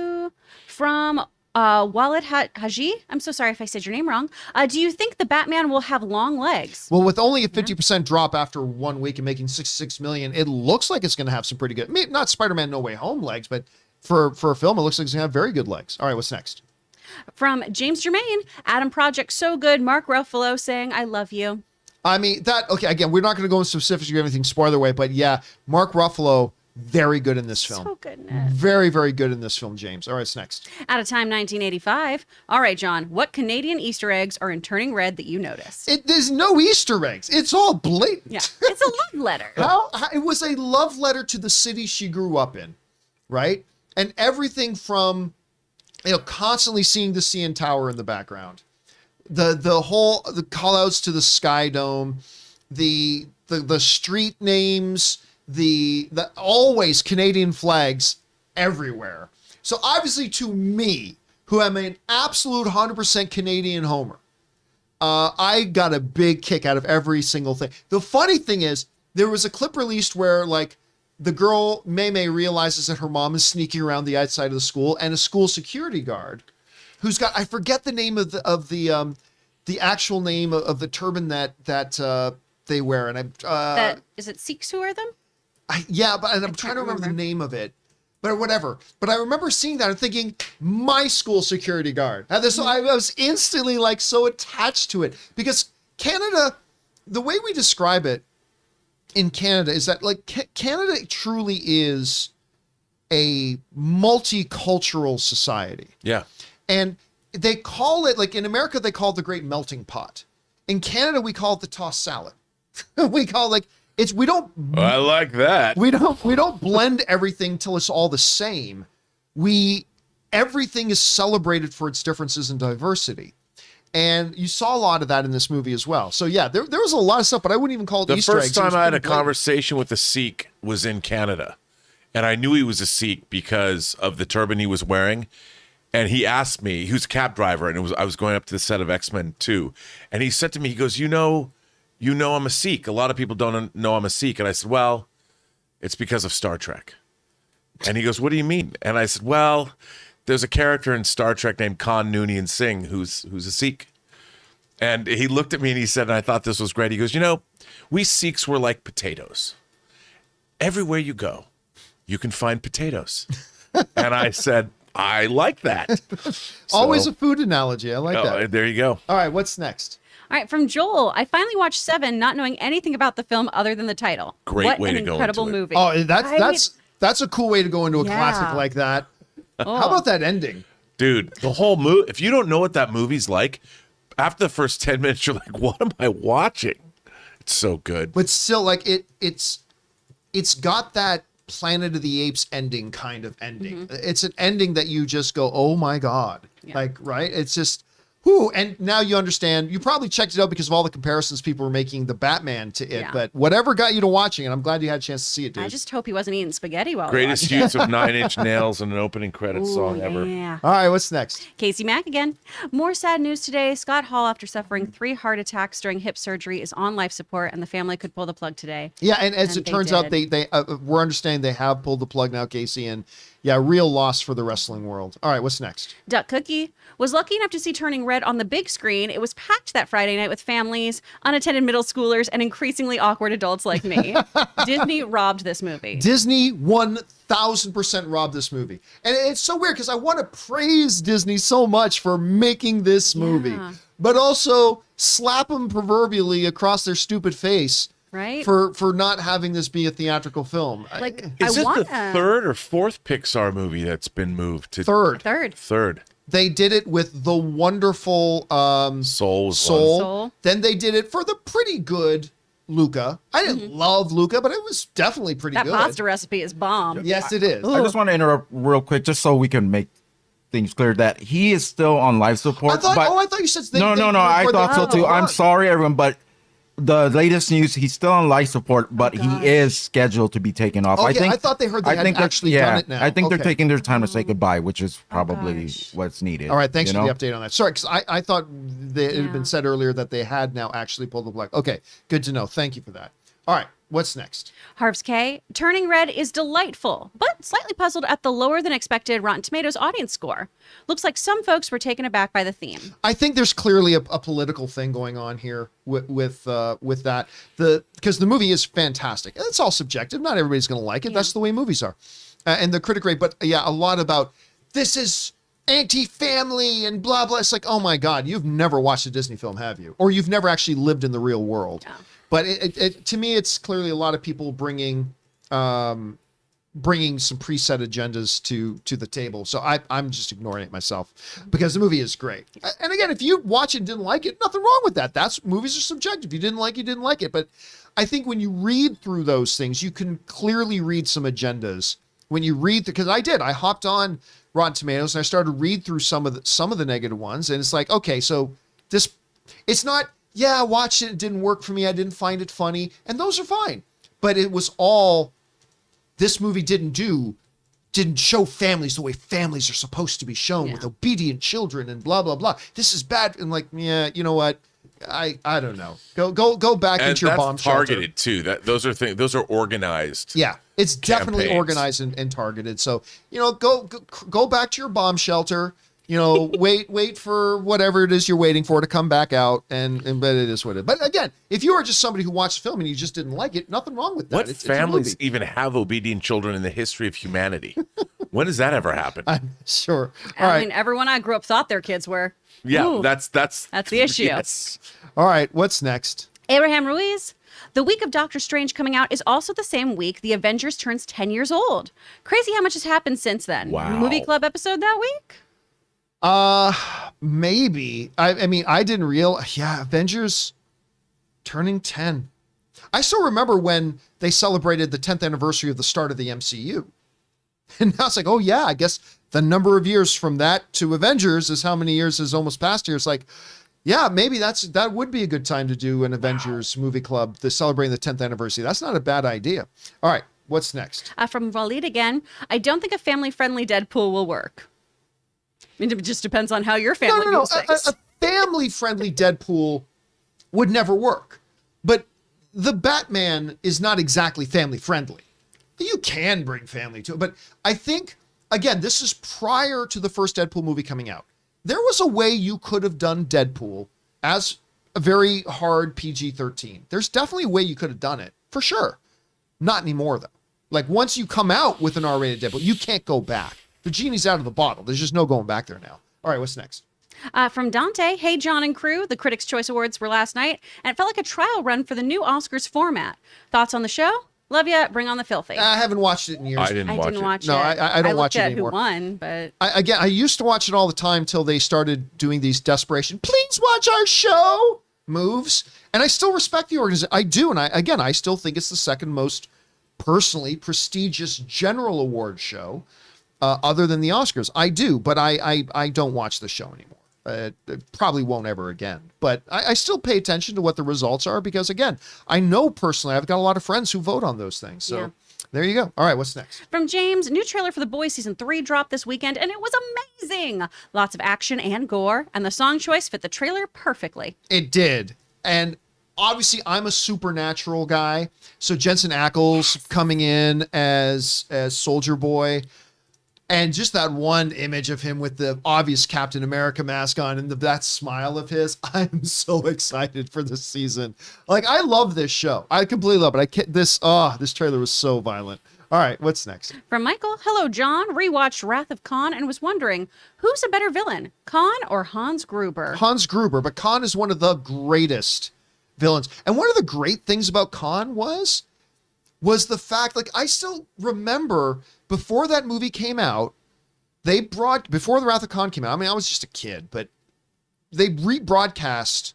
Walid Haji. I'm so sorry if I said your name wrong. Do you think the Batman will have long legs?
Well, with only a 50% drop after 1 week and making 66 million, it looks like it's going to have some pretty good, maybe not Spider-Man No Way Home legs, but for a film, it looks like it's going to have very good legs. All right, what's next?
From James Germain, Adam Project so good. Mark Ruffalo saying, I love you.
I mean, okay, again, we're not going to go into specifics or anything spoiler way, but yeah, Mark Ruffalo, very good in this film.
So goodness.
Very, very good in this film, James. All right, what's next?
Out of time, 1985. All right, John, what Canadian Easter eggs are in Turning Red that you noticed?
There's no Easter eggs. It's all blatant.
Yeah, it's a love letter.
It was a love letter to the city she grew up in, right? And everything from, constantly seeing the CN Tower in the background, the call outs to the Sky Dome, the street names, the always Canadian flags everywhere. So obviously, to me, who am an absolute 100% Canadian homer, I got a big kick out of every single thing. The funny thing is, there was a clip released where like the girl May realizes that her mom is sneaking around the outside of the school, and a school security guard who's got, I forget the name of the actual name of the turban that they wear, and
is it Sikhs who wear them?
But I'm trying to remember the name of it, but whatever. But I remember seeing that and thinking, my school security guard. And this, I was instantly like so attached to it, because Canada, the way we describe it in Canada is that like Canada truly is a multicultural society.
Yeah.
And they call it, like in America, they call it the great melting pot. In Canada, we call it the tossed salad. We call it like, we don't.
I like that.
We don't blend everything till it's all the same. Everything is celebrated for its differences and diversity. And you saw a lot of that in this movie as well. So yeah, there was a lot of stuff, but I wouldn't even call it Easter eggs.
The first time I had a conversation with a Sikh was in Canada. And I knew he was a Sikh because of the turban he was wearing. And he asked me, he was a cab driver, and I was going up to the set of X-Men 2. And he said to me, he goes, you know I'm a Sikh. A lot of people don't know I'm a Sikh. And I said, well, it's because of Star Trek. And he goes, what do you mean? And I said, well, there's a character in Star Trek named Khan Noonien Singh who's a Sikh. And he looked at me and he said, and I thought this was great. He goes, we Sikhs were like potatoes. Everywhere you go, you can find potatoes. And I said, I like that.
Always a food analogy. I like that.
There you go.
All right, what's next?
All right, from Joel, I finally watched Seven, not knowing anything about the film other than the title.
Great way to go into it.
What an incredible movie.
Oh, that's a cool way to go into a classic like that.
Oh.
How about that ending?
Dude, the whole movie, if you don't know what that movie's like, after the first 10 minutes, you're like, what am I watching? It's so good.
But still, like, it's got that Planet of the Apes ending kind of ending. Mm-hmm. It's an ending that you just go, oh my God. Yeah. Like, right? It's just, whoo. And now you understand. You probably checked it out because of all the comparisons people were making the Batman to it. Yeah. But whatever got you to watching it, I'm glad you had a chance to see it, dude.
I just hope he wasn't eating spaghetti while
Greatest use of Nine Inch Nails in an opening credits song ever.
All right, what's next?
Casey Mack again. More sad news today. Scott Hall, after suffering 3 heart attacks during hip surgery, is on life support, and the family could pull the plug today.
Yeah, and as it turns out, we're understanding they have pulled the plug now, Casey, and yeah, real loss for the wrestling world. All right, what's next?
Duck Cookie was lucky enough to see Turning Red on the big screen. It was packed that Friday night with families, unattended middle schoolers, and increasingly awkward adults like me. Disney robbed this movie.
Disney 1000% robbed this movie. And it's so weird because I want to praise Disney so much for making this movie, but also slap them proverbially across their stupid face.
Right.
For not having this be a theatrical film.
Like,
is it the third or fourth Pixar movie that's been moved to
Third. They did it with the wonderful Soul. Then they did it for the pretty good Luca. I didn't love Luca, but it was definitely pretty good.
That pasta recipe is bomb.
Yes, it is.
I just want to interrupt real quick just so we can make things clear that he is still on life support.
I thought you said
no. I thought so too. I'm sorry, everyone, but the latest news, he's still on life support, but he is scheduled to be taken off.
I thought they heard they hadn't actually done it now.
I think they're taking their time to say goodbye, which is probably what's needed.
All right, thanks for the update on that. Sorry, because I thought it had been said earlier that they had now actually pulled the plug. Okay, good to know. Thank you for that. All right, what's next?
Harv's K. Turning Red is delightful, but slightly puzzled at the lower than expected Rotten Tomatoes audience score. Looks like some folks were taken aback by the theme.
I think there's clearly a political thing going on here with that. Because the movie is fantastic. It's all subjective. Not everybody's going to like it. Yeah. That's the way movies are. And the critic rate, but yeah, a lot about this is anti-family and blah, blah. It's like, oh my God, you've never watched a Disney film, have you? Or you've never actually lived in the real world. Yeah. But to me, it's clearly a lot of people bringing some preset agendas to the table. So I'm just ignoring it myself because the movie is great. And again, if you watch it and didn't like it, nothing wrong with that. Movies are subjective. You didn't like it, you didn't like it. But I think when you read through those things, you can clearly read some agendas. When you read, because I hopped on Rotten Tomatoes and I started to read through some of the negative ones, and it's like, okay, so this It's not, yeah, I watched it didn't work for me, I didn't find it funny, and those are fine. But it was all this movie didn't show families the way families are supposed to be shown, with obedient children and blah blah blah. This is bad. And like, yeah, you know what? I don't know. Go back into your bomb shelter.
Targeted too. Those are organized.
Yeah, it's definitely
campaigns.
organized and targeted. So, go back to your bomb shelter. Wait for whatever it is you're waiting for to come back out, and but it is what it is. But again, if you are just somebody who watched the film and you just didn't like it, nothing wrong with that.
What
It's
families even have obedient children in the history of humanity? When does that ever happen?
I'm sure.
I mean, everyone I grew up thought their kids were.
Yeah,
Ooh,
that's
the issue.
Yes.
All right, what's next?
Abraham Ruiz. The week of Doctor Strange coming out is also the same week the Avengers turns 10 years old. Crazy how much has happened since then.
Wow.
Movie club episode that week?
Maybe. I mean, I didn't realize. Yeah, Avengers turning 10. I still remember when they celebrated the 10th anniversary of the start of the MCU. And now it's like, oh yeah, I guess the number of years from that to Avengers is how many years has almost passed here. It's like, yeah, maybe that would be a good time to do an Avengers movie club, celebrating the 10th anniversary. That's not a bad idea. All right, what's next?
From Walid again. I don't think a family-friendly Deadpool will work. I mean, it just depends on how your family feels things.
A family-friendly Deadpool would never work. But the Batman is not exactly family-friendly. You can bring family to it. But I think, again, this is prior to the first Deadpool movie coming out. There was a way you could have done Deadpool as a very hard PG-13. There's definitely a way you could have done it, for sure. Not anymore, though. Like, once you come out with an R-rated Deadpool, you can't go back. The genie's out of the bottle. There's just no going back there now. All right, what's next?
From Dante, hey, John and crew. The Critics' Choice Awards were last night, and it felt like a trial run for the new Oscars format. Thoughts on the show? Love ya. Bring on the filthy.
I haven't watched it in years.
I didn't watch it.
No, I don't watch it anymore.
Who won, but
I used to watch it all the time till they started doing these desperation, please watch our show moves. And I still respect the organization. I do. And I still think it's the second most personally prestigious general award show other than the Oscars. I do, but I don't watch the show anymore. Probably won't ever again. But I still pay attention to what the results are because, again, I know personally I've got a lot of friends who vote on those things. So there you go. All right, what's next?
From James, new trailer for The Boys Season 3 dropped this weekend, and it was amazing. Lots of action and gore, and the song choice fit the trailer perfectly.
It did. And obviously, I'm a Supernatural guy. So Jensen Ackles coming in as Soldier Boy. And just that one image of him with the obvious Captain America mask on and that smile of his, I'm so excited for this season. Like, I love this show. I completely love it. This trailer was so violent. All right, what's next?
From Michael, hello, John. Rewatched Wrath of Khan and was wondering, who's a better villain, Khan or Hans Gruber?
Hans Gruber, but Khan is one of the greatest villains. And one of the great things about Khan was the fact, like, I still remember before that movie came out, before the Wrath of Khan came out, I mean, I was just a kid, but they rebroadcast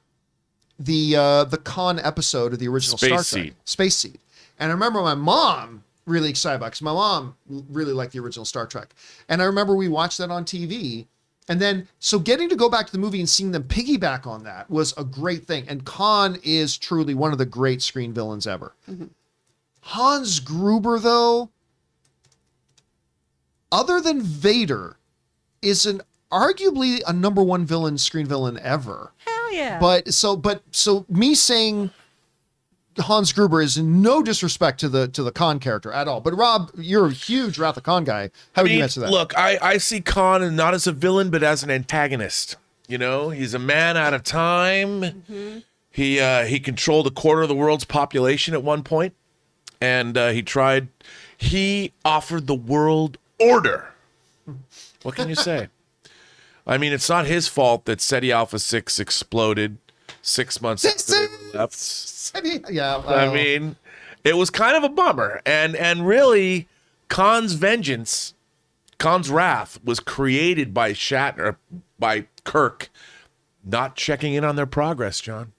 the Khan episode of the original Star Trek. Space Seed. And I remember my mom really excited about it because my mom really liked the original Star Trek. And I remember we watched that on TV. And then, so getting to go back to the movie and seeing them piggyback on that was a great thing. And Khan is truly one of the great screen villains ever. Mm-hmm. Hans Gruber, though, other than Vader, is arguably a number one screen villain ever.
Hell yeah.
So me saying Hans Gruber is no disrespect to the Khan character at all. But Rob, you're a huge Wrath of Khan guy. How would you answer that?
Look, I see Khan not as a villain, but as an antagonist. You know, he's a man out of time. Mm-hmm. He controlled a quarter of the world's population at one point, and he offered the world order. What can you say? I mean, it's not his fault that SETI Alpha 6 exploded 6 months after they were left.
Yeah.
I mean, it was kind of a bummer. And really, Khan's vengeance, Khan's wrath was created by Shatner, by Kirk, not checking in on their progress, John.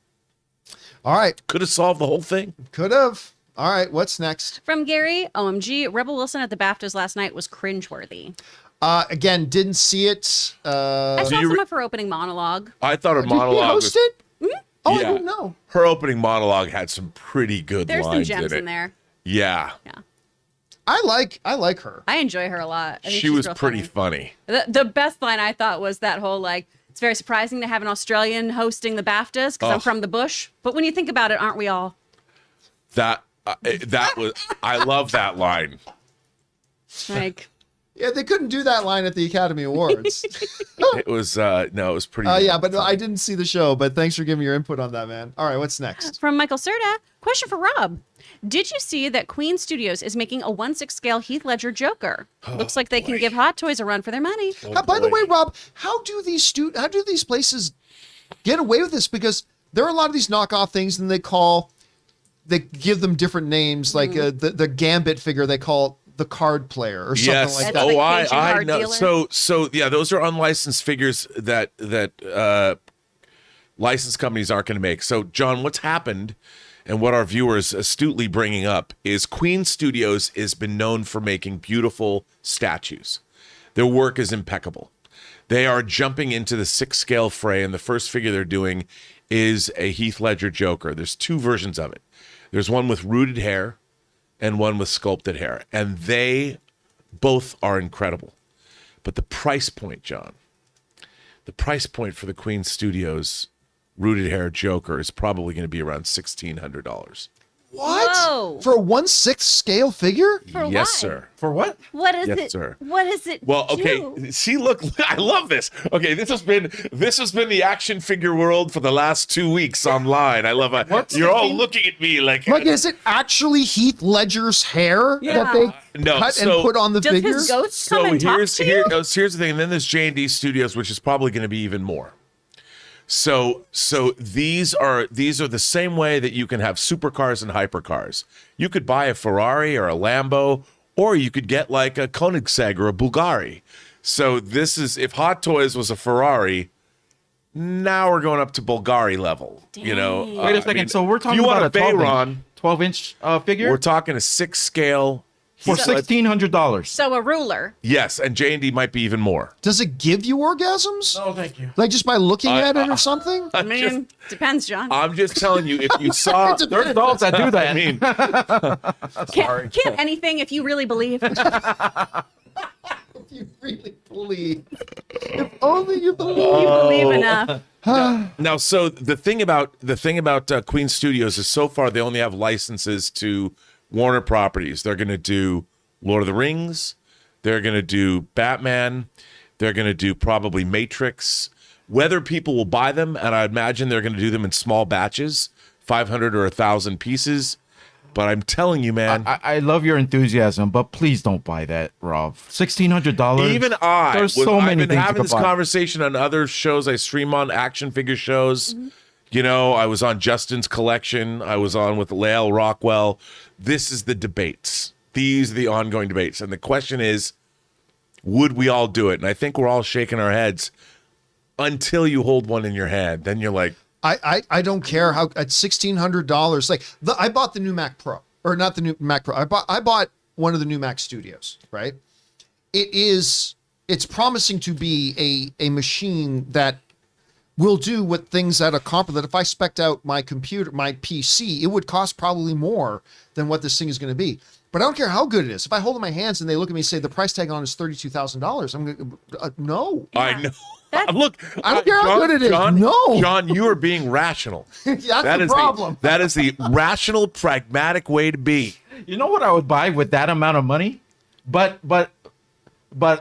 All right.
Could have solved the whole thing.
Could have. All right, what's next?
From Gary, OMG, Rebel Wilson at the BAFTAs last night was cringeworthy.
Again, didn't see it.
I saw some of her opening monologue.
I thought her
Did he
monologue
host it? Oh, I didn't know.
Her opening monologue had some pretty good
There's some
lines
gems
in
in
it.
there.
Yeah.
Yeah.
I like her.
I enjoy her a lot. I think
She
she's
was
real
pretty funny.
The best line I thought was that whole like, it's very surprising to have an Australian hosting the BAFTAs because I'm from the bush. But when you think about it, aren't we all?
That was, I love that line.
Like,
Yeah, they couldn't do that line at the Academy Awards.
It was, no, it was pretty.
Yeah, but no, I didn't see the show, but thanks for giving your input on that, man. All right, what's next?
from Michael Serta, question for Rob. Did you see that Queen Studios is making a 1/6 scale Heath Ledger Joker? Looks like they can give Hot Toys a run for their money.
By the way, Rob, how do these places get away with this? Because there are a lot of these knockoff things, and they give them different names, like the Gambit figure they call the card player or something
Yes.
like
That's
that.
the
I
Cajun
know.
card dealer.
So yeah, those are unlicensed figures that licensed companies aren't going to make. So John, what's happened, and what our viewers astutely bringing up is Queen Studios has been known for making beautiful statues. Their work is impeccable. They are jumping into the 6 scale fray, and the first figure they're doing is a Heath Ledger Joker. There's 2 versions of it. There's one with rooted hair and one with sculpted hair, and they both are incredible. But the price point, John, the price point for the Queen Studios rooted hair Joker is probably going to be around $1,600.
What?
Whoa.
For a 1/6 scale figure?
For
Yes,
why?
sir.
For what?
What is
Yes,
it?
sir.
What does it
Well, okay.
do?
See, look, I love this. Okay, this has been the action figure world for the last 2 weeks online. I love it. You're all looking at me like
Is it actually Heath Ledger's hair that they
No,
cut
so-
and put on the
Does
figure?
his ghost
So
come and talk
here's
to you?
here's the thing, and then there's J&D Studios, which is probably going to be even more. So these are the same way that you can have supercars and hypercars. You could buy a Ferrari or a Lambo, or you could get like a Koenigsegg or a Bulgari. So this is, if Hot Toys was a Ferrari, now we're going up to Bulgari level. You know,
Dang.
Wait a second. So we're talking
you
about
want
a
a
12
Veyron,
12-inch figure
we're talking a 6 scale.
for $1,600.
So a ruler.
Yes, and J&D might be even more.
Does it give you orgasms?
No, thank you.
Like just by looking at it or something?
I mean, depends, John.
I'm just telling you, if you saw,
There's dolls that do that.
I mean,
Can't anything if you really believe.
If you really believe. If only you believe.
You believe enough.
now, so the thing about Queen Studios is so far they only have licenses to Warner properties. They're going to do Lord of the Rings. They're going to do Batman. They're going to do probably Matrix. Whether people will buy them, and I imagine they're going to do them in small batches, 500 or 1,000 pieces. But I'm telling you, man.
I love your enthusiasm, but please don't buy that, Rob. $1,600.
Even
There's so many
I've been
things
having
you
this
could buy.
conversation on other shows I stream on, action figure shows. You know, I was on Justin's Collection. I was on with Lael Rockwell. This is the debates. These are the ongoing debates. And the question is, would we all do it? And I think we're all shaking our heads until you hold one in your hand. Then you're like,
I don't care how at $1,600. Like I bought the new Mac Pro, or not the new Mac Pro. I bought one of the new Mac Studios, right? It's promising to be a machine that will do what things that are comparable. That if I spec'd out my computer, my PC, it would cost probably more than what this thing is going to be. But I don't care how good it is. If I hold it in my hands and they look at me and say the price tag on is $32,000, I'm going to no.
I know. Look,
I don't care how good it is.
John,
No.
John, you are being rational.
That's
That
the
is
problem.
that is the rational, pragmatic way to be.
You know what I would buy with that amount of money? But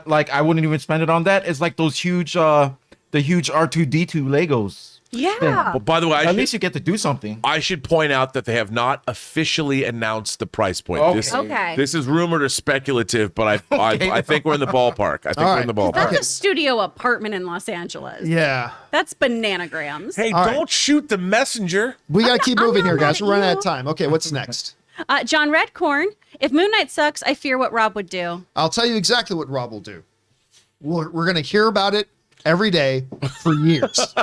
like I wouldn't even spend it on that. It's like those huge the huge R2D2 Legos.
Yeah.
But by the way,
At least you get to do something.
I should point out that they have not officially announced the price point.
Okay.
Okay.
This is rumored or speculative, but I think we're in the ballpark. I think
All
we're in the
right.
ballpark.
That's a studio apartment in Los Angeles.
Yeah.
That's bananagrams.
Hey,
All right.
don't shoot the messenger.
We got to keep
I'm
moving
not
here,
mad
guys.
at
We're running
you.
out of time. Okay, what's next?
John Redcorn, if Moon Knight sucks, I fear what Rob would do.
I'll tell you exactly what Rob will do. We're going to hear about it every day for years.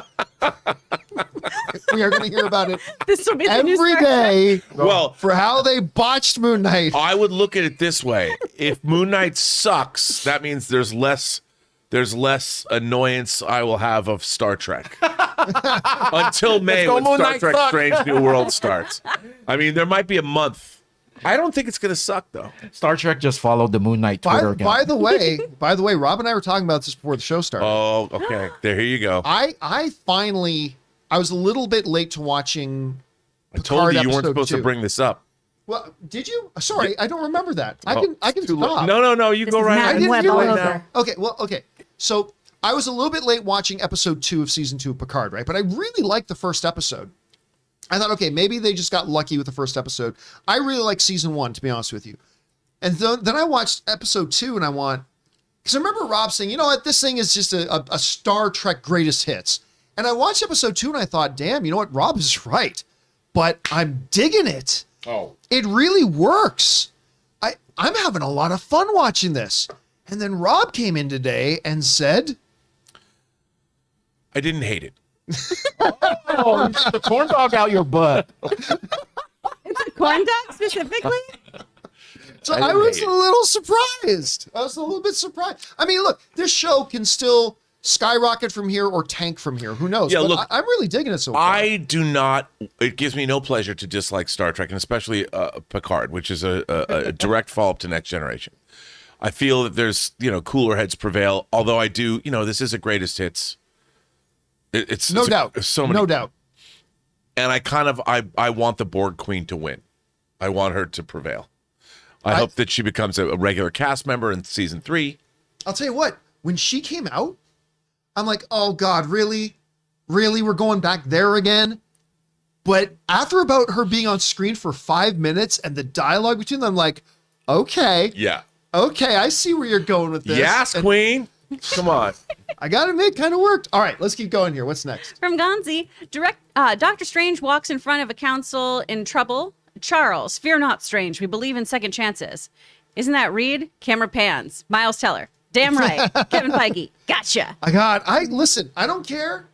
We are going to hear about it
This will be the new
every
Star Trek.
day
Well,
for how they botched Moon Knight.
I would look at it this way: if Moon Knight sucks, that means there's less annoyance I will have of Star Trek. Until May
go
when
Moon
Star
Knight
Trek
suck.
Strange New World starts. I mean, there might be a month. I don't think it's going to suck, though.
Star Trek just followed the Moon Knight Twitter account.
By the way, Rob and I were talking about this before the show started.
Oh, okay. Here you go.
I was a little bit late to watching
I told you weren't
episode
supposed
2.
to bring this up.
Well, did you? Sorry, I don't remember that. I can
Too late.
stop.
No. You
This
go
is
right
Matt
ahead.
and Webb all over.
Okay. So I was a little bit late watching episode 2 of season 2 of Picard, right? But I really liked the first episode. I thought, okay, maybe they just got lucky with the first episode. I really like season 1, to be honest with you. And then I watched episode 2 and because I remember Rob saying, you know what, this thing is just a Star Trek greatest hits. And I watched episode 2 and I thought, damn, you know what, Rob is right. But I'm digging it.
Oh.
It really works. I'm having a lot of fun watching this. And then Rob came in today and said,
I didn't hate it.
Oh, you got the corn dog out your butt.
It's a corn dog specifically?
so
I
I
didn't
was
hate
a
it.
little surprised. I was a little bit surprised. I mean, look, this show can still skyrocket from here or tank from here. Who knows?
Yeah,
But
look,
I'm really digging it so far.
I do not. It gives me no pleasure to dislike Star Trek, and especially Picard, which is a direct follow-up to Next Generation. I feel that there's cooler heads prevail. Although I do, this is a greatest hits. It's
no doubt.
so many,
No doubt.
and I want the Borg Queen to win. I want her to prevail. I hope that she becomes a regular cast member in season 3.
I'll tell you what, when she came out, I'm like, oh God, really? Really? We're going back there again? But after about her being on screen for 5 minutes and the dialogue between them, I'm like, okay, I see where you're going with this.
Yes,
And
Queen. Come on.
I gotta admit, kind of worked. All right, let's keep going here. What's next?
From Gonzi, Doctor Strange walks in front of a council in trouble. Charles, fear not, Strange. We believe in second chances. Isn't that Reed? Camera pans. Miles Teller. Damn right. Kevin Feige. Gotcha.
Listen, I don't care.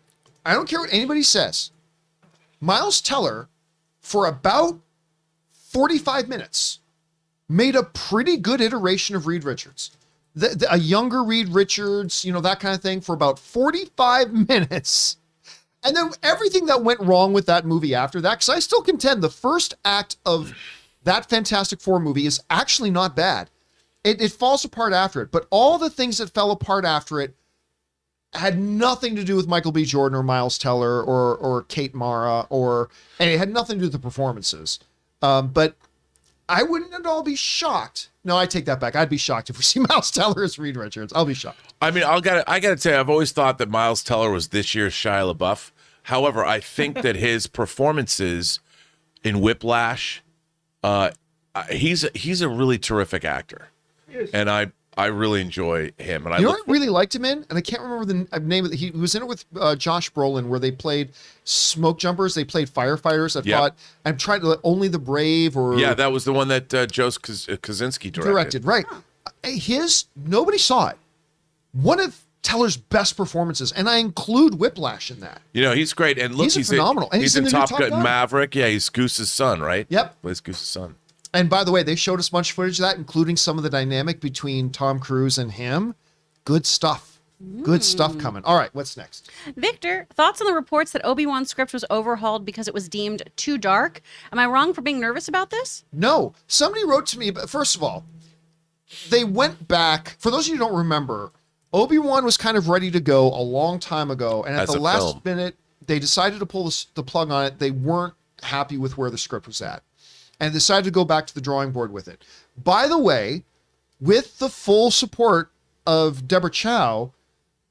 I don't care what anybody says. Miles Teller, for about 45 minutes, made a pretty good iteration of Reed Richards. A younger Reed Richards, that kind of thing, for about 45 minutes. And then everything that went wrong with that movie after that, because I still contend the first act of that Fantastic Four movie is actually not bad. It falls apart after it, but all the things that fell apart after it had nothing to do with Michael B. Jordan or Miles Teller or Kate Mara, and it had nothing to do with the performances. But I wouldn't at all be shocked. No, I take that back. I'd be shocked if we see Miles Teller as Reed Richards. I'll be shocked.
I mean, I gotta say, I've always thought that Miles Teller was this year's Shia LaBeouf. However, I think that his performances in Whiplash, he's a really terrific actor, and I really enjoy him. And
You know what I really liked him in? And I can't remember the name of it. He was in it with Josh Brolin, where they played smoke jumpers. They played firefighters. I thought, I'm trying to, Only the Brave, or...
Yeah, that was the one that Joe Kosinski directed.
Right. Nobody saw it. One of Teller's best performances, and I include Whiplash in that.
He's great. And look,
He's phenomenal. And
He's
he's
in
in the new
Top
Top
Gun
Gun.
Maverick. Yeah, he's Goose's son, right?
Yep.
Plays Goose's son.
And by the way, they showed us a bunch of footage of that, including some of the dynamic between Tom Cruise and him. Good stuff. Good stuff coming. All right, what's next?
Victor, thoughts on the reports that Obi-Wan's script was overhauled because it was deemed too dark? Am I wrong for being nervous about this?
No. Somebody wrote to me, but first of all, they went back. For those of you who don't remember, Obi-Wan was kind of ready to go a long time ago, and at
As
the
a
last
film.
minute, they decided to pull the plug on it. They weren't happy with where the script was at, and decided to go back to the drawing board with it. By the way, with the full support of Deborah Chow,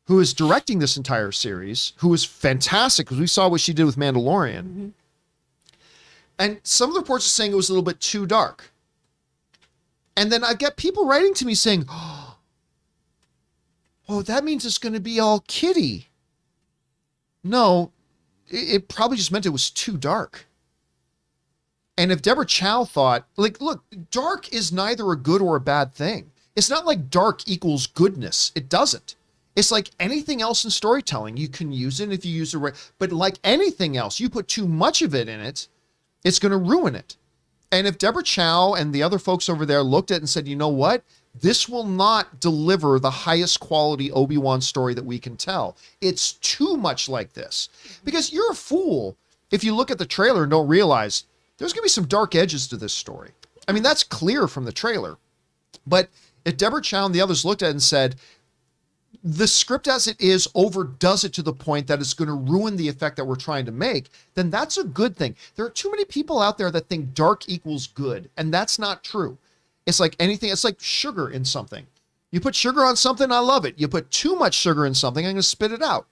who is directing this entire series, who is fantastic, because we saw what she did with Mandalorian.
Mm-hmm.
And some of the reports are saying it was a little bit too dark. And then I get people writing to me saying, oh, that means it's going to be all kiddie. No, it probably just meant it was too dark. And if Deborah Chow thought, look, dark is neither a good or a bad thing. It's not like dark equals goodness. It doesn't. It's like anything else in storytelling. You can use it if you use it right. But like anything else, you put too much of it in it, it's going to ruin it. And if Deborah Chow and the other folks over there looked at it and said, you know what? this will not deliver the highest quality Obi-Wan story that we can tell. It's too much like this. Because you're a fool if you look at the trailer and don't realize there's going to be some dark edges to this story. I mean, that's clear from the trailer. But if Deborah Chow and the others looked at it and said, the script as it is overdoes it to the point that it's going to ruin the effect that we're trying to make, then that's a good thing. There are too many people out there that think dark equals good, and that's not true. It's like anything. It's like sugar in something. You put sugar on something, I love it. You put too much sugar in something, I'm going to spit it out.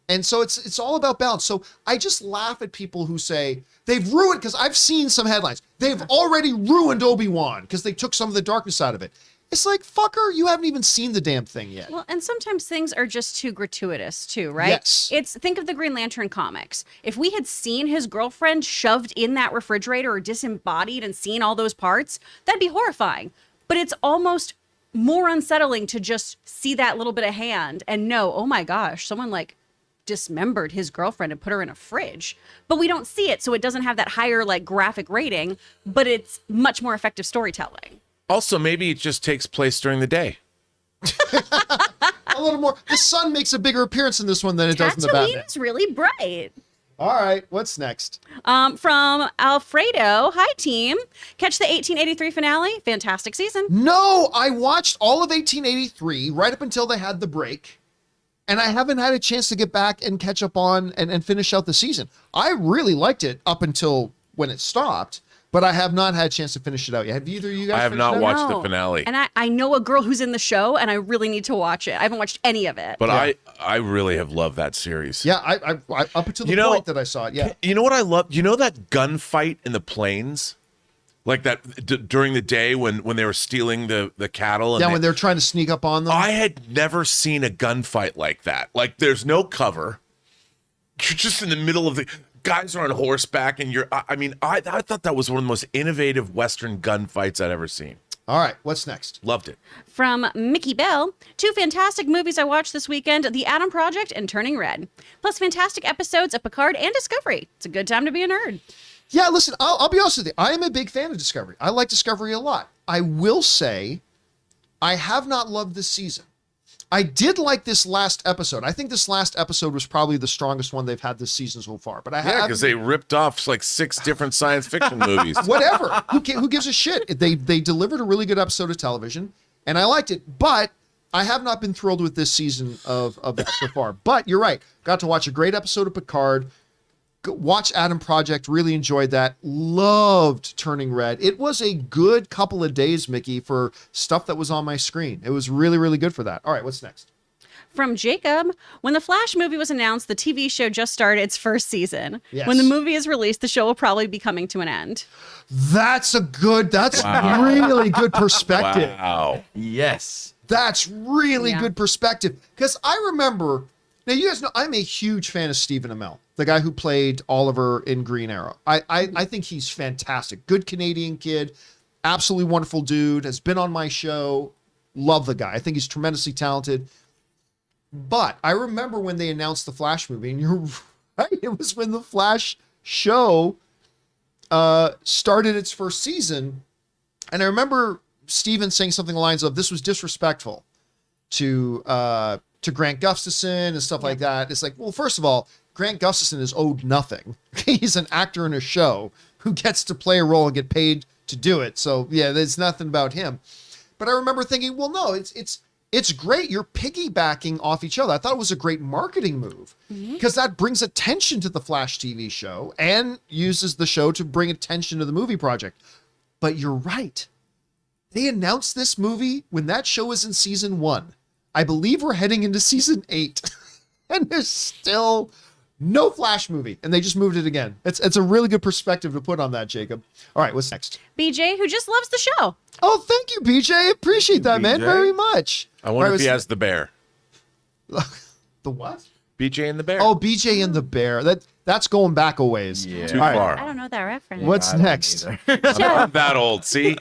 And so it's all about balance. So I just laugh at people who say they've ruined, because I've seen some headlines. They've already ruined Obi-Wan because they took some of the darkness out of it. It's like, fucker, you haven't even seen the damn thing yet.
Well, and sometimes things are just too gratuitous too, right?
Yes.
Think of the Green Lantern comics. If we had seen his girlfriend shoved in that refrigerator or disembodied and seen all those parts, that'd be horrifying. But it's almost more unsettling to just see that little bit of hand and know, oh my gosh, someone like dismembered his girlfriend and put her in a fridge. But we don't see it, so it doesn't have that higher like graphic rating, but it's much more effective storytelling.
Also, maybe it just takes place during the day.
A little more. The sun makes a bigger appearance in this one than it does in the Batman.
Tatooine's really bright.
All right, what's next?
From Alfredo, hi team. Catch the 1883 finale. Fantastic season.
No, I watched all of 1883 right up until they had the break, and I haven't had a chance to get back and catch up on and finish out the season. I really liked it up until when it stopped, but I have not had a chance to finish it out yet. Have either of you guys?
I have
finished
not
it out?
watched the
No.
finale.
And I know a girl who's in the show, and I really need to watch it. I haven't watched any of it.
But
Yeah.
I really have loved that series.
Yeah, I up until the point that I saw it. Yeah.
You know what I love? You know that gunfight in the plains? Like that during the day when they were stealing the cattle? And
Yeah, when they're trying to sneak up on them.
I had never seen a gunfight like that. Like there's no cover. You're just in the middle of the... Guys are on horseback, and I thought that was one of the most innovative Western gunfights I'd ever seen.
All right, what's next?
Loved it.
From Mickey Bell, 2 fantastic movies I watched this weekend, The Atom Project and Turning Red. Plus fantastic episodes of Picard and Discovery. It's a good time to be a nerd.
Yeah, listen, I'll be honest with you. I am a big fan of Discovery. I like Discovery a lot. I will say I have not loved this season. I did like this last episode. I think this last episode was probably the strongest one they've had this season so far. But I
Yeah, because they ripped off like 6 different science fiction movies.
whatever. Who gives a shit? They delivered a really good episode of television, and I liked it. But I have not been thrilled with this season of that so far. But you're right. Got to watch a great episode of Picard. Watch Atom Project. Really enjoyed that. Loved Turning Red. It was a good couple of days, Mickey, for stuff that was on my screen. It was really, really good for that. All right, what's next?
From Jacob, when the Flash movie was announced, the TV show just started its first season.
Yes.
When the movie is released, the show will probably be coming to an end.
That's really good perspective.
Wow.
Yes.
That's really
Yeah.
good perspective. Because I remember, now you guys know I'm a huge fan of Stephen Amell, the guy who played Oliver in Green Arrow. I think he's fantastic. Good Canadian kid, absolutely wonderful dude, has been on my show. Love the guy. I think he's tremendously talented. But I remember when they announced the Flash movie, and you're right, it was when the Flash show started its first season. And I remember Steven saying something along the lines of, this was disrespectful to Grant Gustafson and stuff like that. It's like, well, first of all, Grant Gustafson is owed nothing. He's an actor in a show who gets to play a role and get paid to do it. So yeah, there's nothing about him. But I remember thinking, well, no, it's great. You're piggybacking off each other. I thought it was a great marketing move because that brings attention to the Flash TV show and uses the show to bring attention to the movie project. But you're right. They announced this movie when that show was in season 1. I believe we're heading into season 8 and there's still no Flash movie, and they just moved it again. It's a really good perspective to put on that, Jacob. All right, what's next?
BJ, who just loves the show.
Oh, thank you, BJ. Appreciate that, man,
BJ.
very much.
I wonder
All
if he
right,
has the bear.
the what?
BJ and the bear.
Oh, BJ and the Bear. That's going back a ways.
Yeah.
Too
All right.
far.
I don't know that reference.
What's
I don't
next?
either.
I'm that old. See,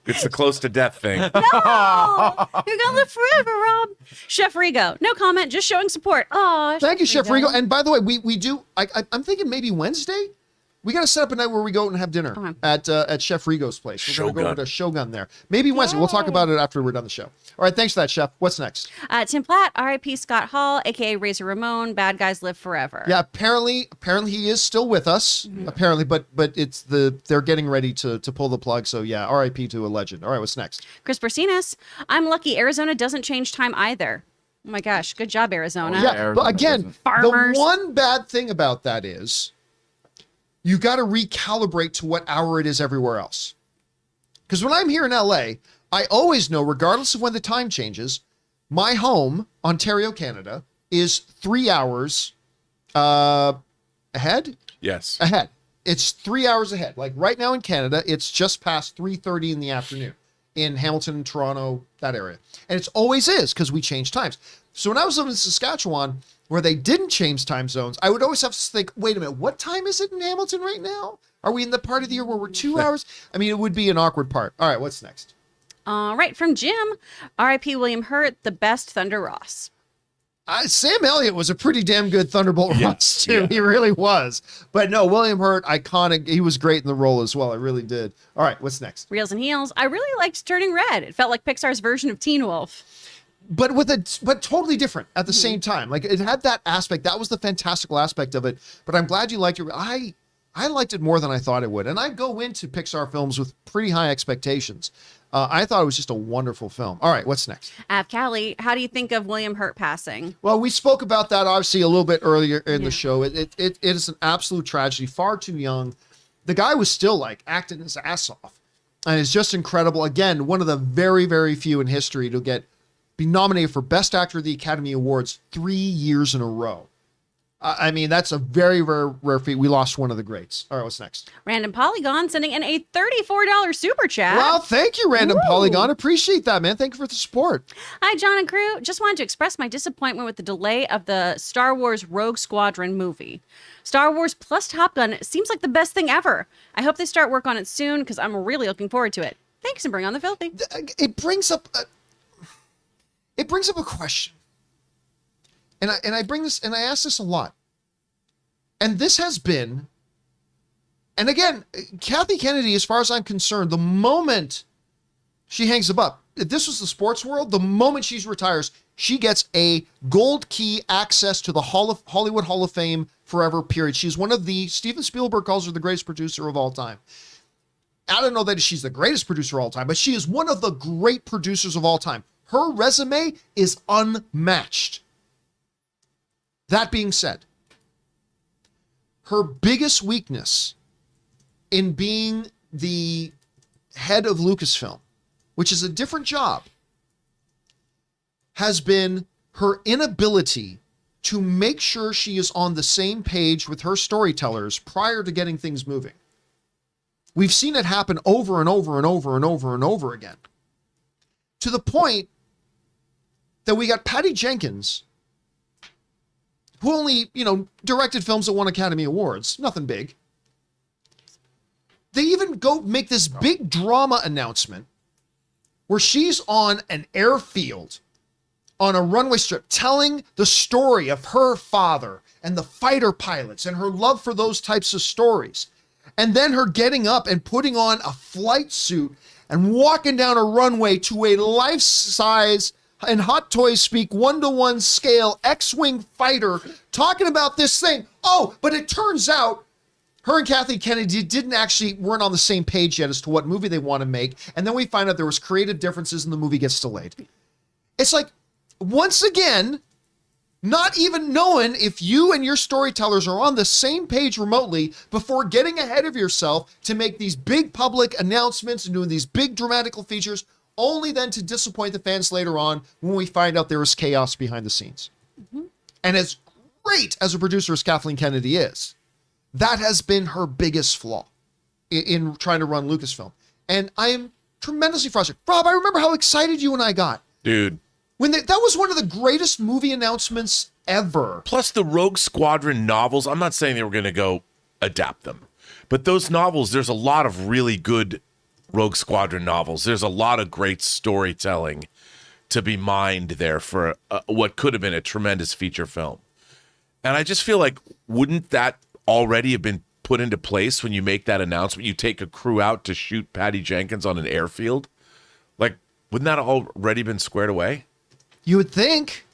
it's the close to death thing.
No, you're gonna live forever, Rob. Chef Rigo, no comment, just showing support. Oh,
Thank you, Chef Rigo. And by the way, we do. I'm thinking maybe Wednesday. We got to set up a night where we go and have dinner at Chef Rigo's place. We're going to go over to Shogun there. Maybe Wednesday. We'll talk about it after we're done the show. All right, thanks for that, Chef. What's next?
Tim Platt, R.I.P. Scott Hall, a.k.a. Razor Ramon, Bad Guys Live Forever.
Yeah, apparently he is still with us. Apparently, but they're getting ready to pull the plug. So yeah, R.I.P. to a legend. All right, what's next?
Chris Bersinas, I'm lucky Arizona doesn't change time either. Oh my gosh, good job, Arizona.
Yeah, but again,
Farmers.
the one bad thing about that is you got to recalibrate to what hour it is everywhere else. Because when I'm here in LA, I always know, regardless of when the time changes, my home, Ontario, Canada, is 3 hours ahead.
Yes.
Ahead. It's 3 hours ahead. Like right now in Canada, it's just past 3:30 in the afternoon in Hamilton, Toronto, that area. And it always is because we change times. So when I was living in Saskatchewan, where they didn't change time zones, I would always have to think, wait a minute, what time is it in Hamilton right now? Are we in the part of the year where we're 2 hours? I mean, it would be an awkward part. All right, what's next?
All right, from Jim, R.I.P. William Hurt, the best Thunder Ross.
Sam Elliott was a pretty damn good Thunderbolt Ross, too. Yeah. He really was. But no, William Hurt, iconic. He was great in the role as well. I really did. All right, what's next?
Reels and Heels. I really liked Turning Red. It felt like Pixar's version of Teen Wolf.
But totally different at the same time. Like it had that aspect. That was the fantastical aspect of it. But I'm glad you liked it. I liked it more than I thought it would. And I go into Pixar films with pretty high expectations. I thought it was just a wonderful film. All right, what's next?
Callie, how do you think of William Hurt passing?
Well, we spoke about that obviously a little bit earlier in the show. It is an absolute tragedy. Far too young. The guy was still like acting his ass off, and it's just incredible. Again, one of the very, very few in history to be nominated for Best Actor of the Academy Awards 3 years in a row. I mean, that's a very, very rare feat. We lost one of the greats. All right, what's next?
Random Polygon sending in a $34 super chat.
Well, thank you, Random Polygon. Appreciate that, man. Thank you for the support.
Hi, John and crew. Just wanted to express my disappointment with the delay of the Star Wars Rogue Squadron movie. Star Wars plus Top Gun seems like the best thing ever. I hope they start work on it soon because I'm really looking forward to it. Thanks, and bring on the filthy.
It brings up a question. And I bring this, and I ask this a lot. And this has been, and again, Kathy Kennedy, as far as I'm concerned, the moment she hangs them up, if this was the sports world, the moment she retires, she gets a gold key access to the Hollywood Hall of Fame forever, period. She's one of Steven Spielberg calls her the greatest producer of all time. I don't know that she's the greatest producer of all time, but she is one of the great producers of all time. Her resume is unmatched. That being said, her biggest weakness in being the head of Lucasfilm, which is a different job, has been her inability to make sure she is on the same page with her storytellers prior to getting things moving. We've seen it happen over and over and over and over and over again, to the point that we got Patty Jenkins, who only, directed films that won Academy Awards. Nothing big. They even go make this big drama announcement where she's on an airfield on a runway strip telling the story of her father and the fighter pilots and her love for those types of stories. And then her getting up and putting on a flight suit and walking down a runway to a life-size, in Hot Toys speak, 1-to-1 scale X-Wing fighter, talking about this thing. Oh, but it turns out her and Kathy Kennedy weren't on the same page yet as to what movie they want to make. And then we find out there was creative differences and the movie gets delayed. It's like, once again, not even knowing if you and your storytellers are on the same page remotely before getting ahead of yourself to make these big public announcements and doing these big dramatical features, only then to disappoint the fans later on when we find out there was chaos behind the scenes. Mm-hmm. And as great as a producer as Kathleen Kennedy is, that has been her biggest flaw in trying to run Lucasfilm. And I am tremendously frustrated. Rob, I remember how excited you and I got.
Dude.
When that was one of the greatest movie announcements ever.
Plus the Rogue Squadron novels, I'm not saying they were going to go adapt them, but those novels, there's a lot of really good Rogue Squadron novels. There's a lot of great storytelling to be mined there for what could have been a tremendous feature film. And I just feel like, wouldn't that already have been put into place when you make that announcement. You take a crew out to shoot Patty Jenkins on an airfield. Like, wouldn't that already been squared away?
You would think.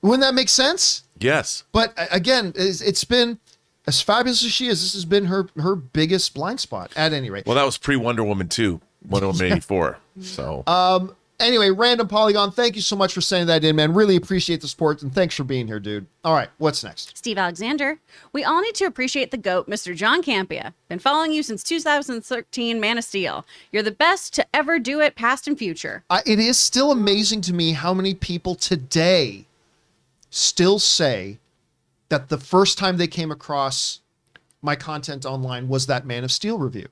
Wouldn't that make sense?
Yes.
But again, it's been, as fabulous as she is, this has been her biggest blind spot at any rate.
Well, that was pre-Wonder Woman 2, Wonder Woman 84. So
Anyway, Random Polygon, thank you so much for sending that in, man. Really appreciate the support, and thanks for being here, dude. All right, what's next?
Steve Alexander. We all need to appreciate the GOAT, Mr. John Campea. Been following you since 2013 Man of Steel. You're the best to ever do it, past and future.
It is still amazing to me how many people today still say that the first time they came across my content online was that Man of Steel review,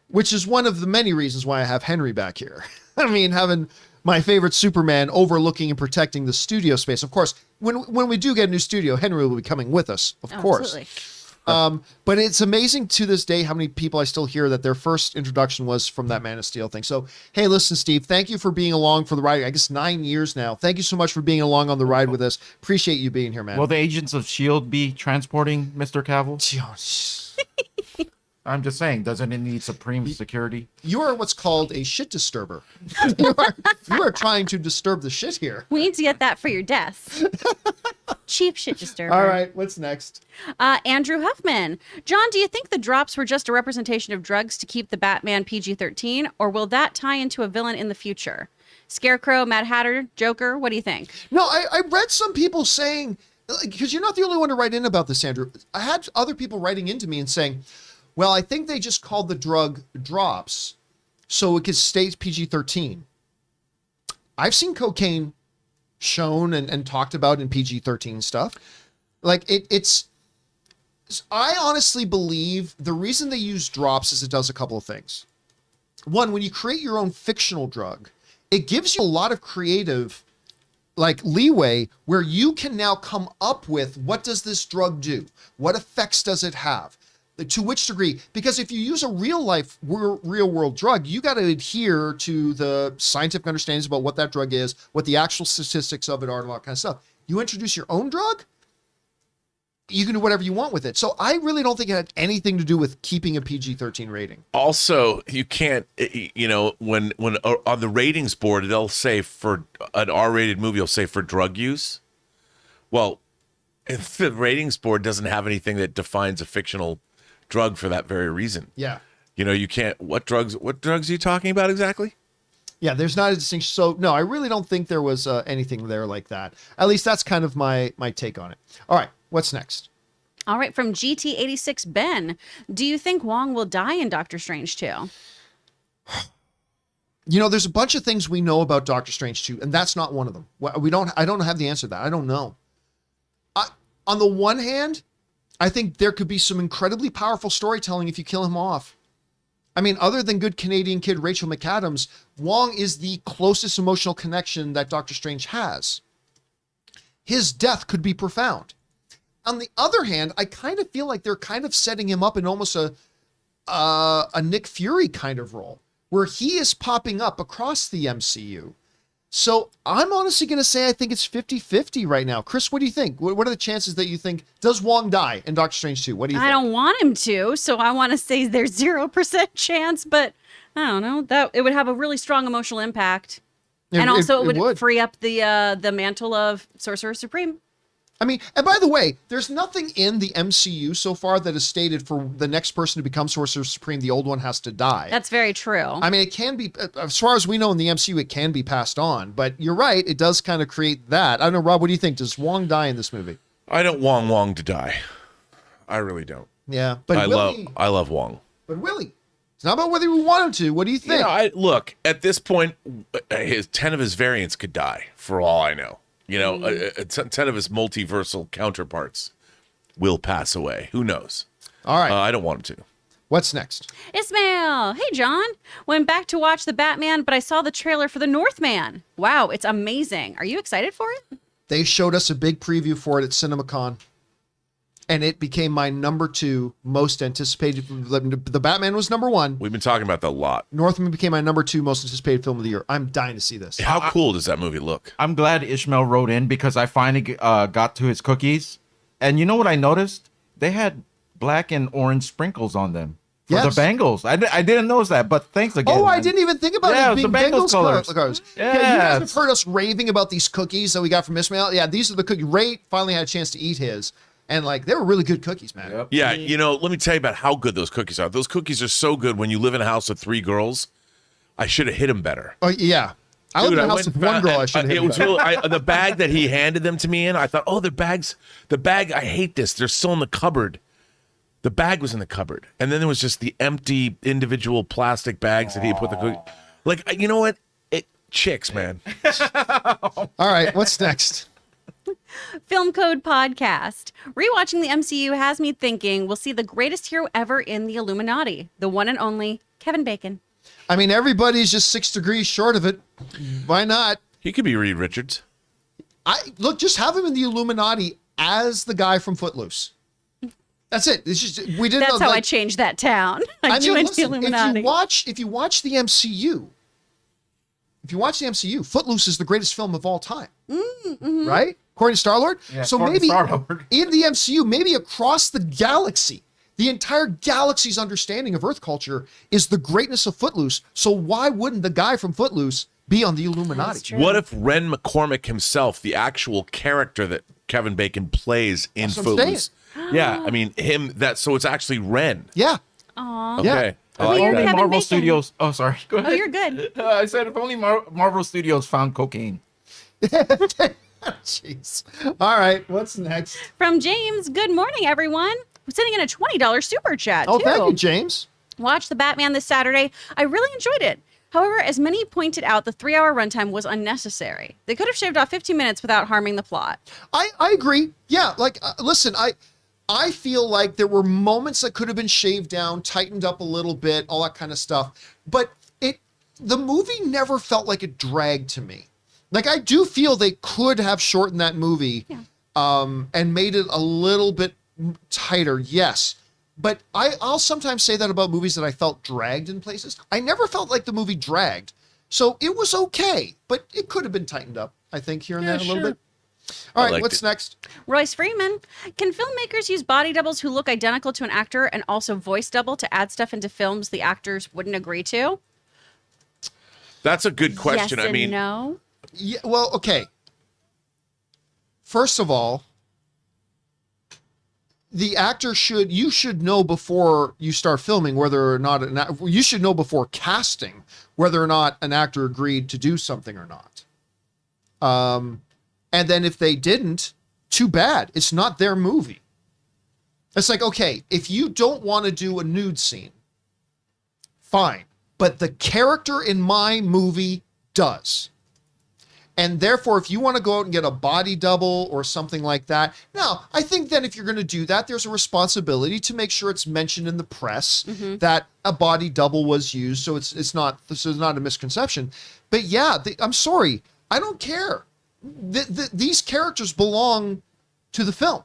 which is one of the many reasons why I have Henry back here. I mean, having my favorite Superman overlooking and protecting the studio space. Of course, when we do get a new studio, Henry will be coming with us, of course.
Absolutely.
But it's amazing to this day how many people I still hear that their first introduction was from that Man of Steel thing. So, hey, listen, Steve, thank you for being along for the ride. I guess 9 years now. Thank you so much for being along on the ride with us. Appreciate you being here, man.
Will the agents of S.H.I.E.L.D. be transporting Mr. Cavill? I'm just saying, doesn't it need supreme security?
You are what's called a shit disturber. you are trying to disturb the shit here.
We need to get that for your desk. Cheap shit disturber.
All right, what's next?
Andrew Huffman. John, do you think the drops were just a representation of drugs to keep the Batman PG-13, or will that tie into a villain in the future? Scarecrow, Mad Hatter, Joker, what do you think?
No, I read some people saying, because you're not the only one to write in about this, Andrew. I had other people writing into me and saying, well, I think they just called the drug drops so it could stay PG-13. I've seen cocaine shown and talked about in PG-13 stuff. Like it's, I honestly believe the reason they use drops is it does a couple of things. One, when you create your own fictional drug, it gives you a lot of creative like leeway where you can now come up with, what does this drug do? What effects does it have? To which degree? Because if you use a real world drug, you got to adhere to the scientific understandings about what that drug is, what the actual statistics of it are, and all that kind of stuff. You introduce your own drug, you can do whatever you want with it. So I really don't think it had anything to do with keeping a PG-13 rating.
Also, you can't, when on the ratings board, they'll say for an R-rated movie, it'll say for drug use. Well, if the ratings board doesn't have anything that defines a fictional drug for that very reason.
Yeah.
You can't, what drugs are you talking about exactly?
Yeah, there's not a distinction. So no, I really don't think there was anything there like that. At least that's kind of my take on it. All right, what's next?
All right, from GT86 Ben, do you think Wong will die in Doctor Strange 2?
There's a bunch of things we know about Doctor Strange 2, and that's not one of them. I don't have the answer to that. I don't know. On the one hand, I think there could be some incredibly powerful storytelling if you kill him off. I mean, other than good Canadian kid Rachel McAdams, Wong is the closest emotional connection that Doctor Strange has. His death could be profound. On the other hand, I kind of feel like they're kind of setting him up in almost a Nick Fury kind of role, where he is popping up across the MCU. So I'm honestly going to say I think it's 50-50 right now. Chris, what do you think? What are the chances that you think, does Wong die in Doctor Strange 2? What do you think?
I don't want him to, so I want to say there's 0% chance, but I don't know. That it would have a really strong emotional impact. And also it would free up the mantle of Sorcerer Supreme.
I mean, and by the way, there's nothing in the MCU so far that is stated for the next person to become Sorcerer Supreme, the old one has to die.
That's very true.
I mean, it can be, as far as we know in the MCU, it can be passed on. But you're right, it does kind of create that. I don't know, Rob, what do you think? Does Wong die in this movie?
I don't want Wong to die. I really don't.
Yeah, but
I love Wong.
But Willie, it's not about whether we want him to. What do you think?
Look, at this point, 10 of his variants could die, for all I know. 10 of his multiversal counterparts will pass away. Who knows?
All right.
I don't want him to.
What's next?
Ismail. Hey, John. Went back to watch the Batman, but I saw the trailer for the Northman. Wow, it's amazing. Are you excited for it?
They showed us a big preview for it at CinemaCon, and it became my number 2 most anticipated. The Batman was number 1.
We've been talking about that a lot.
Northman became my number 2 most anticipated film of the year. I'm dying to see this.
How cool does that movie look?
I'm glad Ishmael wrote in because I finally got to his cookies. And you know what I noticed? They had black and orange sprinkles on them for
Yes.
the Bengals. I didn't notice that, but thanks again.
Oh, I
man.
didn't even think about
Yeah,
it being
the Bengals colors.
colors. Yeah, you guys have
Yes.
heard us raving about these cookies that we got from Ismail. Yeah, these are the cookies. Ray finally had a chance to eat his, and like they were really good cookies, man.
Yep.
Yeah, let me tell you about how good those cookies are. Those cookies are so good when you live in a house with 3 girls. I should have hit them better.
Oh yeah, I lived in a house with one girl. I should have.
It was really, the bag that he handed them to me in. I thought, oh, the bag. I hate this. They're still in the cupboard. The bag was in the cupboard, and then there was just the empty individual plastic bags that he put the cookie. Like, you know what? Chicks, man.
All right, what's next?
Film Code Podcast. Rewatching the MCU has me thinking we'll see the greatest hero ever in the Illuminati, the one and only Kevin Bacon.
I mean, everybody's just 6 degrees short of it. Why not?
He could be Reed Richards.
Just have him in the Illuminati as the guy from Footloose. That's it. It's just we didn't.
That's
know,
how
like,
I changed that town. I
mean,
joined
listen,
the Illuminati.
if you watch the MCU, Footloose is the greatest film of all time, right? According to Star-Lord.
Yeah,
So
according to
maybe
Star-Lord.
in the MCU, maybe across the galaxy, the entire galaxy's understanding of Earth culture is the greatness of Footloose. So why wouldn't the guy from Footloose be on the Illuminati?
That's true.
What if Ren McCormick himself, the actual character that Kevin Bacon plays in
That's what I'm
Footloose? Yeah, I mean him. So it's actually Ren.
Yeah.
Aw.
Okay.
Yeah.
I like
Weird
that.
Only
Kevin
Marvel
Bacon.
Studios. Oh, sorry. Go ahead.
Oh, you're good.
I said if only Marvel Studios found cocaine.
Jeez. All right. What's next?
From James, good morning, everyone. I'm sending in a $20 super chat,
Oh,
too.
thank you, James.
Watched The Batman this Saturday. I really enjoyed it. However, as many pointed out, the 3-hour runtime was unnecessary. They could have shaved off 15 minutes without harming the plot.
I agree. Yeah. Like, listen, I feel like there were moments that could have been shaved down, tightened up a little bit, all that kind of stuff. But the movie never felt like it dragged to me. Like, I do feel they could have shortened that movie and made it a little bit tighter. Yes. But I'll sometimes say that about movies that I felt dragged in places. I never felt like the movie dragged. So it was okay, but it could have been tightened up, I think, here and there a little bit. All right,
liked
what's
it.
next?
Royce Freeman, can filmmakers use body doubles who look identical to an actor and also voice double to add stuff into films the actors wouldn't agree to?
That's a good question.
Yes
I
and
mean,
no.
Yeah, well, okay. First of all, the actor you should know before you start filming whether or not you should know before casting whether or not an actor agreed to do something or not. And then if they didn't, too bad. It's not their movie. It's like, okay, if you don't want to do a nude scene, fine. But the character in my movie does. And therefore, if you want to go out and get a body double or something like that, now, I think that if you're going to do that, there's a responsibility to make sure it's mentioned in the press that a body double was used, so it's not a misconception. But yeah, I'm sorry, I don't care. These characters belong to the film.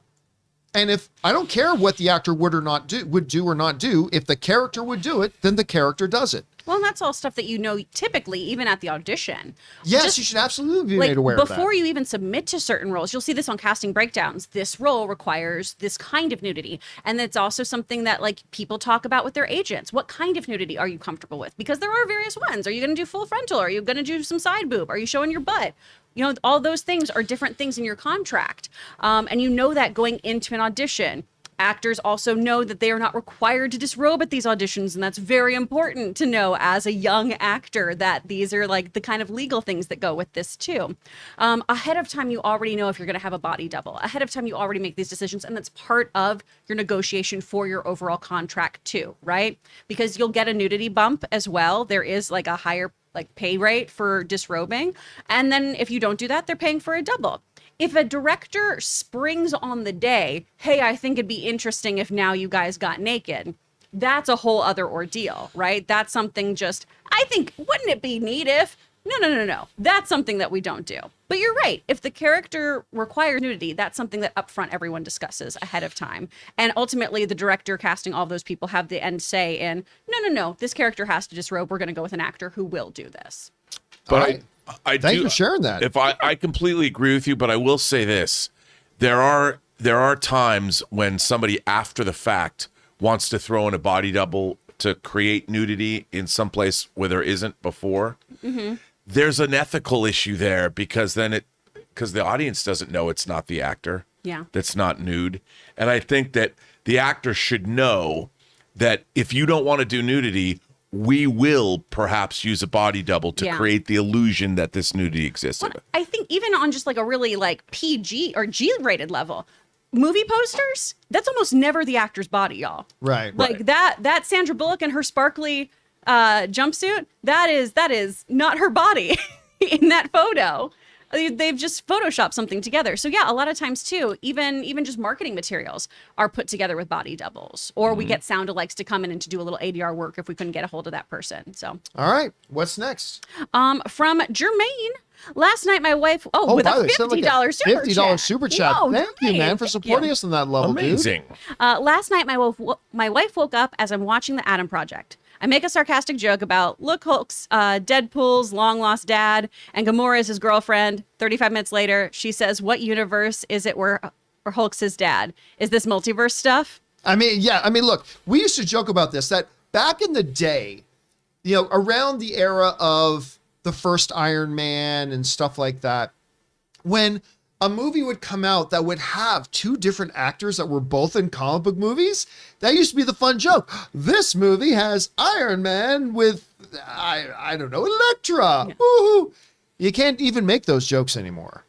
And if I don't care what the actor would do or not do, if the character would do it, then the character does it.
Well, and that's all stuff that you know typically, even at the audition.
Yes,
Just,
you should absolutely be
like,
made aware of that.
before you even submit to certain roles, you'll see this on casting breakdowns. This role requires this kind of nudity. And it's also something that like people talk about with their agents. What kind of nudity are you comfortable with? Because there are various ones. Are you going to do full frontal? Are you going to do some side boob? Are you showing your butt? You know, all those things are different things in your contract. And you know that going into an audition. Actors also know that they are not required to disrobe at these auditions, and that's very important to know as a young actor, that these are like the kind of legal things that go with this too. Ahead of time, you already know if you're going to have a body double. Ahead of time, you already make these decisions, and that's part of your negotiation for your overall contract too, right? Because you'll get a nudity bump as well. There is like a higher like pay rate for disrobing, and then if you don't do that, they're paying for a double. If a director springs on the day, hey, I think it'd be interesting if now you guys got naked, that's a whole other ordeal, right? That's something just, I think, wouldn't it be neat if? No. That's something that we don't do. But you're right. If the character requires nudity, that's something that upfront everyone discusses ahead of time. And ultimately, the director casting all those people have the end say in, no, this character has to disrobe. We're going to go with an actor who will do this.
but I
Thank
do,
you for sharing that.
If I completely agree with you, but I will say this: there are there are times when somebody after the fact wants to throw in a body double to create nudity in some place where there isn't before.
Mm-hmm.
There's an ethical issue there because the audience doesn't know it's not the actor.
Yeah.
That's not nude. And I think that the actor should know that if you don't want to do nudity, we will perhaps use a body double to create the illusion that this nudity exists.
Well, I think even on just like a really like PG or G-rated level, movie posters, that's almost never the actor's body, y'all.
Right.
Like that Sandra Bullock in her sparkly jumpsuit, that is not her body in that photo. They've just photoshopped something together. So yeah, a lot of times too, even just marketing materials are put together with body doubles, or we get sound-alikes to come in and to do a little ADR work if we couldn't get a hold of that person. So
All right. What's next?
from Jermaine, last night my wife with
by
a
the way, sound like
$50 super
$50
chat.
super chat.
Whoa,
Thank you,
Jermaine,
man, for
thank
supporting
you.
us on that level,
Amazing.
Last night, my wife woke up as I'm watching The Adam Project. I make a sarcastic joke about, look, Hulk's Deadpool's long-lost dad, and Gamora is his girlfriend. 35 minutes later, she says, what universe is it where Hulk's his dad? Is this multiverse stuff?
I mean, yeah. I mean, look, we used to joke about this, that back in the day, around the era of the first Iron Man and stuff like that, when a movie would come out that would have two different actors that were both in comic book movies, that used to be the fun joke. This movie has Iron Man with, I don't know, Elektra.
Yeah.
Woohoo. You can't even make those jokes anymore.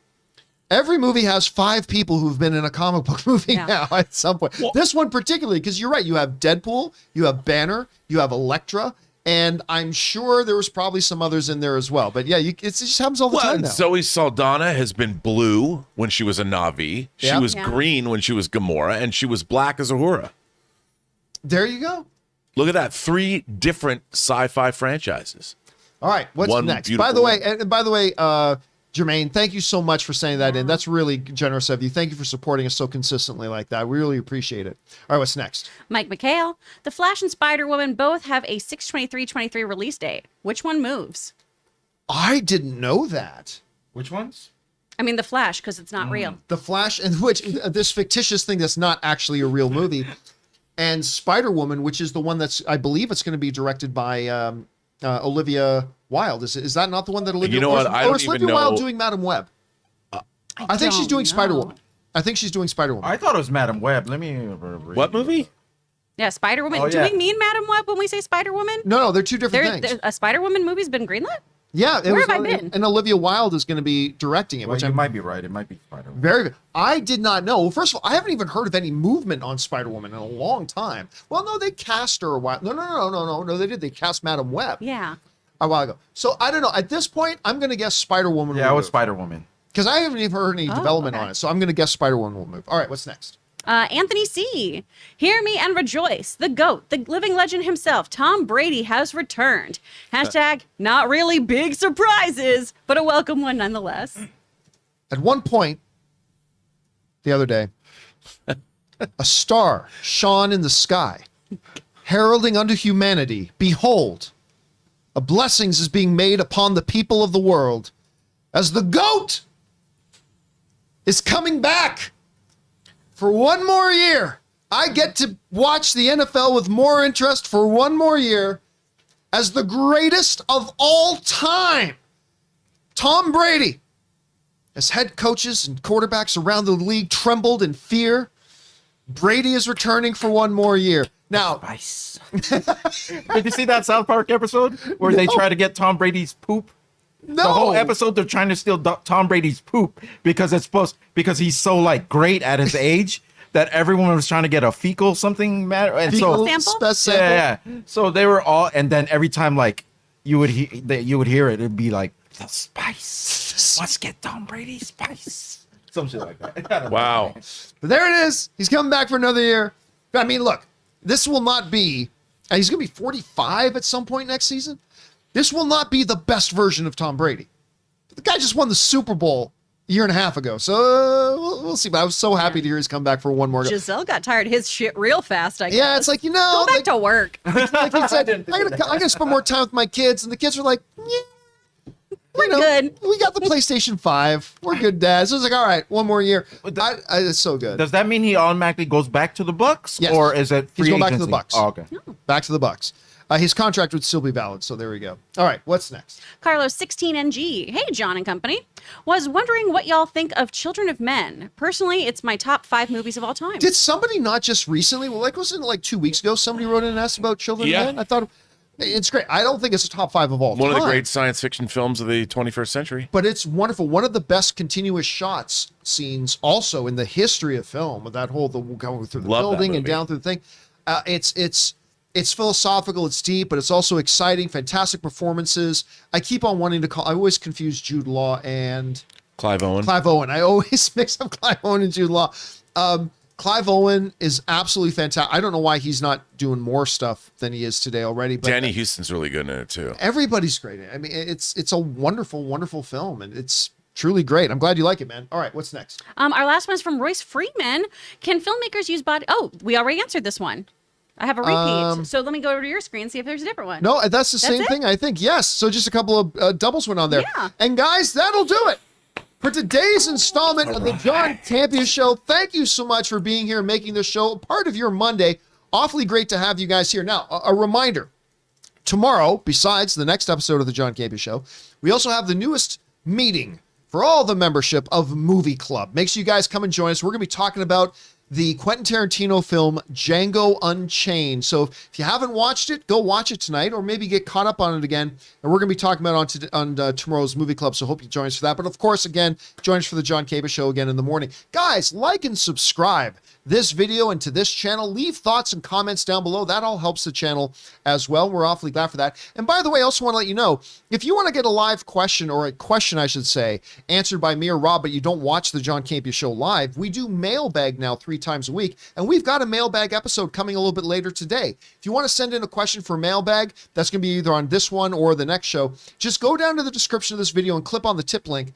Every movie has 5 people who've been in a comic book movie now at some point. This one particularly, because you're right, you have Deadpool, you have Banner, you have Elektra, and I'm sure there was probably some others in there as well. But yeah, it just happens all the time now.
Zoe Saldana has been blue when she was a Na'vi. She
Yep.
was green when she was Gamora, and she was black as Uhura.
There you go.
Look at that. 3 different sci-fi franchises.
All right, what's
One
next?
beautiful
By the way,
one.
and by the way, Jermaine, thank you so much for saying that in. That's really generous of you. Thank you for supporting us so consistently like that. We really appreciate it. All right, what's next?
Mike McHale, The Flash and Spider-Woman both have a 6/23/23 release date. Which one moves?
I didn't know that.
Which ones?
I mean, The Flash, because it's not real.
The Flash, and which this fictitious thing that's not actually a real movie, and Spider-Woman, which is the one that's, I believe it's going to be directed by Olivia Wilde. Is that not the one that Olivia?
You know what? I don't
is
even
Olivia
know.
Wilde doing Madam Web? I think she's doing Spider-Woman. I think she's doing Spider-Woman.
I thought it was Madam Web. Let me.
What movie?
Yeah, Spider-Woman.
Oh,
Do
yeah.
we mean Madam Web when we say Spider-Woman?
No, they're two different things.
A Spider-Woman movie's been greenlit?
Yeah,
Where have I been?
And Olivia Wilde is going to be directing it,
Well,
which
you
I'm
might be right. It might be Spider-Man.
very. I did not know. Well, first of all, I haven't even heard of any movement on Spider-Woman in a long time. Well, no, they cast her a while. No, they did. They cast Madam Web
Yeah.
a while ago. So I don't know. At this point, I'm going to guess Spider-Woman.
Yeah, it was Spider-Woman.
Because I haven't even heard any development
okay.
on it. So I'm going to guess Spider-Woman will move. All right, what's next?
Anthony C. Hear me and rejoice. The GOAT, the living legend himself, Tom Brady, has returned. Hashtag not really big surprises, but a welcome one nonetheless.
At one point, the other day, a star shone in the sky, heralding unto humanity, behold, a blessings is being made upon the people of the world, as the GOAT is coming back for one more year. I get to watch the NFL with more interest for one more year as the greatest of all time. Tom Brady, as head coaches and quarterbacks around the league trembled in fear, Brady is returning for one more year. Now,
Nice. Did you see that South Park episode where they try to get Tom Brady's poop?
no.
The whole episode, they're trying to steal Tom Brady's poop because because he's so like great at his age that everyone was trying to get a fecal something matter. And
Fecal
sample?
spec sample?
yeah. So they were all, and then every time like you would hear it, it'd be like the spice. Let's get Tom Brady's spice. Some shit like that.
Wow.
But there it is. He's coming back for another year. I mean, look, this will not be, and he's going to be 45 at some point next season. This will not be the best version of Tom Brady. The guy just won the Super Bowl a year and a half ago. So we'll see. But I was so happy to hear he's come back for one more.
Giselle got tired of his shit real fast, I guess.
Yeah, it's like,
Go back
like,
to work.
like he said, I'm gonna spend more time with my kids. And the kids are like, yeah.
We're good.
We got the PlayStation 5. We're good, Dad. So it's like, all right, one more year. It's so good.
Does that mean he automatically goes back to the Bucks,
Yes.
or is it free
He's going back to the
agency?
Bucks.
Oh, okay.
Back to the Bucks. His contract would still be valid, so there we go. All right, what's next?
Carlos 16NG. Hey, John and company. Was wondering what y'all think of Children of Men. Personally, it's my top 5 movies of all time.
Did somebody not just recently, wasn't it like 2 weeks ago, somebody wrote in and asked about Children of
Yeah.
Men? I thought it's great. I don't think it's a top 5 of all
One
time.
of the great science fiction films of the 21st century.
But it's wonderful. One of the best continuous shots scenes also in the history of film, with that whole going through the
Love that
building and
movie.
down through the thing. It's philosophical, it's deep, but it's also exciting, fantastic performances. I keep on wanting to I always confuse Jude Law and
Clive Owen.
Clive Owen. I always mix up Clive Owen and Jude Law. Clive Owen is absolutely fantastic. I don't know why he's not doing more stuff than he is today already. But
Danny Houston's really good in it too.
everybody's great. I mean, it's a wonderful, wonderful film, and it's truly great. I'm glad you like it, man. All right, what's next?
Our last one is from Royce Freeman. Can filmmakers use body? Oh, we already answered this one. I have a repeat. So let me go over to your screen and see if there's a different one.
No, that's the same
it?
thing, I think. Yes. So just a couple of doubles went on there.
Yeah.
And guys, that'll do it for today's installment of the John Campea Show. Thank you so much for being here and making this show a part of your Monday. Awfully great to have you guys here. Now, a reminder, tomorrow, besides the next episode of the John Campea Show, we also have the newest meeting for all the membership of Movie Club. Make sure you guys come and join us. We're going to be talking about the Quentin Tarantino film Django Unchained. So if you haven't watched it, go watch it tonight, or maybe get caught up on it again. And we're going to be talking about it on tomorrow's Movie Club, so hope you join us for that. But of course, again, join us for the John Campea Show again in the morning. Guys, like and subscribe this video and to this channel. Leave thoughts and comments down below. That all helps the channel as well. We're awfully glad for that. And by the way, I also want to let you know, if you want to get a live question, or a question, I should say, answered by me or Rob, but you don't watch the John Campea Show live, we do mailbag now 3 times a week. And we've got a mailbag episode coming a little bit later today. If you want to send in a question for mailbag, that's going to be either on this one or the next show. Just go down to the description of this video and click on the tip link,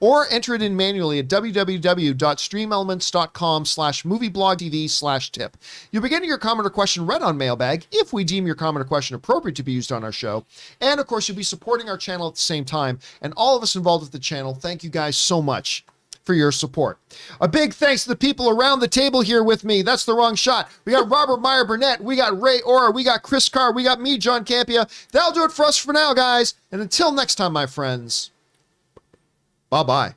or enter it in manually at www.streamelements.com/movieblogtv/tip. You'll be getting your comment or question read on mailbag if we deem your comment or question appropriate to be used on our show. And of course, you'll be supporting our channel at the same time. And all of us involved with the channel, thank you guys so much for your support. A big thanks to the people around the table here with me. That's the wrong shot. We got Robert Meyer Burnett, we got Ray Orr, we got Chris Carr, we got me, John Campea. That'll do it for us for now, guys. And until next time, my friends, bye-bye.